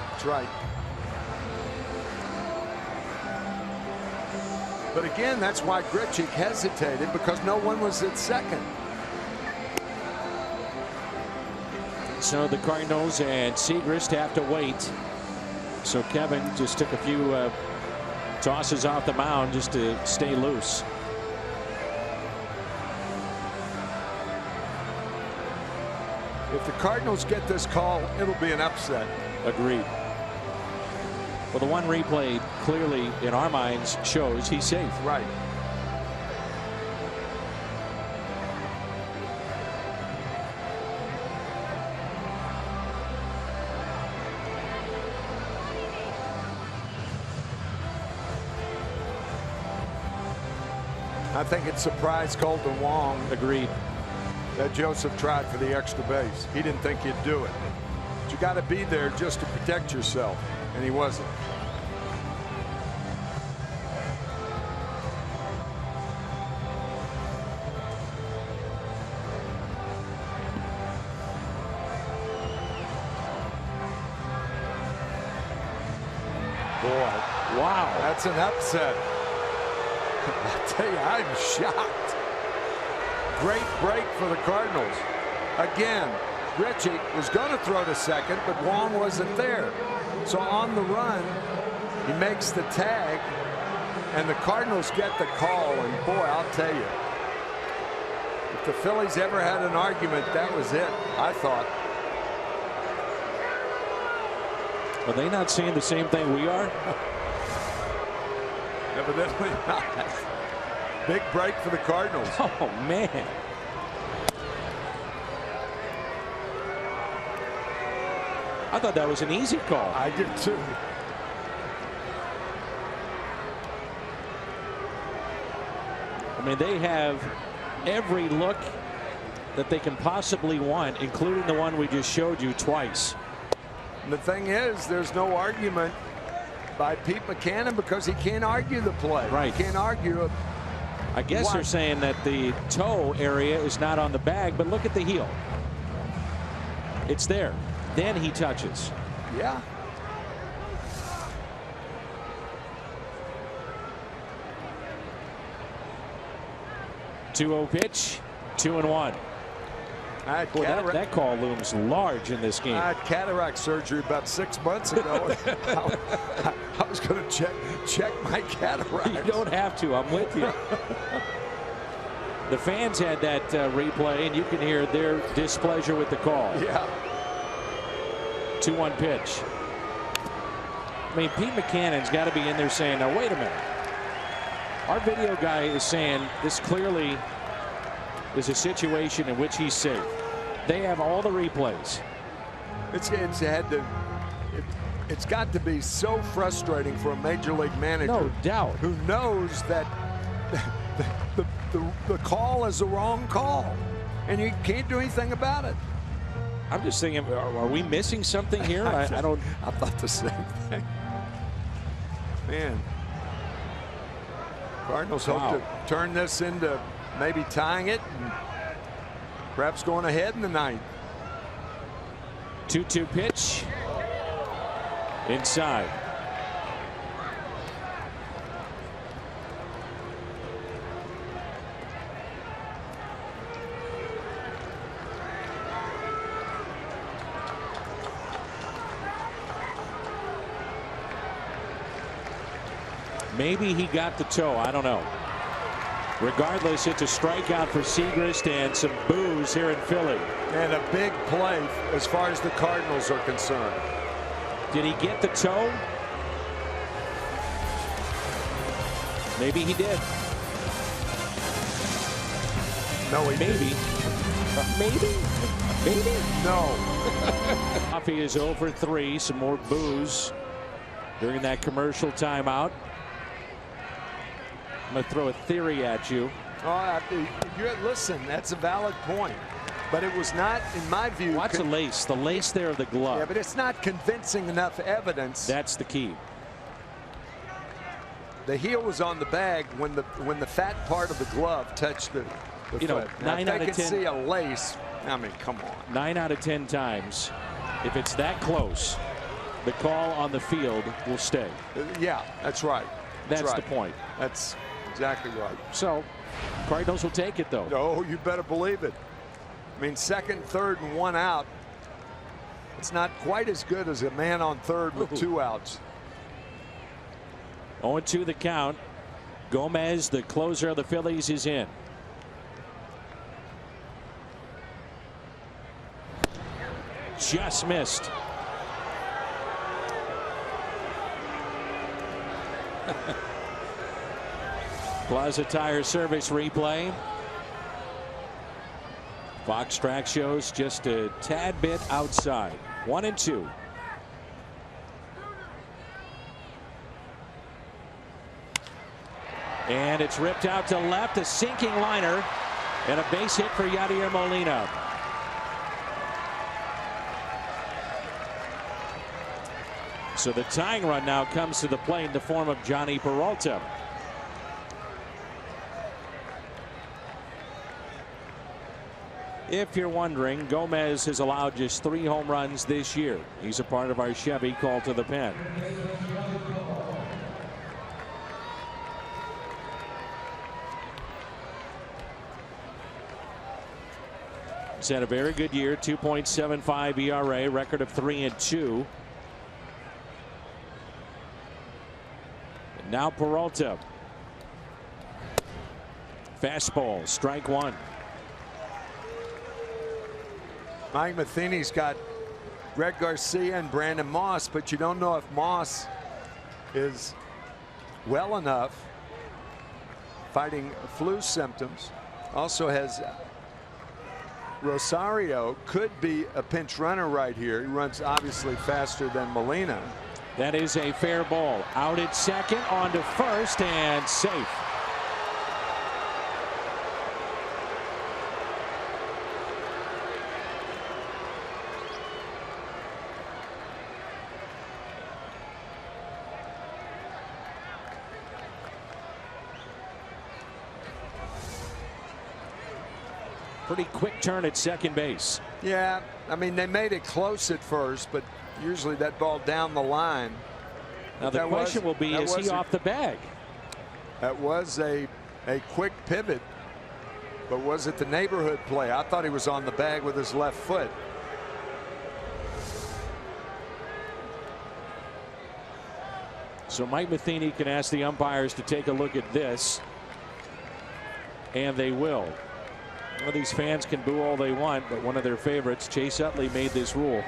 That's right. But again, that's why Grichuk hesitated, because no one was at second. So the Cardinals and Segrist have to wait. So Kevin just took a few tosses off the mound just to stay loose. If the Cardinals get this call, it'll be an upset. Agreed. Well, the one replay clearly in our minds shows he's safe. Right. I think it surprised Colton Wong. Agreed. That Joseph tried for the extra base. He didn't think he'd do it. But you got to be there just to protect yourself, and he wasn't. boy. Wow. That's an upset. I tell you, I'm shocked. Great break for the Cardinals. Again, Ritchie was going to throw to second, but Wong wasn't there. So on the run, he makes the tag, and the Cardinals get the call. And boy, I'll tell you, if the Phillies ever had an argument, that was it, I thought. Are they not seeing the same thing we are? Evidently not. Big break for the Cardinals. Oh, man. I thought that was an easy call. I did too. I mean, they have every look that they can possibly want, including the one we just showed you twice. And the thing is, there's no argument by Pete Buchanan because he can't argue the play. Right. He can't argue it. I guess they're saying that the toe area is not on the bag, but look at the heel. It's there. Then he touches. Yeah. Two-0 pitch, 2-1. Boy, that call looms large in this game. I had cataract surgery about 6 months ago. I was going to check my cataract. You don't have to. I'm with you. The fans had that replay, and you can hear their displeasure with the call. Yeah. 2-1 pitch. I mean, Pete Buchanan's got to be in there saying, now, wait a minute. Our video guy is saying this clearly is a situation in which he's safe. They have all the replays. It's got to be so frustrating for a major league manager. No doubt. Who knows that the call is the wrong call, and you can't do anything about it. I'm just thinking, are we missing something here? I don't. I thought the same thing. Man. Cardinals hope to turn this into maybe tying it and perhaps going ahead in the ninth. 2-2 pitch. Inside. Maybe he got the toe. I don't know. Regardless, it's a strikeout for Segrist and some boos here in Philly. And a big play as far as the Cardinals are concerned. Did he get the toe? Maybe he did. No, he Maybe. Maybe? Maybe? No. Coffee is 0 for 3. Some more boos during that commercial timeout. I'm going to throw a theory at you. Listen, that's a valid point. But it was not, in my view. Watch the lace there of the glove. Yeah, but it's not convincing enough evidence. That's the key. The heel was on the bag when the fat part of the glove touched the foot. 9 out of 10. If they can see a lace, I mean, come on. 9 out of 10 times, if it's that close, the call on the field will stay. Yeah, that's right. That's right. the point. That's exactly right. So, Cardinals will take it, though. No, you better believe it. I mean, second, third, and 1 out. It's not quite as good as a man on third with 2 outs. 0-2 the count. Gomez, the closer of the Phillies, is in. Just missed. Plaza Tire Service replay. Fox track shows just a tad bit outside. 1-2. And it's ripped out to left, a sinking liner, and a base hit for Yadier Molina. So the tying run now comes to the plate in the form of Johnny Peralta. If you're wondering, Gomez has allowed just 3 home runs this year. He's a part of our Chevy Call to the Pen. He's had a very good year, 2.75 ERA, record of 3-2. And now Peralta. Fastball, strike one. Mike Matheny's got Greg Garcia and Brandon Moss, but you don't know if Moss is well enough, fighting flu symptoms. Also has Rosario, could be a pinch runner right here. He runs obviously faster than Molina. That is a fair ball. Out at second, on to first, and safe. Pretty quick turn at second base. Yeah, I mean, they made it close at first, but usually that ball down the line. Now the question will be, is he off the bag? That was a quick pivot, but was it the neighborhood play? I thought he was on the bag with his left foot. So Mike Matheny can ask the umpires to take a look at this, and they will. One of these fans can boo all they want, but one of their favorites, Chase Utley, made this rule.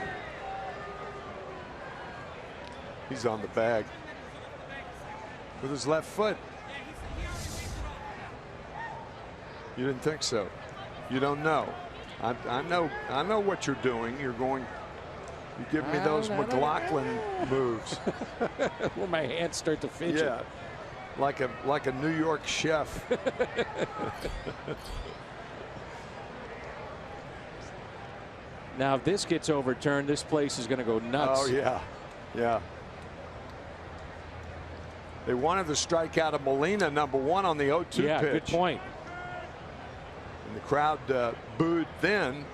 He's on the bag with his left foot. You didn't think so? You don't know. I know what you're doing. You're giving me those McLaughlin moves. Where my hands start to fidget. Yeah, like a New York chef. Now, if this gets overturned, this place is going to go nuts. Oh, yeah. Yeah. They wanted the strikeout of Molina, #1 on the 0-2 pitch. Yeah, good point. And the crowd booed then.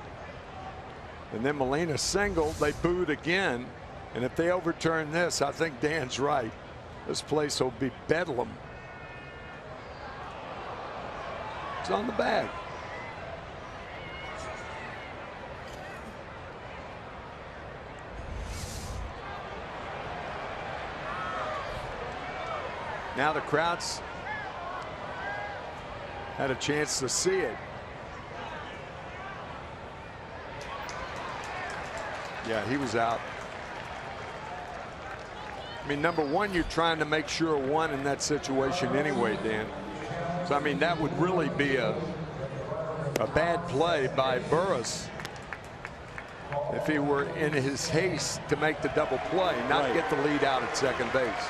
And then Molina singled. They booed again. And if they overturn this, I think Dan's right. This place will be bedlam. It's on the bag. Now the crowd's had a chance to see it. Yeah, he was out. I mean, #1, you're trying to make sure one in that situation anyway, Dan. So, I mean, that would really be a bad play by Burris if he were in his haste to make the double play, not get the lead out at second base.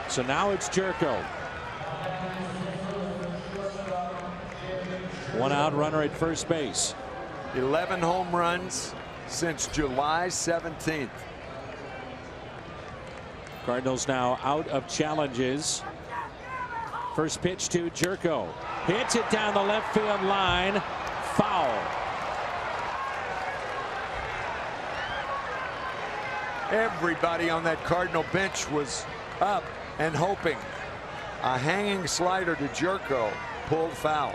So now it's Jerko. One out, runner at first base. 11 home runs since July 17th. Cardinals now out of challenges. First pitch to Jerko. Hits it down the left field line. Foul. Everybody on that Cardinal bench was up and hoping. A hanging slider to Jerko, pulled foul.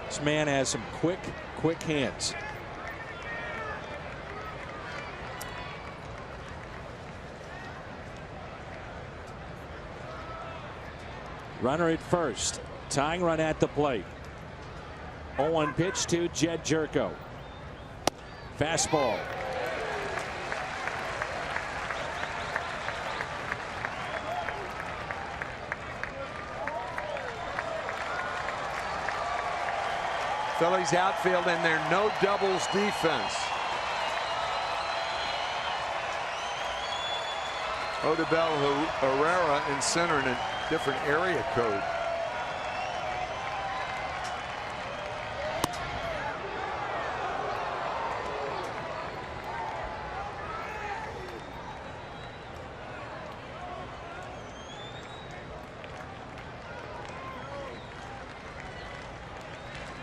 This man has some quick hands. Runner at first. Tying run at the plate. 0-1 pitch to Jed Jerko. Fastball. Phillies outfield and their no doubles defense. Odubel Herrera in center in a different area code.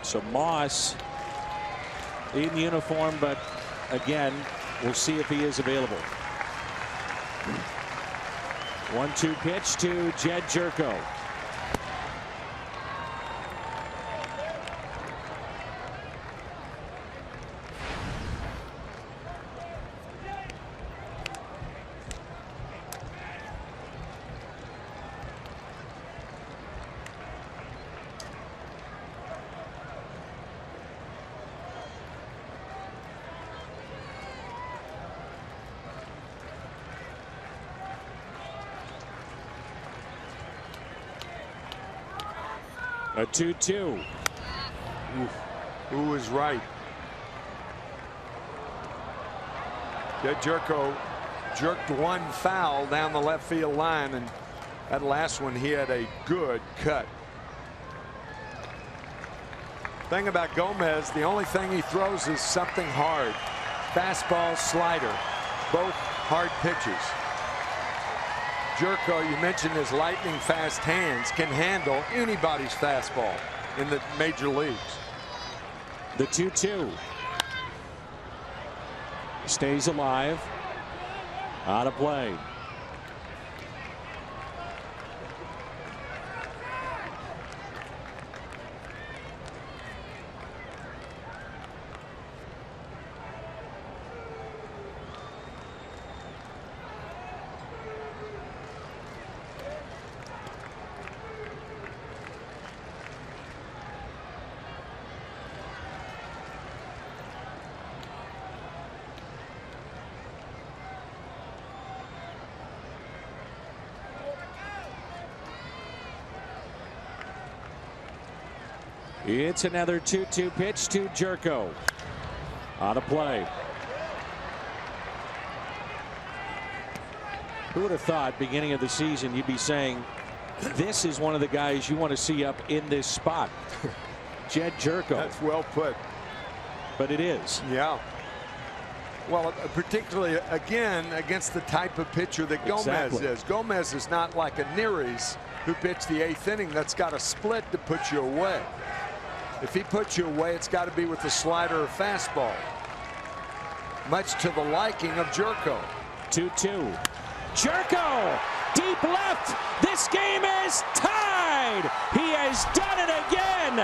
So Moss in uniform, but again, we'll see if he is available. 1-2 pitch to Jed Jerko. A 2-2. Who was right? Jed Jerko jerked one foul down the left field line, and that last one he had a good cut. Thing about Gomez, the only thing he throws is something hard. Fastball, slider, both hard pitches. Jerko, you mentioned his lightning fast hands, can handle anybody's fastball in the major leagues. The 2-2. Stays alive. Out of play. It's another 2-2 pitch to Jerko. Out of play. Who would have thought beginning of the season you'd be saying this is one of the guys you want to see up in this spot? Jed Jerko. That's well put. But it is. Yeah. Well, particularly again against the type of pitcher that Gomez is. Gomez is not like a Neres who pitched the 8th inning that's got a split to put you away. If he puts you away, it's got to be with the slider or fastball. Much to the liking of Jerko. 2-2. Jerko, deep left. This game is tied. He has done it again.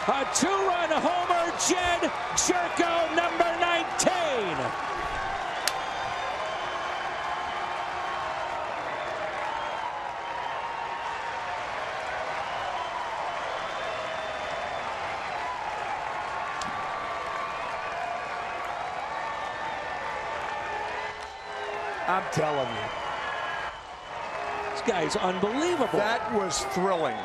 A 2-run homer, Jed Jerko, number 19. I'm telling you. This guy's unbelievable. That was thrilling.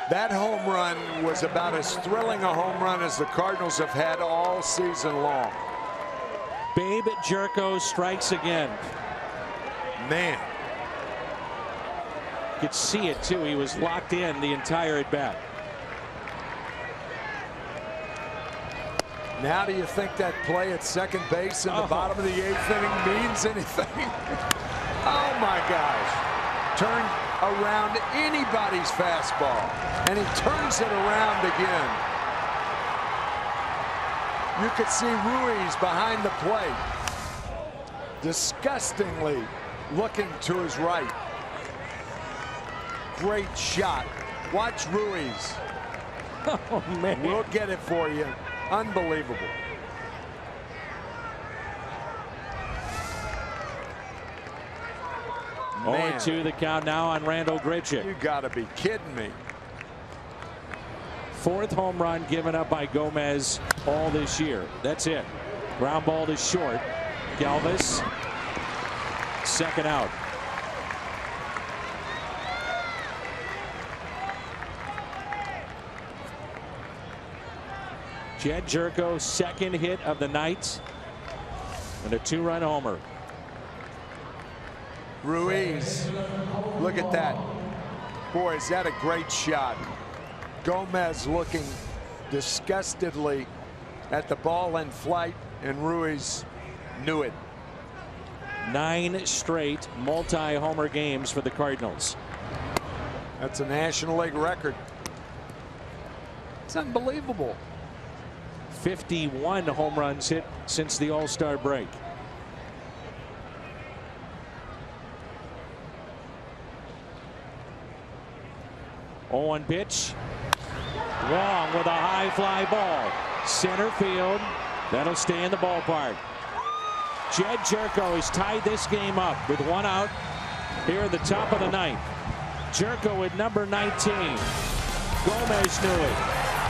That home run was about as thrilling a home run as the Cardinals have had all season long. Babe Jerko strikes again. Man. You could see it too. He was locked in the entire at bat. Now do you think that play at second base in the bottom of the 8th inning means anything? Oh my gosh. Turned around anybody's fastball. And he turns it around again. You could see Ruiz behind the plate. Disgustingly looking to his right. Great shot. Watch Ruiz. Oh man. We'll get it for you. Unbelievable. Man. 0-2 the count now on Randal Grichuk. You gotta be kidding me. 4th home run given up by Gomez all this year. That's it. Ground ball to short. Galvis, second out. Jed Jerko, second hit of the night, and a 2-run homer. Ruiz, look at that. Boy, is that a great shot. Gomez looking disgustedly at the ball in flight, and Ruiz knew it. 9 straight multi-homer games for the Cardinals. That's a National League record. It's unbelievable. 51 home runs hit since the All-Star break. On pitch. Wrong with a high fly ball. Center field. That'll stay in the ballpark. Jed Jerko has tied this game up with 1 out here at the top of the 9th. Jerko at number 19. Gomez knew it.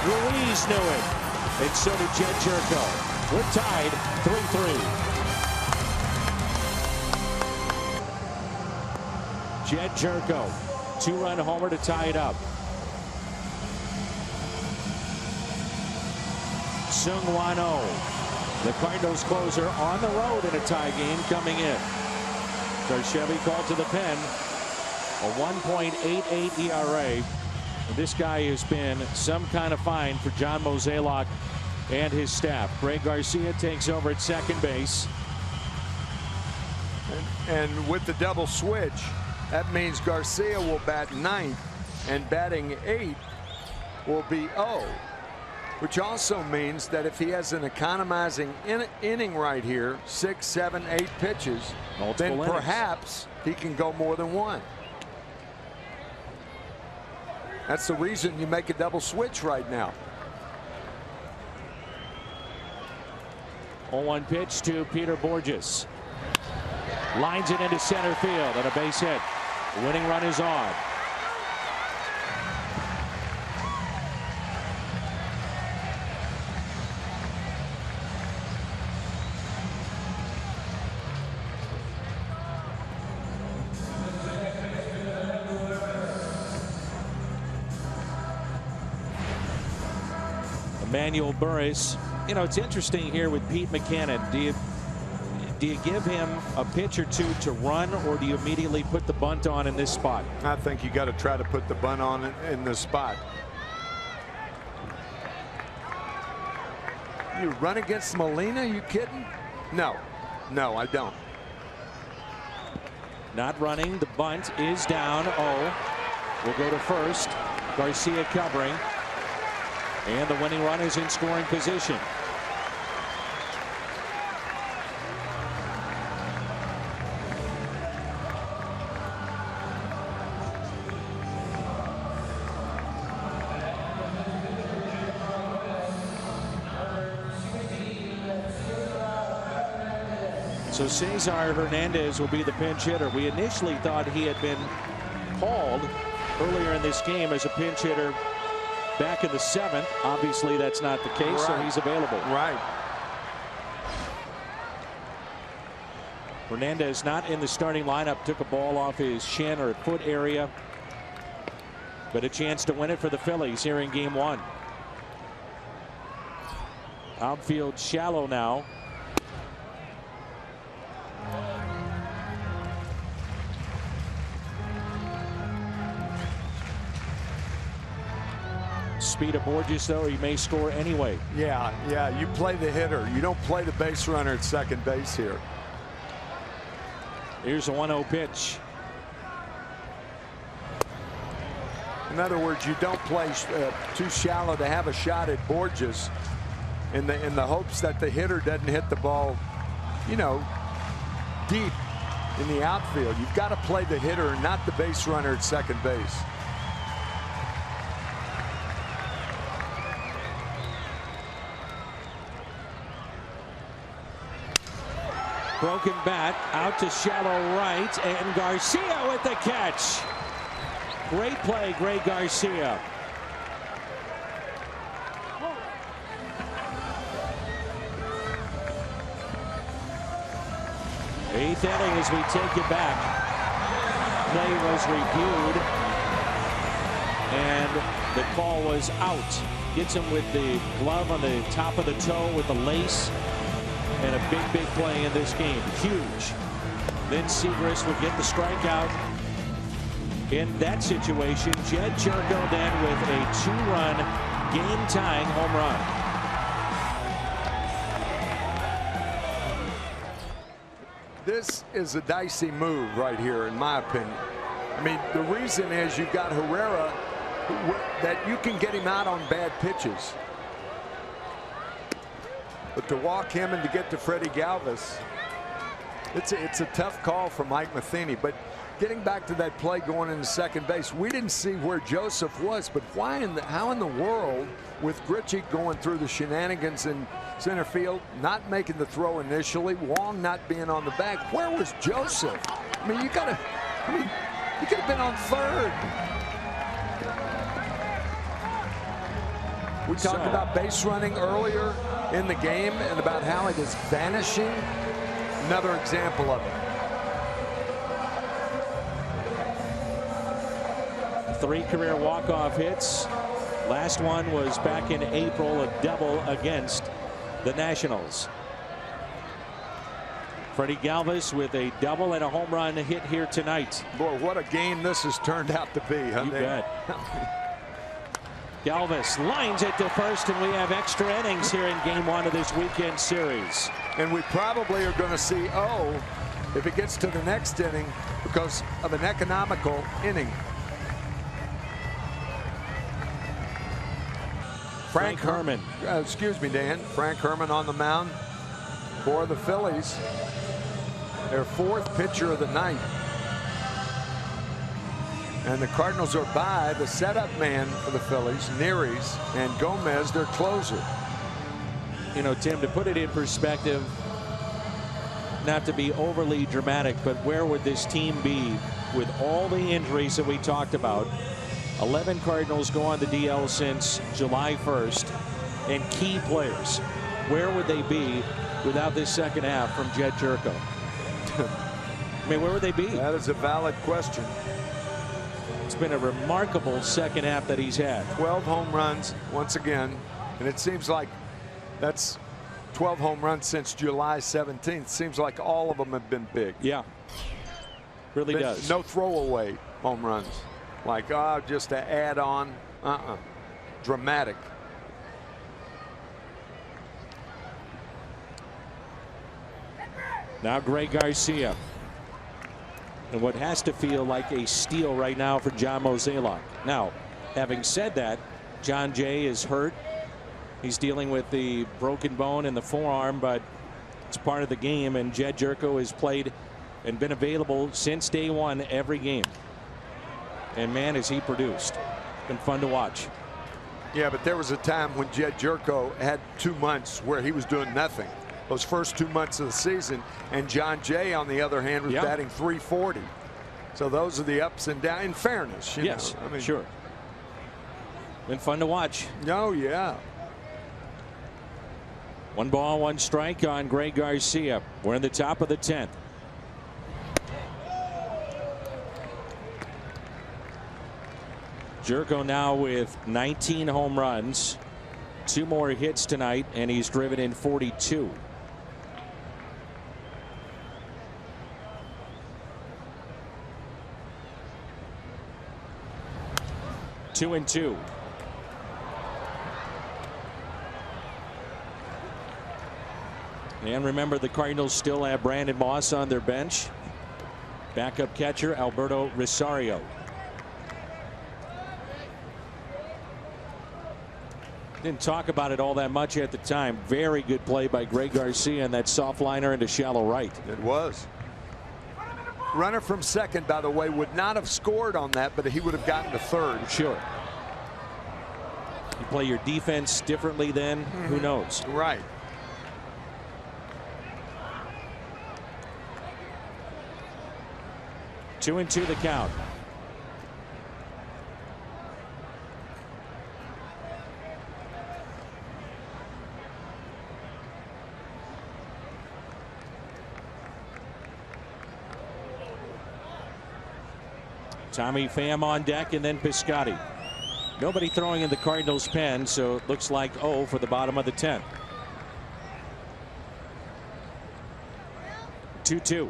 Ruiz knew it. And so did Jed Jerko. We're tied 3-3. Jed Jerko, 2-run homer to tie it up. Sung-Wan-Oh, the Cardinals closer, on the road in a tie game coming in. Chevy called to the pen. A 1.88 ERA. And this guy has been some kind of find for John Mozeliak and his staff. Greg Garcia takes over at second base. And with the double switch, that means Garcia will bat ninth, and batting eighth will be O, which also means that if he has an economizing inning right here, 6, 7, 8 pitches, then perhaps he can go more than one. That's the reason you make a double switch right now. 0-1 pitch to Peter Borges. Lines it into center field and a base hit. The winning run is on. Emmanuel Burris. You know, it's interesting here with Pete Mackanin. Do you give him a pitch or two to run, or do you immediately put the bunt on in this spot? I think you got to try to put the bunt on in this spot. You run against Molina? You kidding? No, I don't. Not running. The bunt is down. Will go to first. Garcia covering. And the winning run is in scoring position. So Cesar Hernandez will be the pinch hitter. We initially thought he had been called earlier in this game as a pinch hitter back in the 7th. Obviously, that's not the case, so he's available. Right. Hernandez not in the starting lineup. Took a ball off his shin or foot area. But a chance to win it for the Phillies here in game 1. Outfield shallow now. Speed of Borges, though, he may score anyway. Yeah, you play the hitter. You don't play the base runner at second base here. Here's a 1-0 pitch. In other words, you don't play too shallow to have a shot at Borges in the hopes that the hitter doesn't hit the ball, you know, deep in the outfield. You've got to play the hitter, not the base runner at second base. Broken bat out to shallow right, and Garcia with the catch. Great play, Greg Garcia. Eighth inning as we take it back. Play was reviewed, and the call was out. Gets him with the glove on the top of the toe with the lace. And a big play in this game. Huge. Then Segrist would get the strikeout. In that situation, Jed Jerko then with a 2-run game-tying home run. This is a dicey move right here, in my opinion. I mean, the reason is you've got Herrera, that you can get him out on bad pitches. But to walk him and to get to Freddie Galvis, it's a tough call for Mike Matheny. But getting back to that play going into second base, we didn't see where Joseph was. But how in the world, with Grichuk going through the shenanigans in center field, not making the throw initially, Wong not being on the bag, where was Joseph? I mean, you could have been on third. We talked about base running earlier in the game and about how it is vanishing. Another example of it. 3 career walk-off hits Last one was back in April, a double against the Nationals. Freddie Galvis with a double and a home run hit here tonight. Boy, what a game this has turned out to be. Huh? You bet. Galvis lines it to first, and we have extra innings here in game one of this weekend series. And we probably are going to see if it gets to the next inning because of an economical inning. Frank Herman. Excuse me, Dan. Frank Herman on the mound for the Phillies. Their fourth pitcher of the night. And the Cardinals are by the setup man for the Phillies, Neary's, and Gomez, their closer. You know, Tim, to put it in perspective, not to be overly dramatic, but where would this team be with all the injuries that we talked about? 11 Cardinals go on the DL since July 1st, and key players. Where would they be without this second half from Jed Jerko? I mean, where would they be? That is a valid question. It's been a remarkable second half that he's had. 12 home runs once again, and it seems like that's 12 home runs since July 17th. Seems like all of them have been big. Yeah, really does. No throwaway home runs. Like, just to add on. Dramatic. Now Greg Garcia. And what has to feel like a steal right now for John Mozeliak. Now, having said that, John Jay is hurt. He's dealing with the broken bone in the forearm, but it's part of the game, and Jed Jerko has played and been available since day one every game. And man, has he produced. Been fun to watch. Yeah, but there was a time when Jed Jerko had 2 months where he was doing nothing. Those first 2 months of the season, and John Jay, on the other hand, was batting .340. So those are the ups and downs. In fairness, you know, I mean, sure. Been fun to watch. Oh, yeah. 1 ball, 1 strike on Greg Garcia. We're in the top of the 10th. Jerko now with 19 home runs, 2 more hits tonight, and he's driven in 42. Two and 2. And remember, the Cardinals still have Brandon Moss on their bench. Backup catcher Alberto Rosario. Didn't talk about it all that much at the time. Very good play by Greg Garcia, and that soft liner into shallow right. It was. Runner from second, by the way, would not have scored on that, but he would have gotten to third. Sure. You play your defense differently then, who knows? Right. Two and 2 the count. Tommy Pham on deck, and then Piscotty. Nobody throwing in the Cardinals pen, so it looks like 0 for the bottom of the 10th. 2-2.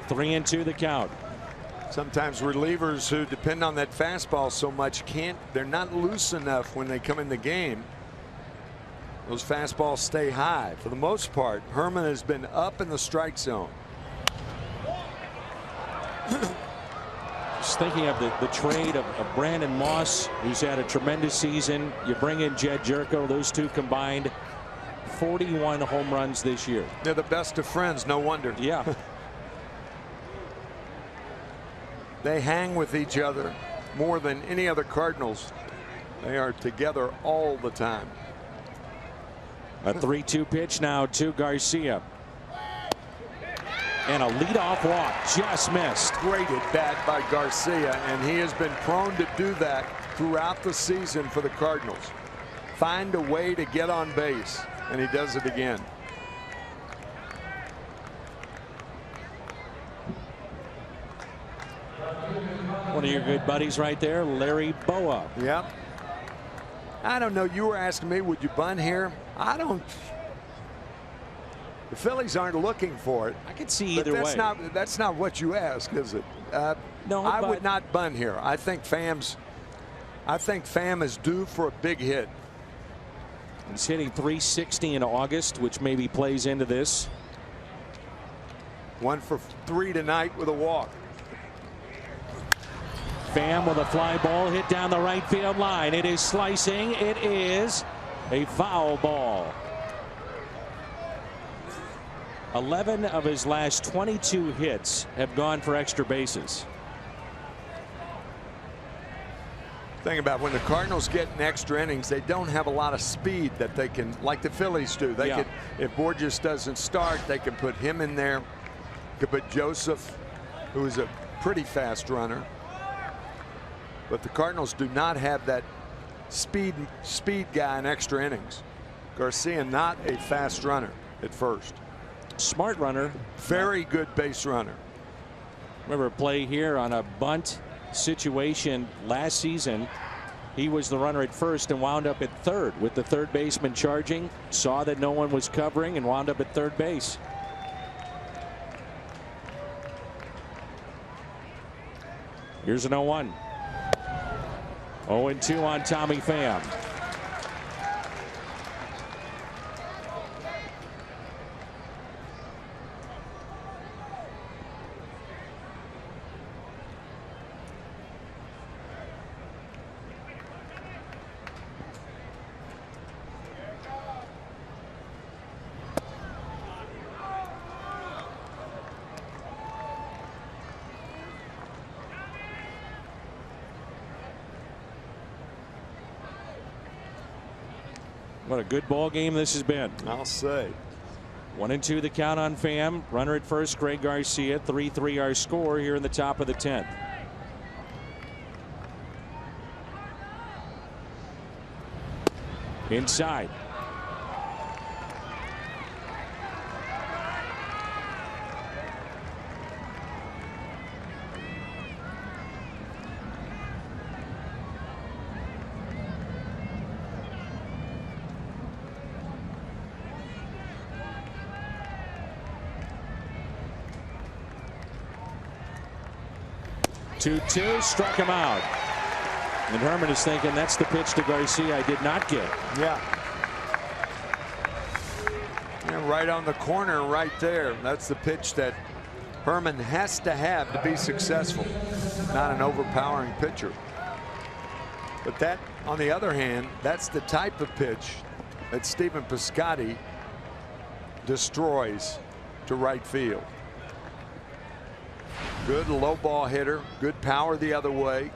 Three and 2 the count. Sometimes relievers who depend on that fastball so much they're not loose enough when they come in the game. Those fastballs stay high. For the most part, Herman has been up in the strike zone. Just thinking of the trade of Brandon Moss, who's had a tremendous season. You bring in Jed Jerko, those two combined 41 home runs this year. They're the best of friends, no wonder. Yeah. They hang with each other more than any other Cardinals. They are together all the time. A 3-2 pitch now to Garcia. And a leadoff walk, just missed. Great at bat by Garcia, and he has been prone to do that throughout the season for the Cardinals. Find a way to get on base, and he does it again. One of your good buddies right there, Larry Boa. Yep. I don't know. You were asking me, would you bunt here? I don't. The Phillies aren't looking for it. I could see either way. That's not what you asked, is it? No, I would not bunt here. I think Pham is due for a big hit. He's hitting .360 in August, which maybe plays into this. 1 for 3 tonight with a walk. Pham with a fly ball hit down the right field line. It is slicing. It is a foul ball. 11 of his last 22 hits have gone for extra bases. Thing about when the Cardinals get in extra innings, they don't have a lot of speed that they can, like the Phillies do. They could, if Borges doesn't start, they can put him in there. Could put Joseph, who is a pretty fast runner. But the Cardinals do not have that speed guy in extra innings. Garcia, not a fast runner at first. Smart runner. Very good base runner. Remember a play here on a bunt situation last season. He was the runner at first and wound up at third with the third baseman charging. Saw that no one was covering and wound up at third base. Here's an 0-1. 0-2 on Tommy Pham. What a good ball game this has been. I'll say. 1-2 the count on Pham. Runner at first, Greg Garcia. 3-3 our score here in the top of the 10th. Inside. Two, struck him out. And Herman is thinking that's the pitch to Garcia I did not get. Yeah. Right on the corner right there. That's the pitch that Herman has to have to be successful. Not an overpowering pitcher. But that, on the other hand, that's the type of pitch that Stephen Piscotty destroys to right field. Good low ball hitter, good power the other way.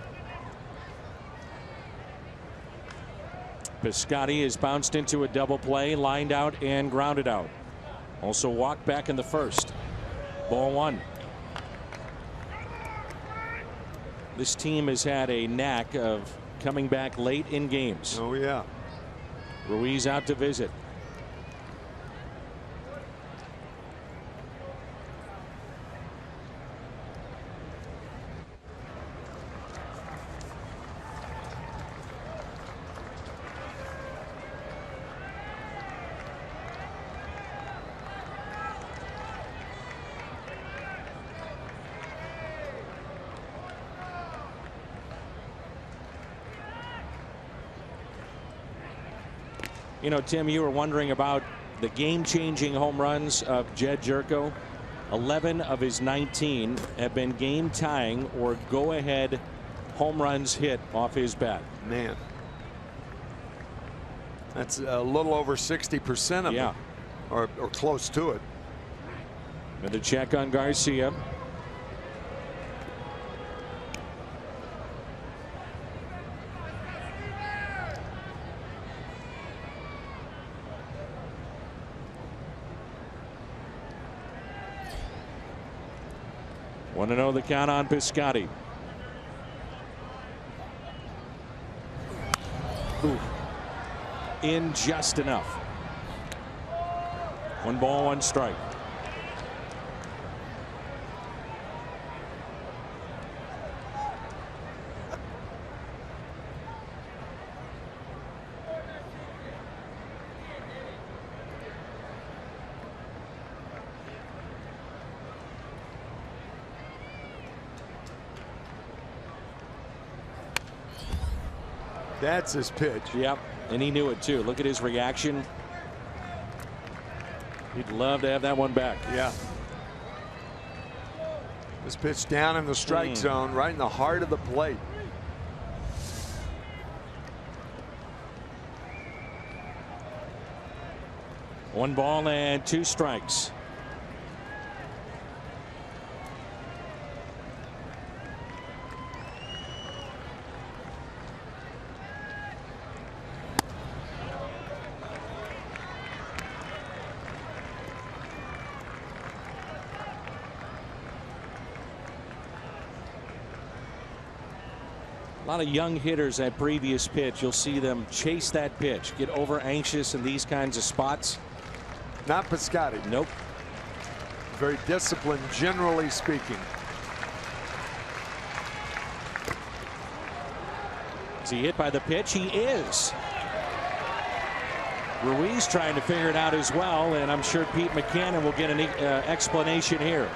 Piscotty has bounced into a double play, lined out and grounded out. Also walked back in the first. Ball 1. This team has had a knack of coming back late in games. Oh yeah. Ruiz out to visit. You know, Tim, you were wondering about the game-changing home runs of Jed Jerko. 11 of his 19 have been game-tying or go-ahead home runs hit off his bat. Man, that's a little over 60% of them, or close to it. Another check on Garcia. 1-0 the count on Piscotty. Ooh. In just enough. 1 ball, 1 strike. That's his pitch. Yep, and he knew it too. Look at his reaction. He'd love to have that one back. Yeah. This pitch down in the strike zone, right in the heart of the plate. One ball and 2 strikes. A lot of young hitters at previous pitch. You'll see them chase that pitch, get over anxious in these kinds of spots. Not Piscotty. Nope. Very disciplined, generally speaking. Is he hit by the pitch? He is. Ruiz trying to figure it out as well, and I'm sure Pete McCannon will get an explanation here.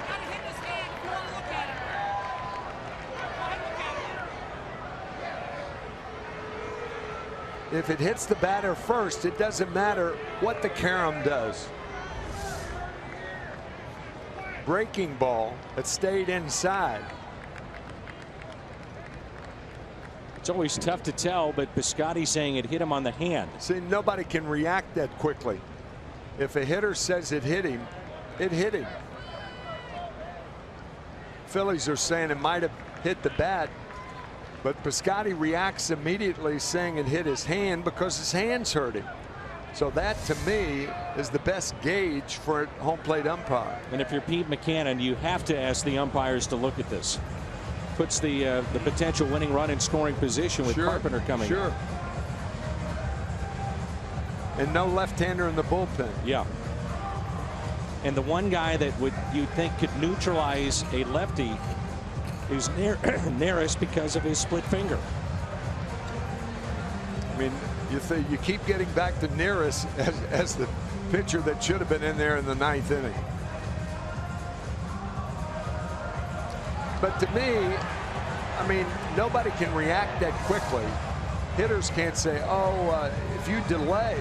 If it hits the batter first, it doesn't matter what the carom does. Breaking ball that stayed inside. It's always tough to tell, but Piscotty saying it hit him on the hand. See, nobody can react that quickly. If a hitter says it hit him, it hit him. Phillies are saying it might have hit the bat, but Piscotty reacts immediately saying it hit his hand because his hand's hurt him. So that, to me, is the best gauge for a home plate umpire. And if you're Pete McCannon, you have to ask the umpires to look at this. Puts the potential winning run in scoring position with Carpenter coming. Sure. And no left-hander in the bullpen. Yeah. And the one guy that you'd think could neutralize a lefty is nearest because of his split finger. I mean, you keep getting back to Nearest as the pitcher that should have been in there in the 9th inning. But to me, I mean, nobody can react that quickly. Hitters can't say, oh, if you delay,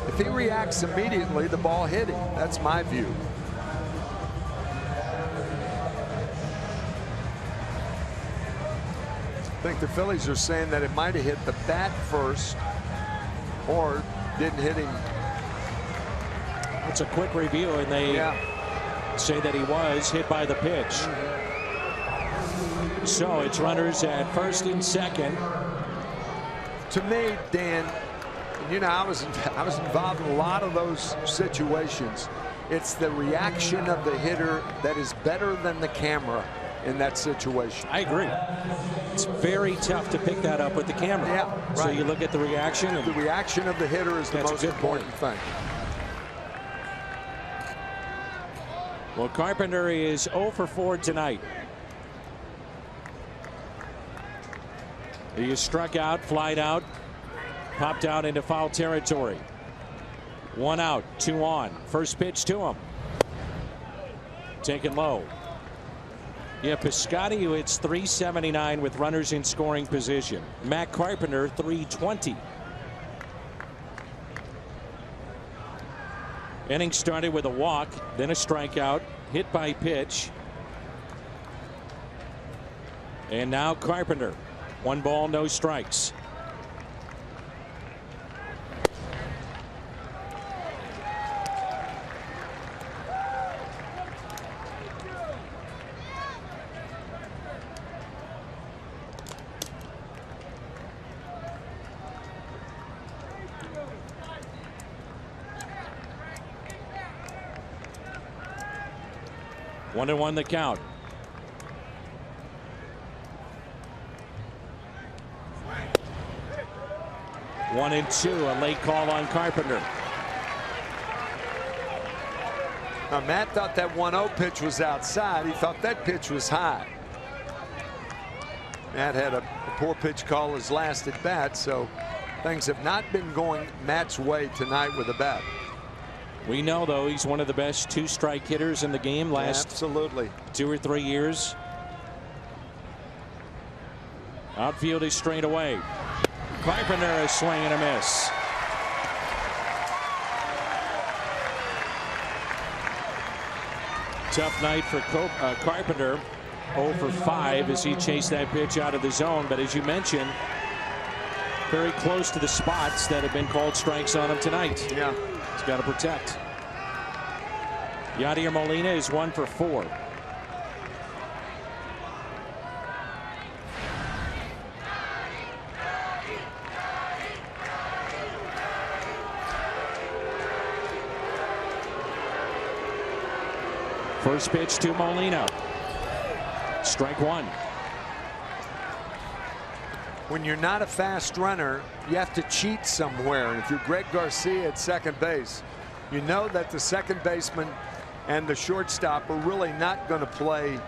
if he reacts immediately, the ball hit him. That's my view. I think the Phillies are saying that it might have hit the bat first or didn't hit him. It's a quick review, and they say that he was hit by the pitch. So it's runners at first and second. To me, Dan, you know, I was involved in a lot of those situations. It's the reaction of the hitter that is better than the camera in that situation. I agree. It's very tough to pick that up with the camera. Yeah, right. So you look at the reaction. The reaction of the hitter is the most important thing. Well, Carpenter is 0 for 4 tonight. He is struck out, flied out, popped out into foul territory. 1 out, 2 on. First pitch to him. Taken low. Yeah, Piscotty, who hits .379 with runners in scoring position. Matt Carpenter, .320. Inning started with a walk, then a strikeout, hit by pitch. And now Carpenter. 1 ball, no strikes. One and 1 the count. 1-2, a late call on Carpenter. Now, Matt thought that 1-0 pitch was outside. He thought that pitch was high. Matt had a poor pitch call his last at bat, so things have not been going Matt's way tonight with the bat. We know, though, he's one of the best two-strike hitters in the game last absolutely 2 or 3 years. Outfield is straight away. Carpenter is swing and a miss. Tough night for Carpenter. 0 for 5 as he chased that pitch out of the zone. But as you mentioned, very close to the spots that have been called strikes on him tonight. Yeah. He's got to protect. Yadier Molina is 1 for 4. First pitch to Molina. Strike 1. When you're not a fast runner, you have to cheat somewhere. And if you're Greg Garcia at second base, you know that the second baseman and the shortstop are really not going to play.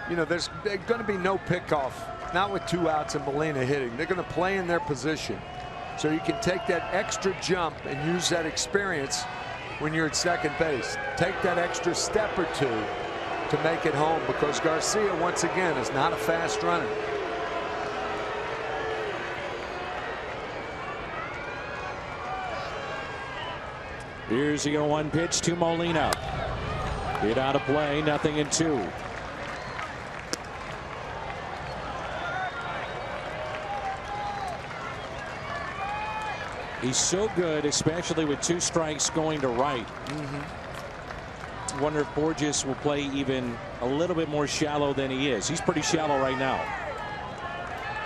You know, there's going to be no pickoff, not with 2 outs and Molina hitting. They're going to play in their position. So you can take that extra jump and use that experience when you're at second base. Take that extra step or 2 to make it home, because Garcia, once again, is not a fast runner. Here's the 0-1 pitch to Molina. Hit out of play, 0-2. He's so good, especially with 2 strikes going to right. Wonder if Borges will play even a little bit more shallow than he is. He's pretty shallow right now.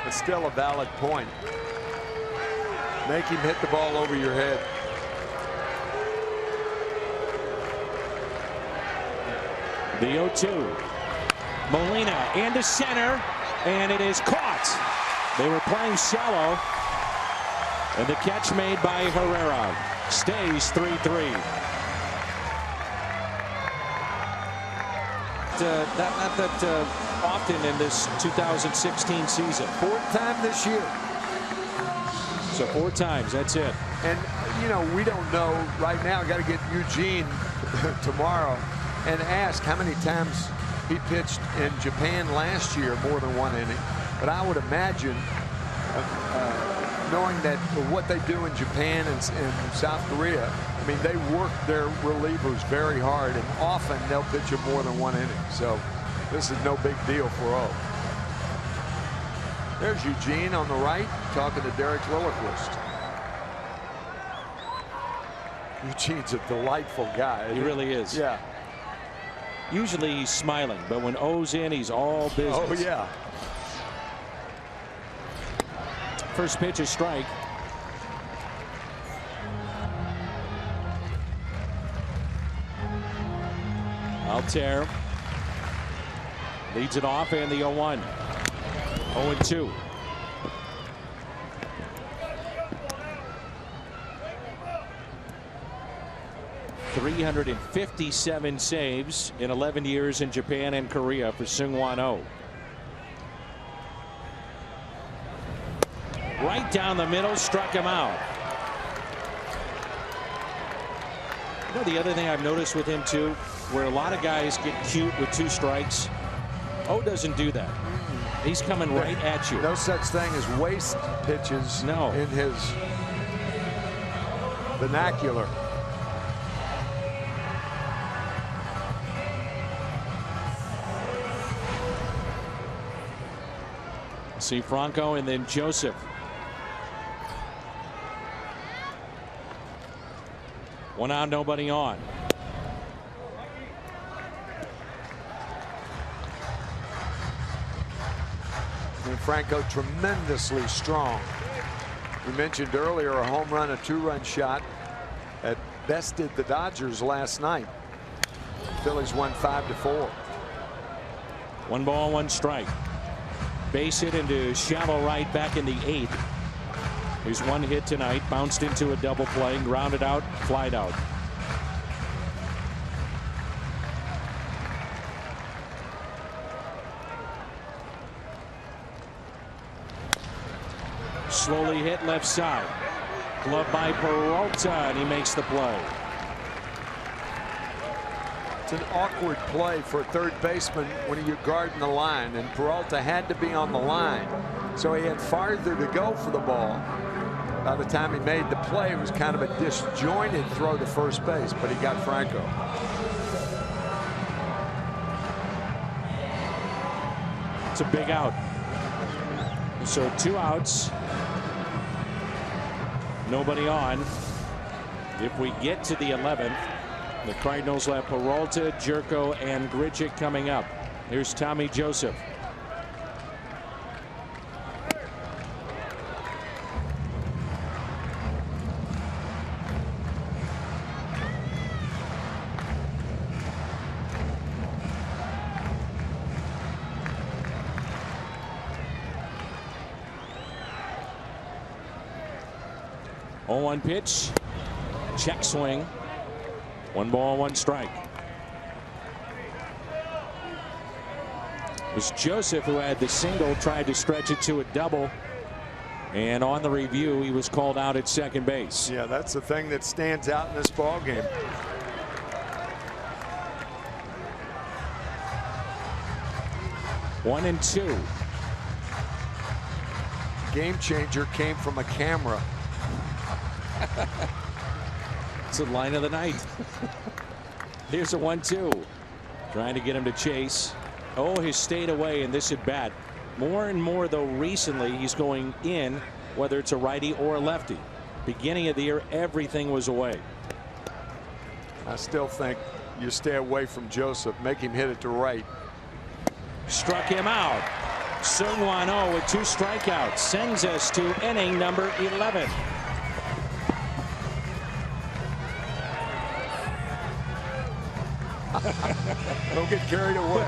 It's still a valid point. Make him hit the ball over your head. The 0-2. Molina into center, and it is caught. They were playing shallow, and the catch made by Herrera. Stays 3-3. Not that often in this 2016 season. 4th time this year. So 4 times, that's it. And, you know, we don't know right now. Got to get Eugene tomorrow and ask how many times he pitched in Japan last year, more than 1 inning. But I would imagine, knowing that what they do in Japan and South Korea, I mean, they work their relievers very hard, and often they'll pitch them more than 1 inning. So this is no big deal for O. There's Eugene on the right talking to Derek Lilliquist. Eugene's a delightful guy. He really is. Yeah. Usually he's smiling, but when O's in, he's all business. Oh, yeah. First pitch is strike. Altair leads it off, and the 0-1. 0-2. .357 saves in 11 years in Japan and Korea for Seung-Hwan Oh. Right down the middle, struck him out. You know, the other thing I've noticed with him too, where a lot of guys get cute with 2 strikes, O doesn't do that. He's coming right at you. No such thing as waste pitches in his vernacular. See Franco and then Joseph. One out, nobody on. And Franco tremendously strong. We mentioned earlier a home run, a 2-run shot that bested the Dodgers last night. The Phillies won 5-4. 1 ball, 1 strike. Base hit into shallow right back in the 8th. He's one hit tonight, bounced into a double play, grounded out, flied out. Slowly hit left side. Glove by Peralta, and he makes the play. It's an awkward play for a third baseman when you're guarding the line, and Peralta had to be on the line, so he had farther to go for the ball. By the time he made the play, it was kind of a disjointed throw to first base, but he got Franco. It's a big out. So 2 outs. Nobody on. If we get to the 11th, the Cardinals will have Peralta, Jerko, and Grichuk coming up. Here's Tommy Joseph. On 1 pitch, check swing, 1 ball, 1 strike. It was Joseph who had the single, tried to stretch it to a double, and on the review he was called out at second base. Yeah, that's the thing that stands out in this ball game. One and 2. Game changer came from a camera. It's the line of the night. Here's a 1-2. Trying to get him to chase. Oh, he's stayed away in this at bat. More and more, though, recently he's going in, whether it's a righty or a lefty. Beginning of the year, everything was away. I still think you stay away from Joseph. Make him hit it to right. Struck him out. Seung-Hwan Oh with 2 strikeouts sends us to inning number 11. Don't get carried away.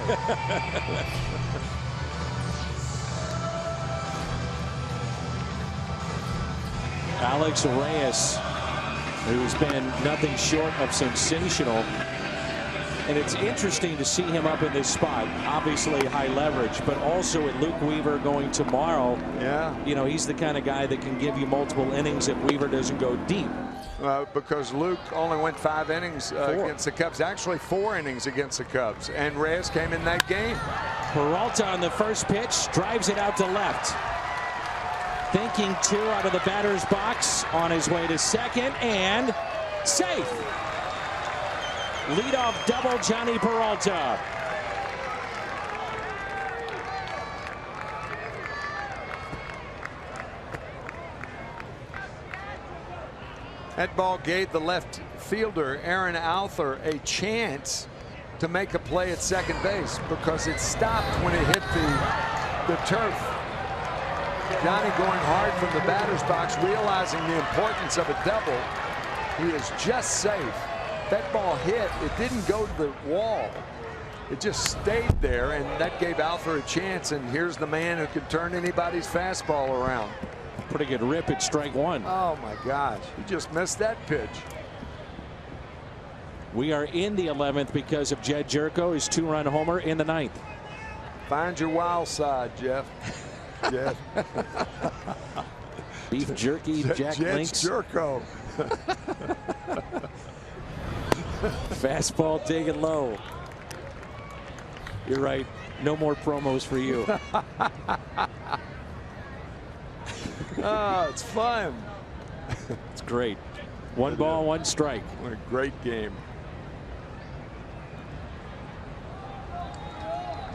Alex Reyes, who's been nothing short of sensational. And it's interesting to see him up in this spot. Obviously high leverage, but also with Luke Weaver going tomorrow. Yeah. You know, he's the kind of guy that can give you multiple innings if Weaver doesn't go deep. Because Luke only went 5 innings against the Cubs. Actually 4 innings against the Cubs. And Reyes came in that game. Peralta on the first pitch, drives it out to left. Thinking 2 out of the batter's box, on his way to second, and safe. Leadoff double, Johnny Peralta. That ball gave the left fielder, Aaron Alther, a chance to make a play at second base because it stopped when it hit the turf. Johnny going hard from the batter's box, realizing the importance of a double. He is just safe. That ball hit, it didn't go to the wall. It just stayed there, and that gave Alther a chance, and here's the man who can turn anybody's fastball around. Pretty good rip at strike 1. Oh my gosh, you just missed that pitch. We are in the 11th because of Jed Jerko, his 2-run homer in the 9th. Find your wild side, Jeff. Jeff. Beef jerky, Jack Links. Jerko. Fastball taken low. You're right. No more promos for you. Oh, it's fun. It's great. 1 ball, 1 strike. What a great game.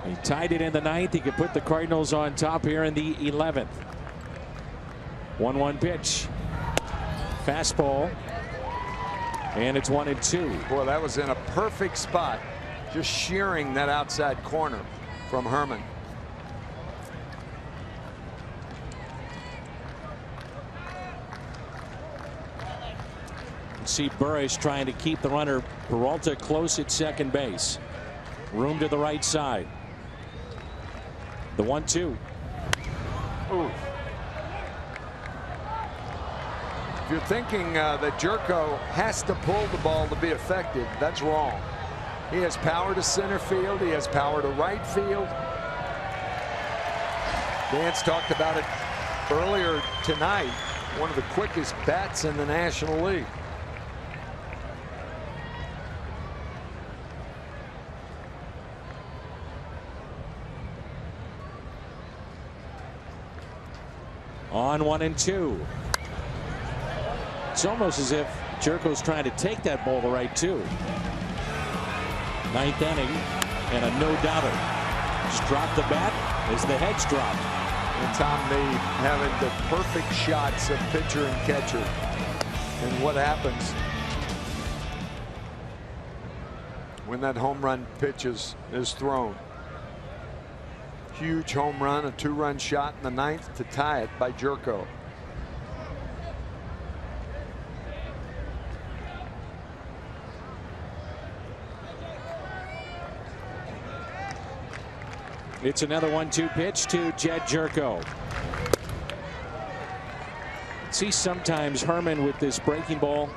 He tied it in the 9th. He could put the Cardinals on top here in the 11th. 1-1 pitch. Fastball. And it's 1-2. Boy, that was in a perfect spot. Just shearing that outside corner from Herman. See Burris trying to keep the runner Peralta close at second base. Room to the right side. The 1-2. Ooh. If you're thinking that Jerko has to pull the ball to be effective, that's wrong. He has power to center field. He has power to right field. Dance talked about it earlier tonight. One of the quickest bats in the National League. On 1-2. It's almost as if Jerko's trying to take that ball to right too. Ninth inning and a no-doubter. Just dropped the bat as the heads dropped. And Tom Meade having the perfect shots of pitcher and catcher. And what happens when that home run pitch is thrown? Huge home run, a 2-run shot in the ninth to tie it by Jerko. It's another 1-2 pitch to Jed Jerko. See sometimes Herman with this breaking ball,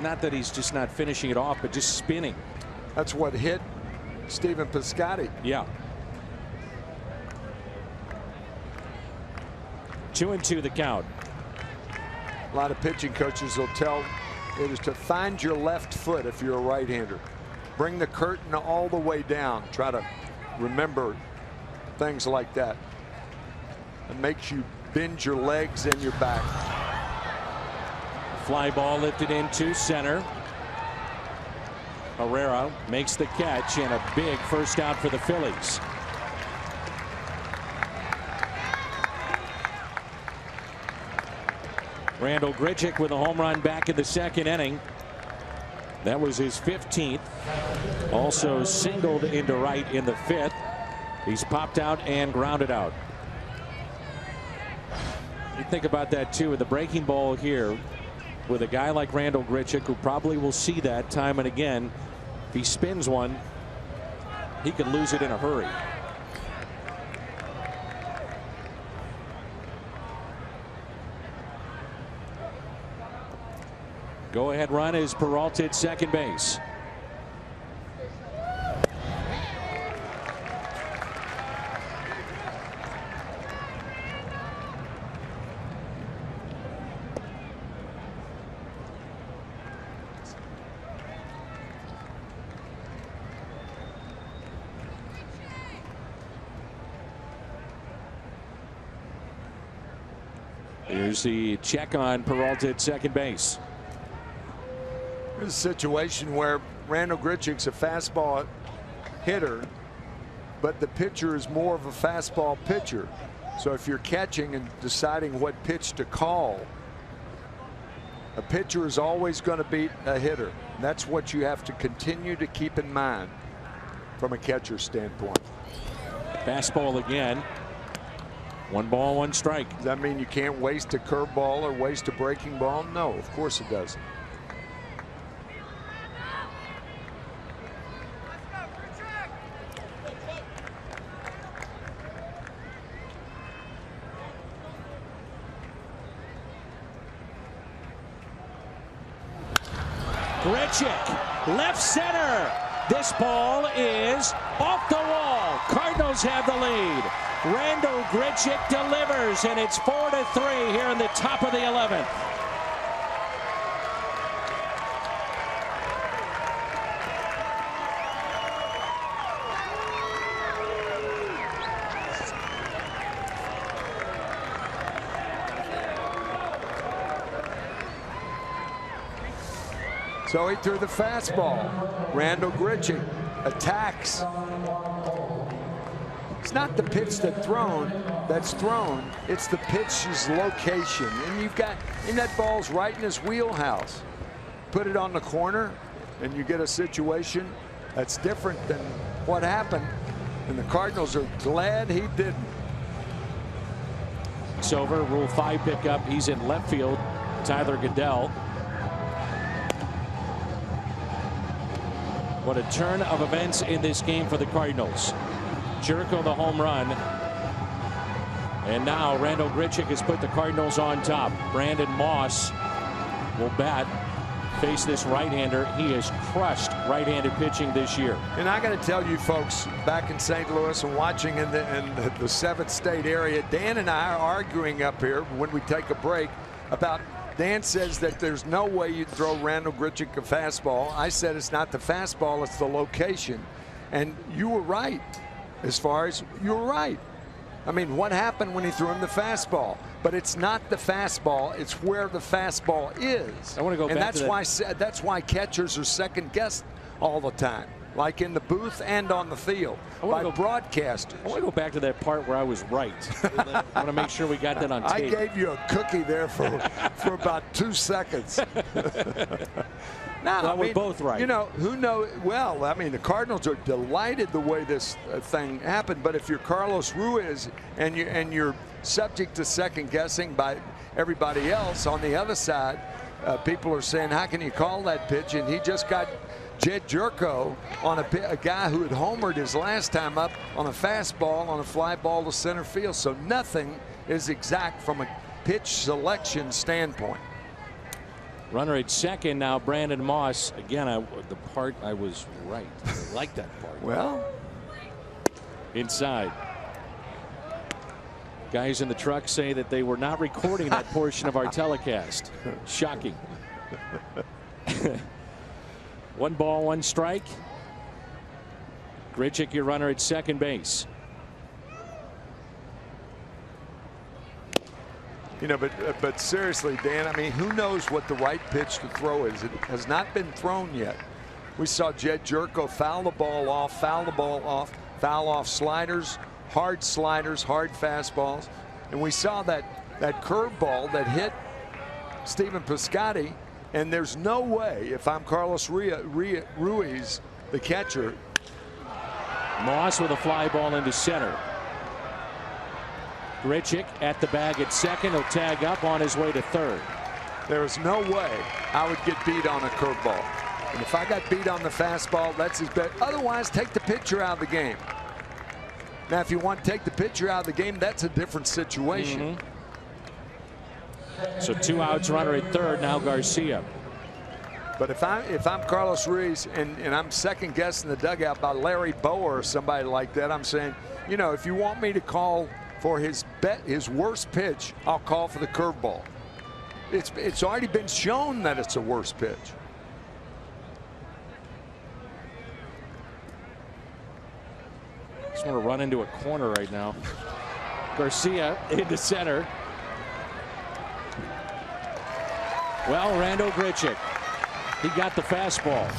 not that he's just not finishing it off, but just spinning. That's what hit Stephen Piscotty. Yeah. 2-2 the count. A lot of pitching coaches will tell it is to find your left foot if you're a right-hander. Bring the curtain all the way down. Try to remember things like that. It makes you bend your legs and your back. Fly ball lifted into center. Herrera makes the catch and a big first out for the Phillies. Randall Grichuk with a home run back in the second inning. That was his 15th. Also singled into right in the fifth. He's popped out and grounded out. You think about that too with the breaking ball here with a guy like Randall Grichuk, who probably will see that time and again. If he spins one, he could lose it in a hurry. Go ahead run is Peralta at second base. Here's the check on Peralta at second base. There's a situation where Randall Grichuk's a fastball hitter, but the pitcher is more of a fastball pitcher. So if you're catching and deciding what pitch to call, a pitcher is always going to beat a hitter. And that's what you have to continue to keep in mind from a catcher standpoint. Fastball again. 1 ball, 1 strike. Does that mean you can't waste a curveball or waste a breaking ball? No, of course it doesn't. Grichuk, left center. This ball is off the wall. Cardinals have the lead. Randall Grichuk delivers, and it's 4-3 here in the top of the 11th. So he threw the fastball. Randall Grichuk attacks. It's not the pitch that's thrown, it's the pitch's location. And you've got, and that ball's right in his wheelhouse. Put it on the corner, and you get a situation that's different than what happened. And the Cardinals are glad he didn't. It's over. Rule 5 pickup. He's in left field. Tyler Goodell. What a turn of events in this game for the Cardinals. Jerko the home run. And now Randall Grichuk has put the Cardinals on top. Brandon Moss will bat, face this right-hander. He has crushed right-handed pitching this year. And I got to tell you folks, back in St. Louis and watching in the 7th state area, Dan and I are arguing up here when we take a break about, Dan says that there's no way you'd throw Randal Grichuk a fastball. I said it's not the fastball, it's the location. And you were right. As far as you were right. I mean, what happened when he threw him the fastball? But it's not the fastball, it's where the fastball is. I want to go and back that's why catchers are second guessed all the time, like in the booth and on the field by broadcasters. I want to go back to that part where I was right. I want to make sure we got that on tape. I gave you a cookie there for about 2 seconds. No, well, we're both right. You know, who knows? Well, I mean, the Cardinals are delighted the way this thing happened. But if you're Carlos Ruiz and you're subject to second guessing by everybody else on the other side, people are saying, how can you call that pitch? And he just got Jed Jerko on a guy who had homered his last time up on a fastball on a fly ball to center field. So nothing is exact from a pitch selection standpoint. Runner at second now, Brandon Moss. Again, the part I was right. I like that part. Well, inside. Guys in the truck say that they were not recording that portion of our telecast. Shocking. 1 ball, 1 strike. Grichuk, your runner at second base. You know, but seriously, Dan, I mean, who knows what the right pitch to throw is? It has not been thrown yet. We saw Jed Jerko foul the ball off, foul off sliders, hard fastballs. And we saw that curveball that hit Stephen Piscotty. And there's no way, if I'm Carlos Ruiz, the catcher. Moss with a fly ball into center. Grichuk at the bag at second. He'll tag up on his way to third. There is no way I would get beat on a curveball. And if I got beat on the fastball, that's his bet. Otherwise, take the pitcher out of the game. Now, if you want to take the pitcher out of the game, that's a different situation. So 2 outs, runner at third. Now Garcia. But if I'm Carlos Ruiz and I'm second guessing the dugout by Larry Bower or somebody like that, I'm saying, you know, if you want me to call for his worst pitch, I'll call for the curveball. It's already been shown that it's a worst pitch. Just want to run into a corner right now. Garcia into center. Well, Randal Grichuk, he got the fastball.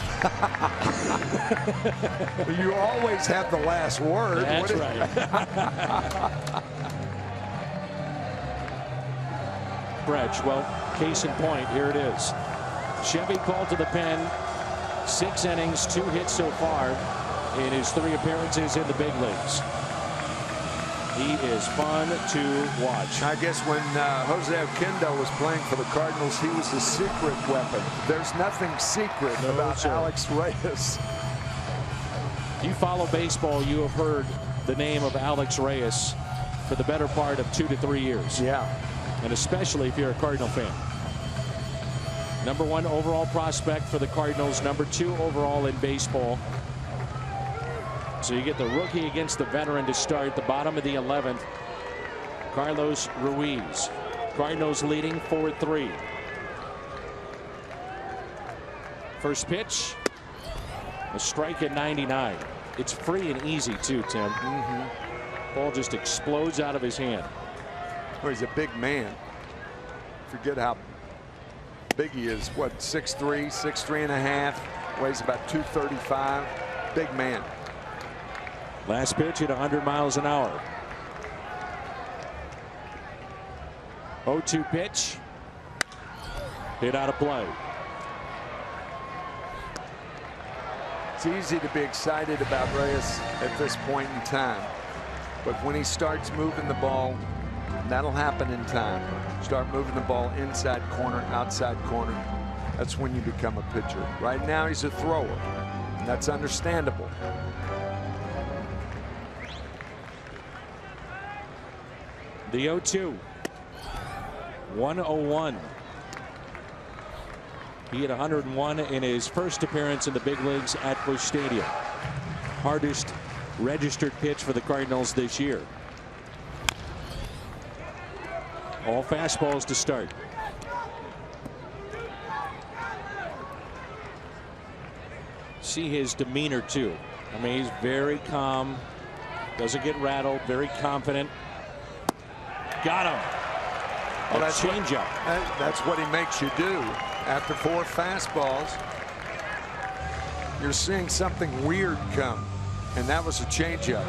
You always have the last word. That's right. Brecht, well, case in point, here it is. Chevy called to the pen. 6 innings, 2 hits so far in his 3 appearances in the big leagues. He is fun to watch. I guess when Jose Oquendo was playing for the Cardinals, he was a secret weapon. There's nothing secret about Alex Reyes. If you follow baseball, you have heard the name of Alex Reyes for the better part of 2 to 3 years. Yeah. And especially if you're a Cardinal fan. Number 1 overall prospect for the Cardinals. Number 2 overall in baseball. So you get the rookie against the veteran to start. The bottom of the 11th, Carlos Ruiz. Cardinals leading 4-3. First pitch, a strike at 99. It's free and easy too, Tim. Ball just explodes out of his hand. Well, he's a big man. Forget how big he is. What, 6'3", 6'3 and a half, weighs about 235. Big man. Last pitch at 100 miles an hour. 0-2 pitch. Hit out of play. It's easy to be excited about Reyes at this point in time. But when he starts moving the ball, that'll happen in time. Start moving the ball inside corner, outside corner. That's when you become a pitcher. Right now he's a thrower. And that's understandable. The 0-2. 101. He had 101 in his first appearance in the big leagues at Busch Stadium. Hardest registered pitch for the Cardinals this year. All fastballs to start. See his demeanor too. I mean, he's very calm, doesn't get rattled, very confident. Got him. Well, that's changeup. That's what he makes you do. After 4 fastballs, you're seeing something weird come, and that was a changeup.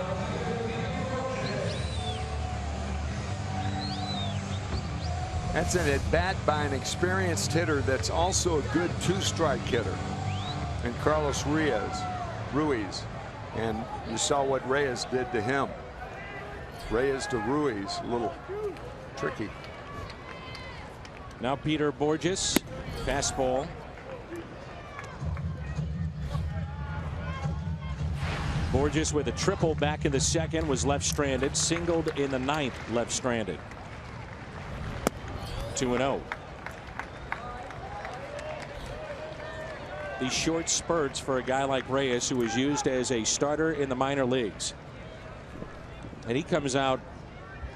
That's an at-bat by an experienced hitter that's also a good 2-strike hitter. And Carlos Ruiz. And you saw what Reyes did to him. Reyes to Ruiz, a little tricky. Now Peter Borges, fastball. Borges with a triple back in the second, was left stranded, singled in the 9th, left stranded. 2-0. These short spurts for a guy like Reyes, who was used as a starter in the minor leagues. And he comes out,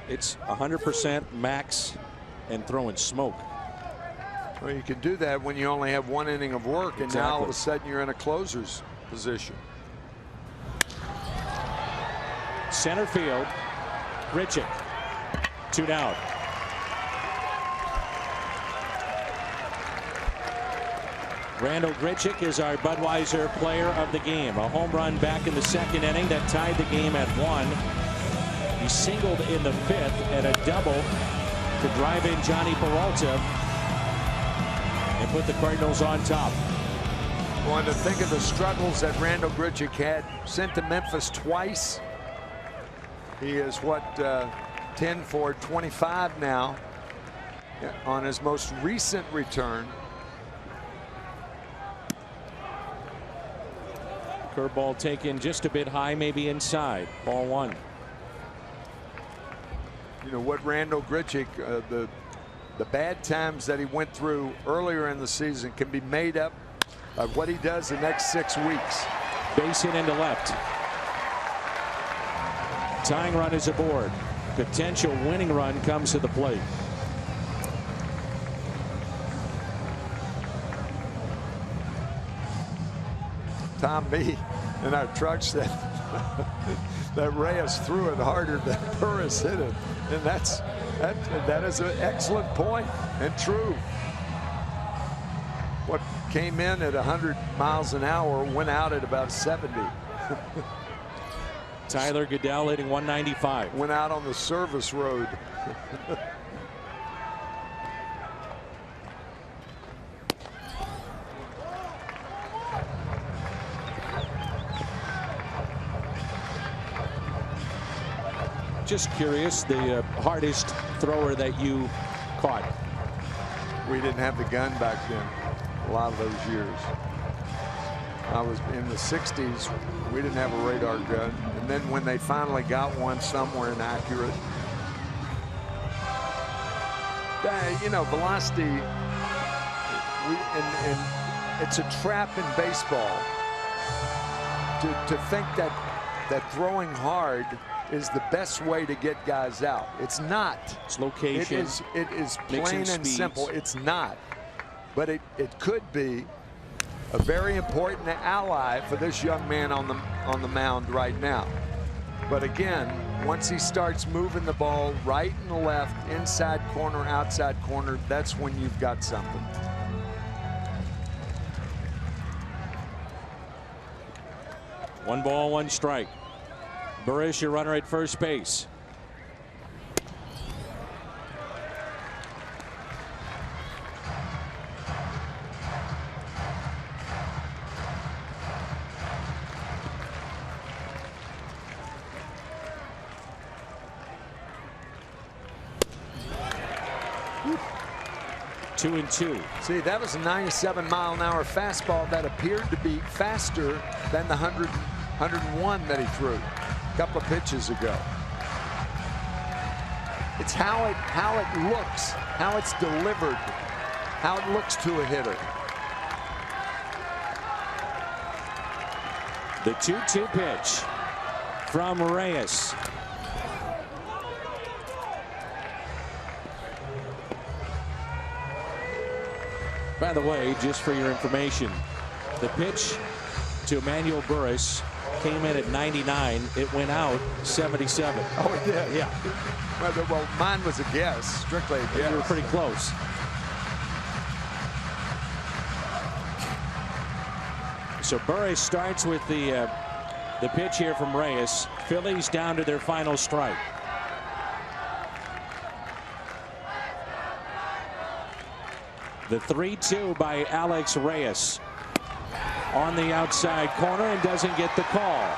it's 100% max and throwing smoke. Well, you can do that when you only have 1 inning of work, and now all of a sudden you're in a closer's position. Center field, Grichuk, 2 down. Randall Grichuk is our Budweiser player of the game. A home run back in the 2nd inning that tied the game at 1. He singled in the 5th and a double to drive in Johnny Peralta and put the Cardinals on top. Well, to think of the struggles that Randall Grichuk had, sent to Memphis twice. He is what, 10 for 25 now on his most recent return. Curveball taken just a bit high, maybe inside. Ball 1. You know what Randall Grichuk, the bad times that he went through earlier in the season can be made up of what he does the next 6 weeks. Base hit into left. Tying run is aboard. Potential winning run comes to the plate. Tom B in our truck said that Reyes threw it harder than Burris hit it, and that is an excellent point and true. What came in at 100 miles an hour went out at about 70. Tyler Goodell hitting 195. Went out on the service road. Just curious, the hardest thrower that you caught. We didn't have the gun back then a lot of those years. I was in the 60s. We didn't have a radar gun, and then when they finally got one, some were inaccurate. You know, velocity, and it's a trap in baseball to think that throwing hard is the best way to get guys out. It's not. It's location. It is plain and simple. It's not. But it could be a very important ally for this young man on the mound right now. But again, once he starts moving the ball right and left, inside corner, outside corner, that's when you've got something. One ball, one strike. Burris, your runner at first base. Whew. 2-2. See, that was a 97-mile-an-hour fastball that appeared to be faster than the 101 that he threw a couple of pitches ago. It's how it looks, how it's delivered, how it looks to a hitter. The 2-2 pitch from Reyes. By the way, just for your information, the pitch to Emmanuel Burris came in at 99. It went out 77. Oh, it did? Yeah. Well, mine was a guess, strictly a guess. You were pretty close. So Burris starts with the pitch here from Reyes. Phillies down to their final strike. The 3-2 by Alex Reyes on the outside corner and doesn't get the call.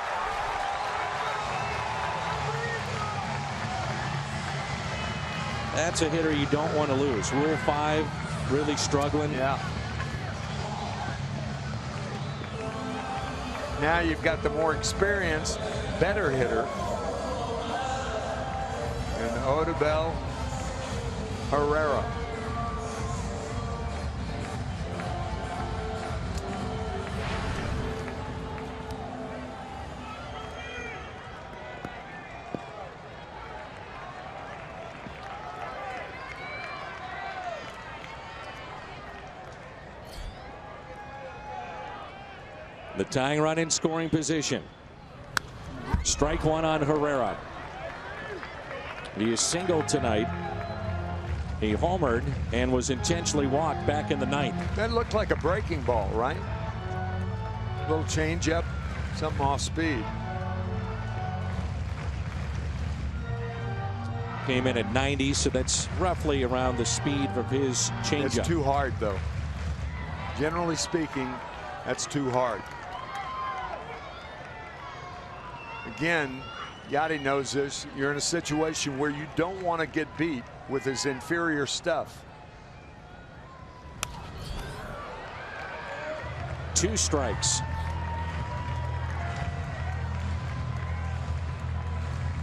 That's a hitter you don't want to lose. Rule 5 really struggling. Yeah. Now you've got the more experienced, better hitter. And Odubel Herrera. The tying run in scoring position. Strike one on Herrera. He is singled tonight. He homered and was intentionally walked back in the 9th. That looked like a breaking ball, right? A little change up, something off speed. Came in at 90, so that's roughly around the speed of his changeup. It's too hard, though. Generally speaking, that's too hard. Again, Yachty knows this. You're in a situation where you don't want to get beat with his inferior stuff. 2 strikes.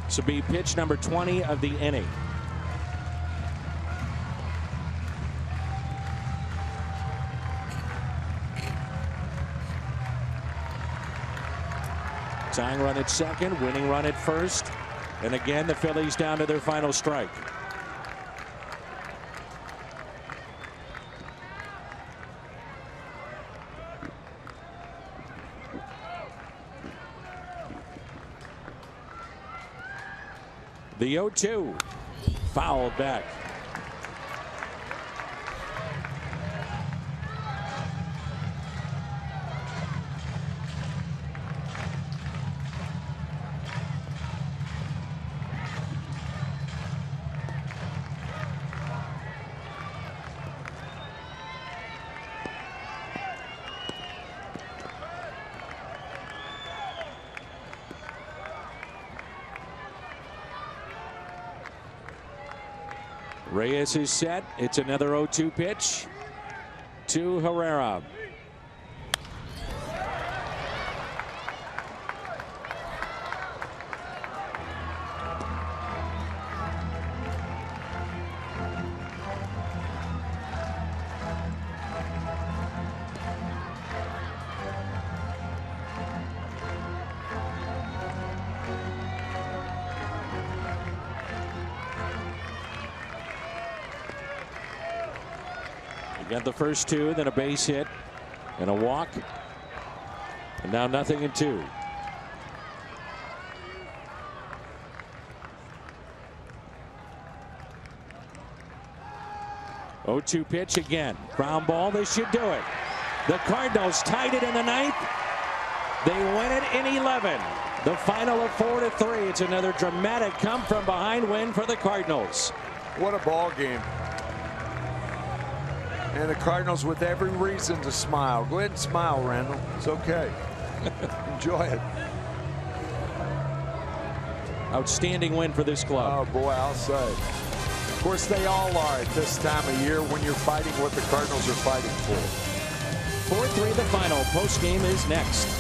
This will be pitch number 20 of the inning. Tying run at second, winning run at first, and again the Phillies down to their final strike. The 0-2 fouled back. Reyes is set. It's another 0-2 pitch to Herrera. Got the first 2, then a base hit and a walk, and now 0-2. Oh-2 pitch again. Ground ball. This should do it. The Cardinals tied it in the 9th. They win it in 11. The final of 4-3. It's another dramatic come from behind win for the Cardinals. What a ball game. And the Cardinals with every reason to smile. Go ahead and smile, Randall. It's okay. Enjoy it. Outstanding win for this club. Oh, boy, I'll say. Of course, they all are at this time of year when you're fighting what the Cardinals are fighting for. 4-3 the final. Post game is next.